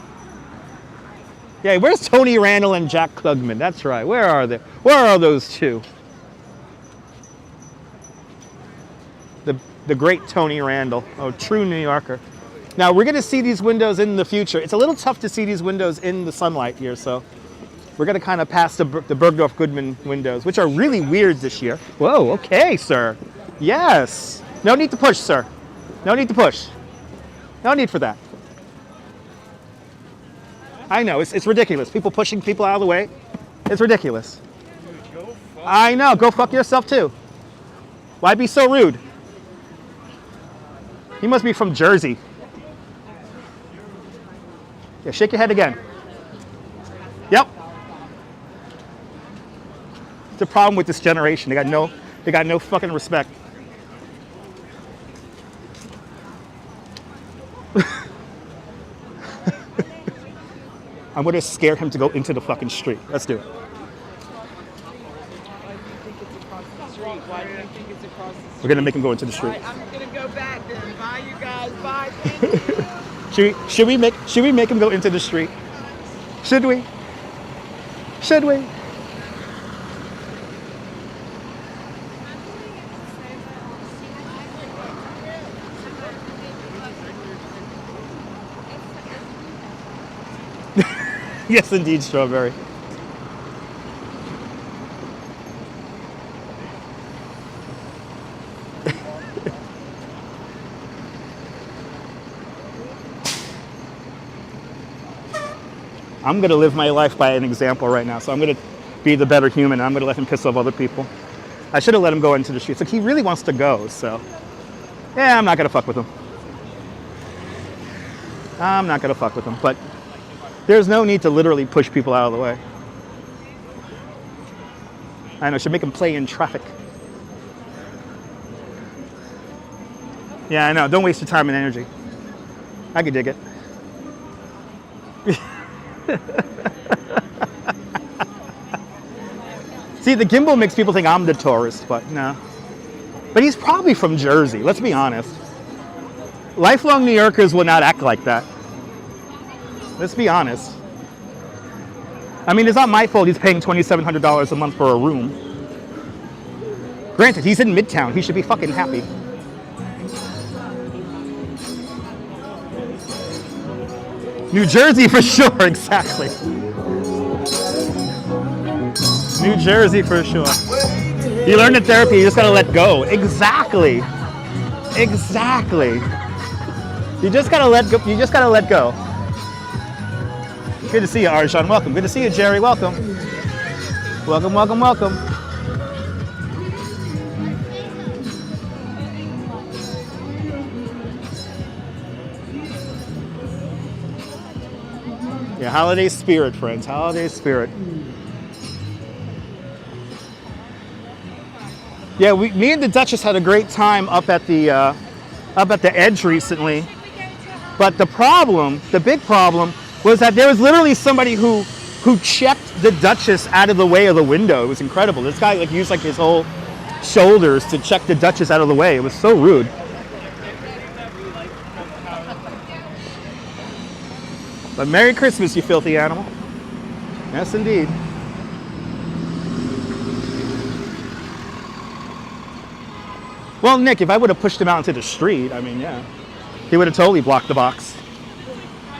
Yeah, where's Tony Randall and Jack Klugman? That's right. Where are they? Where are those two? The great Tony Randall, a true New Yorker. Now we're going to see these windows in the future. It's a little tough to see these windows in the sunlight here, so we're going to kind of pass the Bergdorf Goodman windows, which are really weird this year. Whoa, okay, sir. Yes. No need to push, sir. No need to push. No need for that. I know, it's ridiculous. People pushing people out of the way. It's ridiculous. I know, go fuck yourself too. Why be so rude? He must be from Jersey. Yeah, shake your head again. Yep. It's a problem with this generation. They got no fucking respect. I'm going to scare him to go into the fucking street. Let's do it. Why do you think it's across the street? We're going to make him go into the street. I'm going to go back then. Bye, you guys. Bye. Thank you. Should we make him go into the street? Should we? Should we? Yes, indeed, Strawberry. I'm going to live my life by an example right now, so I'm going to be the better human. I'm going to let him piss off other people. I should have let him go into the streets. Like, he really wants to go, so yeah, I'm not going to fuck with him. I'm not going to fuck with him, but There's no need to literally push people out of the way. I know, should make them play in traffic. Yeah, I know. Don't waste your time and energy. I could dig it. See, the Gimble makes people think I'm the tourist, but no. But he's probably from Jersey, let's be honest. Lifelong New Yorkers will not act like that. Let's be honest. I mean, it's not my fault he's paying $2,700 a month for a room. Granted, he's in Midtown. He should be fucking happy. New Jersey for sure, exactly. New Jersey for sure. You learn in therapy, you just gotta let go. Exactly. Exactly. You just gotta let go. You just gotta let go. Good to see you, Arjan. Welcome. Good to see you, Jerry. Welcome. Welcome, welcome, welcome. Yeah, holiday spirit, friends. Holiday spirit. Yeah, me and the Duchess had a great time up at the Edge recently. But the big problem, was that there was literally somebody who checked the Duchess out of the way of the window. It was incredible. This guy used his whole shoulders to check the Duchess out of the way. It was so rude. But Merry Christmas, you filthy animal. Yes, indeed. Well, Nick, if I would have pushed him out into the street, I mean, yeah, he would have totally blocked the box.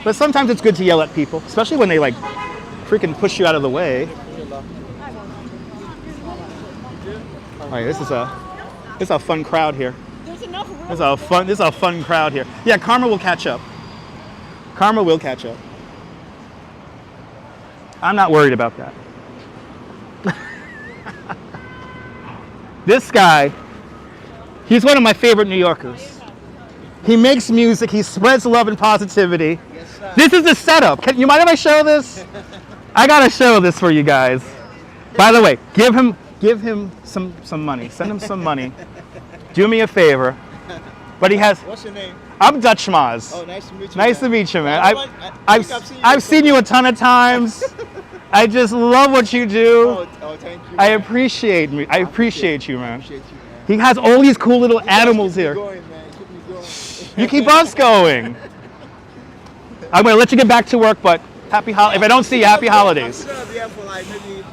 But sometimes it's good to yell at people, especially when they freaking push you out of the way. All right, this is a fun crowd here. There's enough room. This is a fun crowd here. Yeah, karma will catch up. Karma will catch up. I'm not worried about that. This guy, he's one of my favorite New Yorkers. He makes music, he spreads love and positivity. Yes, sir. This is the setup. You mind if I show this? I gotta show this for you guys. By the way, give him some money. Send him some money. Do me a favor. But he has. What's your name? I'm Dutch Maz. Oh, nice to meet you. Nice to meet you, man. I've seen you a ton of times. I just love what you do. Oh, thank you. I appreciate you, man. I appreciate you, man. He has all these cool little animals Keep me here. going, man. Keep me going. You keep us going. I'm gonna let you get back to work, but if I don't see you, happy holidays. I'm still gonna be here for maybe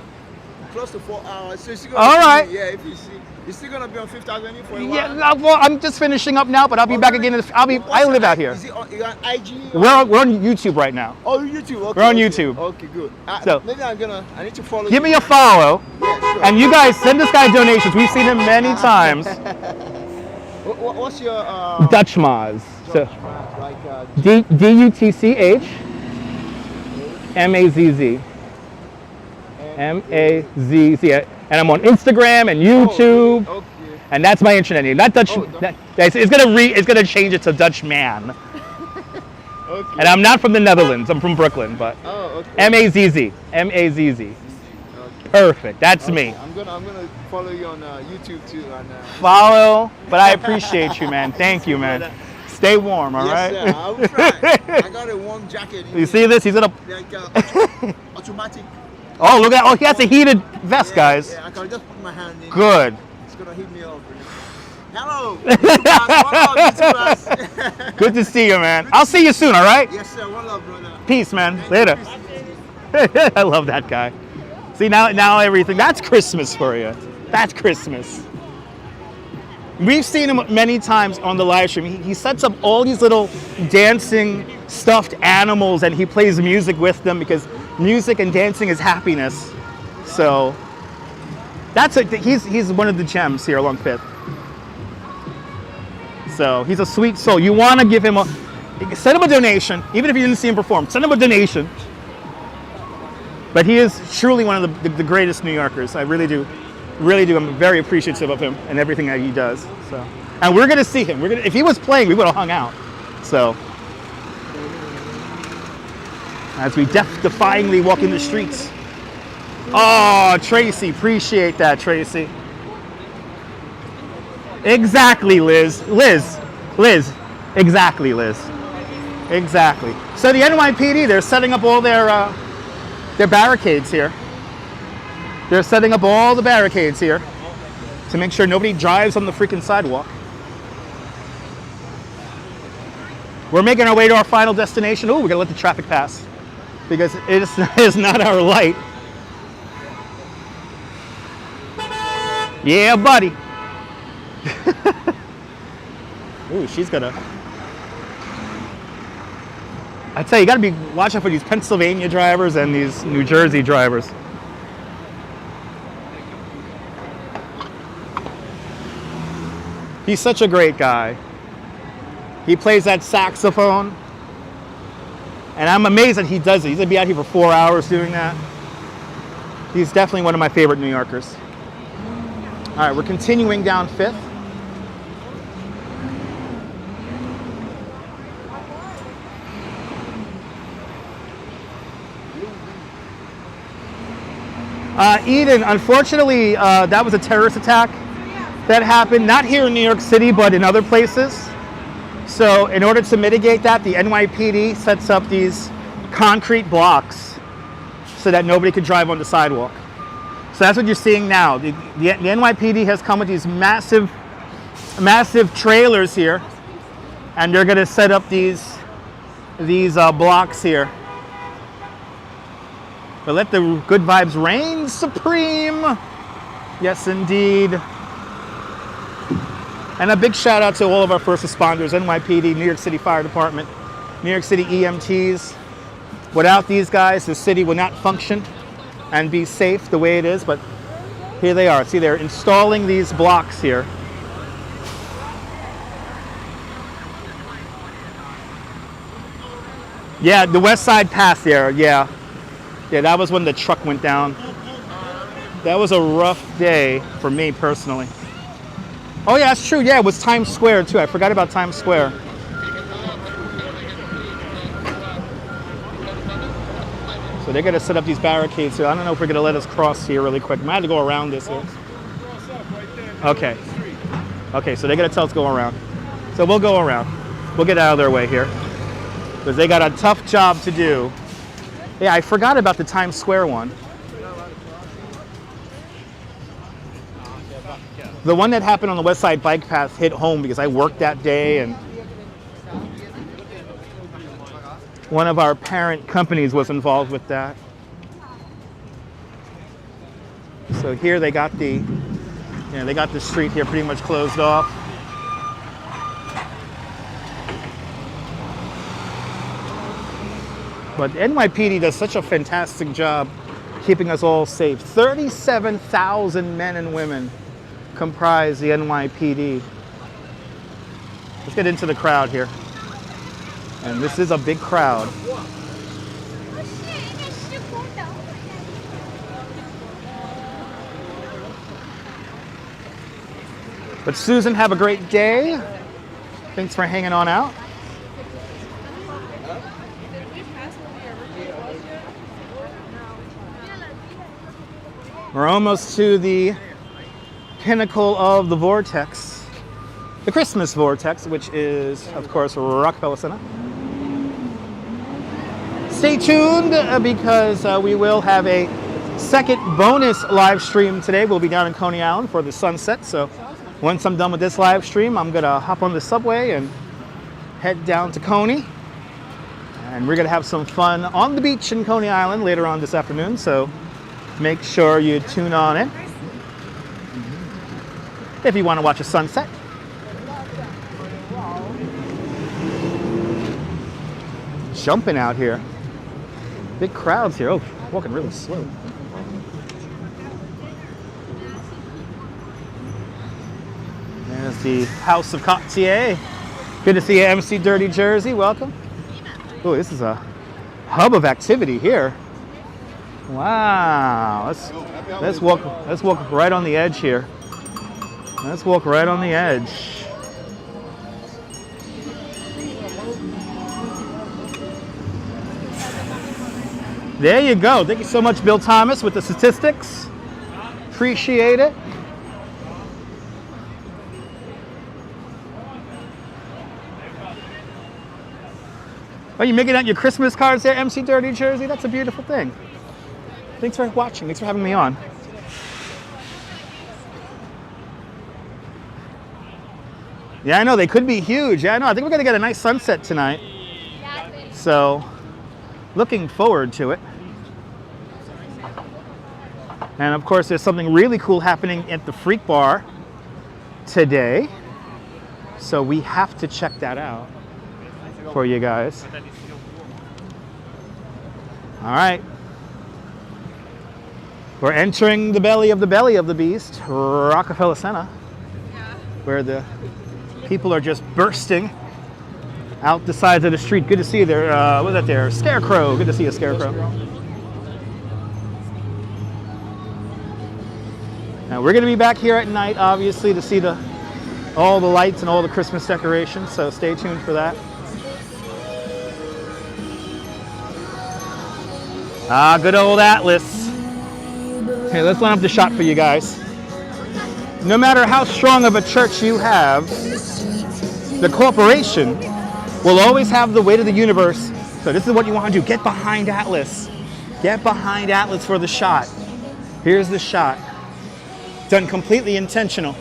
close to 4 hours. So All right. Yeah, if you see. You're still gonna be on 5th Avenue for a while? Yeah, well, I'm just finishing up now, but I'll be back again. I live out here. Is it on, you're on IG? We're on YouTube right now. Oh, YouTube. Okay, We're on okay. YouTube. Okay, good. So maybe I need to follow you. give me a follow, Yeah, sure. and you guys send this guy donations. We've seen him many times. What's your Dutch Maz. So like DUTCH MAZZ. MAZZ. And I'm on Instagram and YouTube. Okay. And that's my internet name. Not Dutch. It's gonna change it to Dutch Man. Okay. And I'm not from the Netherlands. I'm from Brooklyn, but Oh, okay. MAZZ. MAZZ. Okay. Perfect. That's me. I'm gonna follow you on YouTube too. And, Follow, but I appreciate you, man. Thank you, man. Stay warm, all right? Yes, sir. I will try. I got a warm jacket. You see this? He's in a. Like automatic. Oh, look at. Oh, he has a heated vest, guys. Yeah, I can just put my hand in. Good. It's gonna heat me up. Hello. What up, Good to see you, man. I'll see you soon, all right? Yes, sir. One love, brother. Peace, man. Thank Later. you. I love that guy. See, now everything. That's Christmas for you. That's Christmas. We've seen him many times on the live stream. He sets up all these little dancing stuffed animals and he plays music with them because music and dancing is happiness. So he's one of the gems here along 5th. So he's a sweet soul. You want to give him send him a donation, even if you didn't see him perform. Send him a donation. But he is truly one of the greatest New Yorkers. I really do. I'm very appreciative of him and everything that he does. So, and we're gonna see him. If he was playing, we would have hung out. So, as we death-defyingly walk in the streets. Oh, Tracy, appreciate that, Tracy. Exactly, Liz. Liz. Exactly, Liz. Exactly. So the NYPD, they're setting up all their barricades here. They're setting up all the barricades here to make sure nobody drives on the freaking sidewalk. We're making our way to our final destination. Oh, we're gonna let the traffic pass because it is not our light. Yeah, buddy. Ooh, she's gonna. I tell you, you gotta be watching for these Pennsylvania drivers and these New Jersey drivers. He's such a great guy. He plays that saxophone. And I'm amazed that he does it. He's gonna be out here for 4 hours doing that. He's definitely one of my favorite New Yorkers. All right, we're continuing down 5th. Eden, unfortunately, that was a terrorist attack that happened, not here in New York City, but in other places. So in order to mitigate that, the NYPD sets up these concrete blocks so that nobody could drive on the sidewalk. So that's what you're seeing now. The NYPD has come with these massive trailers here, and they're gonna set up these blocks here. But let the good vibes reign supreme. Yes, indeed. And a big shout out to all of our first responders, NYPD, New York City Fire Department, New York City EMTs. Without these guys, the city will not function and be safe the way it is, but here they are. See, they're installing these blocks here. Yeah, the West Side Pass there, yeah. Yeah, that was when the truck went down. That was a rough day for me personally. Oh yeah, that's true. Yeah, it was Times Square too. I forgot about Times Square. So they're gonna set up these barricades here. I don't know if we're gonna let us cross here really quick. I might have to go around this here. Okay. Okay, so they're gonna tell us to go around. So we'll go around. We'll get out of their way here. Because they got a tough job to do. Yeah, I forgot about the Times Square one. The one that happened on the West Side Bike Path hit home because I worked that day, and one of our parent companies was involved with that. So here they got the street here pretty much closed off. But NYPD does such a fantastic job keeping us all safe. 37,000 men and women comprise the NYPD. Let's get into the crowd here. And this is a big crowd. But Susan, have a great day. Thanks for hanging on out. We're almost to the pinnacle of the vortex, the Christmas vortex, which is, of course, Rockefeller Center. Stay tuned because we will have a second bonus live stream today. We'll be down in Coney Island for the sunset. So once I'm done with this live stream, I'm gonna hop on the subway and head down to Coney. And we're gonna have some fun on the beach in Coney Island later on this afternoon. So make sure you tune on in if you want to watch a sunset. Jumping out here. Big crowds here. Oh, walking really slow. There's the House of Cartier. Good to see you, MC Dirty Jersey. Welcome. Oh, this is a hub of activity here. Wow. Let's walk right on the edge here. Let's walk right on the edge. There you go. Thank you so much, Bill Thomas, with the statistics. Appreciate it. Are you making out your Christmas cards there, MC Dirty Jersey? That's a beautiful thing. Thanks for watching. Thanks for having me on. Yeah, I know. They could be huge. Yeah, I know. I think we're going to get a nice sunset tonight. So, looking forward to it. And of course, there's something really cool happening at the Freak Bar today. So we have to check that out for you guys. All right. We're entering the belly of the beast, Rockefeller Center, where the people are just bursting out the sides of the street. Good to see you there. What's that there? Scarecrow. Good to see you, Scarecrow. Now we're going to be back here at night, obviously, to see all the lights and all the Christmas decorations. So stay tuned for that. Ah, good old Atlas. Hey, let's line up the shot for you guys. No matter how strong of a church you have, the corporation will always have the weight of the universe. So this is what you want to do. Get behind Atlas. Get behind Atlas for the shot. Here's the shot. Done completely intentional.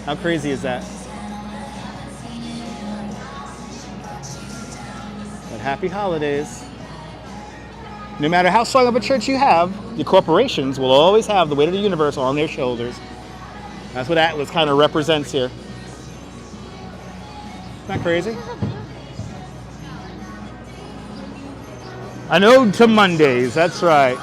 How crazy is that? But happy holidays. No matter how strong of a church you have, the corporations will always have the weight of the universe on their shoulders. That's what Atlas kind of represents here. Isn't that crazy? An ode to Mondays, that's right.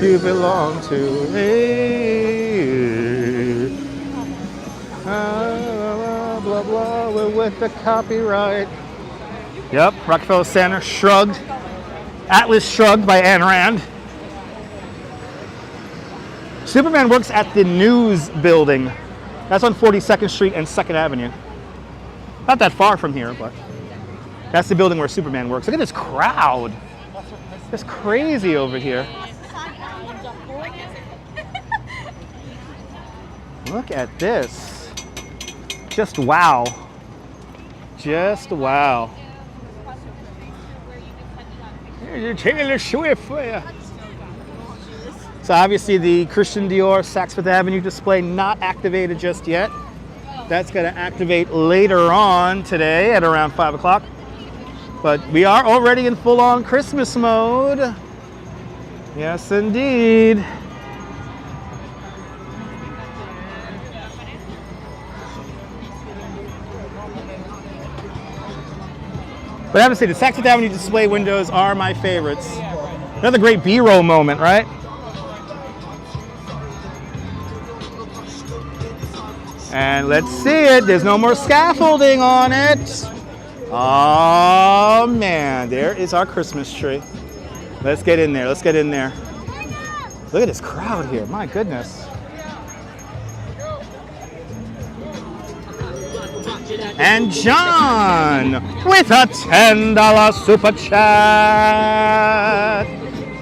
You belong to me. Blah, blah, we're with the copyright. Yep, Rockefeller Center, Shrugged. Atlas Shrugged by Ayn Rand. Superman works at the News Building. That's on 42nd Street and 2nd Avenue. Not that far from here, but that's the building where Superman works. Look at this crowd. It's crazy over here. Look at this. Just wow. Just wow. You're taking a swift for you. So obviously the Christian Dior Saks Fifth Avenue display not activated just yet. That's going to activate later on today at around 5 o'clock. But we are already in full-on Christmas mode. Yes, indeed. But I have to say, the Saks Fifth Avenue display windows are my favorites. Another great B-roll moment, right? And let's see it. There's no more scaffolding on it. Oh, man. There is our Christmas tree. Let's get in there. Let's get in there. Look at this crowd here. My goodness. And John with a $10 super chat.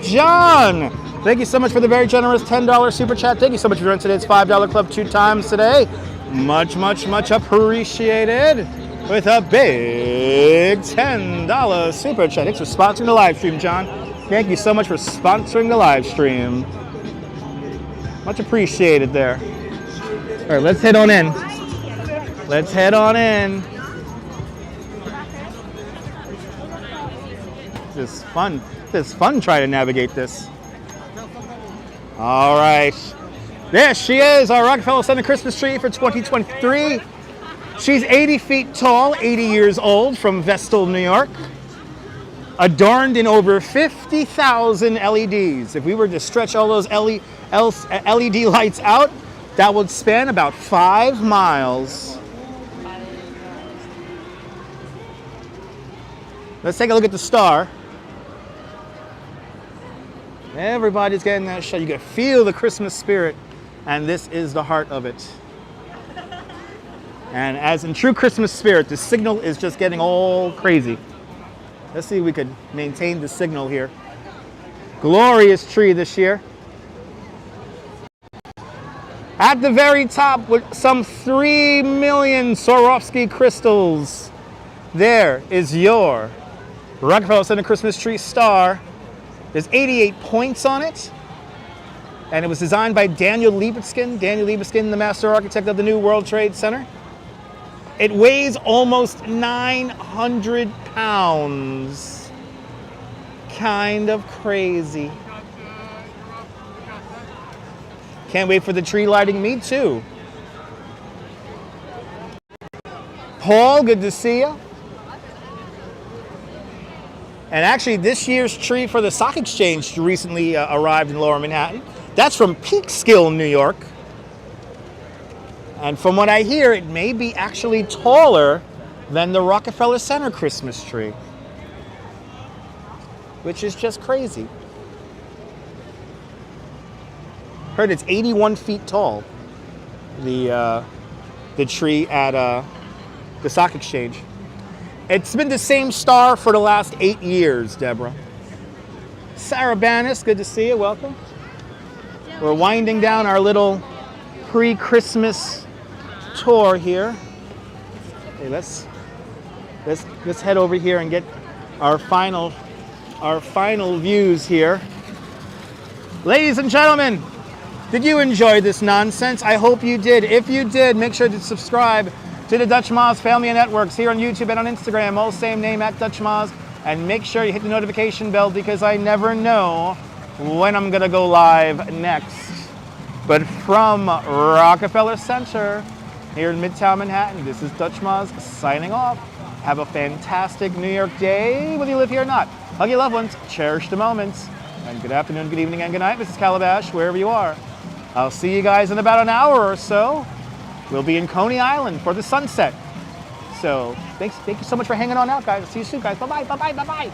John, thank you so much for the very generous $10 super chat. Thank you so much for joining today's $5 club 2 times today. Much, much, much appreciated. With a big $10 super chat. Thanks for sponsoring the live stream, John. Thank you so much for sponsoring the live stream. Much appreciated there. All right, let's head on in. Let's head on in. This is fun. This is fun trying to navigate this. All right. There she is, our Rockefeller Center Christmas tree for 2023. She's 80 feet tall, 80 years old, from Vestal, New York. Adorned in over 50,000 LEDs. If we were to stretch all those LED lights out, that would span about 5 miles. Let's take a look at the star. Everybody's getting that shot. You can feel the Christmas spirit, and this is the heart of it. And as in true Christmas spirit, the signal is just getting all crazy. Let's see if we could maintain the signal here. Glorious tree this year. At the very top, with some 3 million Swarovski crystals, there is your Rockefeller Center Christmas tree star. There's 88 points on it. And it was designed by Daniel Libeskind. Daniel Libeskind, the master architect of the new World Trade Center. It weighs almost 900 pounds. Kind of crazy. Can't wait for the tree lighting. Me too. Paul, good to see you. And actually, this year's tree for the Stock Exchange recently arrived in Lower Manhattan. That's from Peekskill, New York. And from what I hear, it may be actually taller than the Rockefeller Center Christmas tree, which is just crazy. Heard it's 81 feet tall, the tree at the Stock Exchange. It's been the same star for the last 8 years, Deborah. Sarah Banis, good to see you, welcome. We're winding down our little pre-Christmas tour here. Okay, let's head over here and get our final views here. Ladies and gentlemen, did you enjoy this nonsense? I hope you did. If you did, make sure to subscribe to the Dutch Moz Family of Networks here on YouTube and on Instagram, all same name at Dutch Moz. And make sure you hit the notification bell because I never know when I'm gonna go live next. But from Rockefeller Center here in Midtown Manhattan, this is Dutch Moz signing off. Have a fantastic New York day, whether you live here or not. Hug your loved ones, cherish the moments. And good afternoon, good evening, and good night, Mrs. Calabash, wherever you are. I'll see you guys in about an hour or so. We'll be in Coney Island for the sunset. So thank you so much for hanging on out, guys. See you soon, guys. Bye-bye, bye-bye, bye-bye.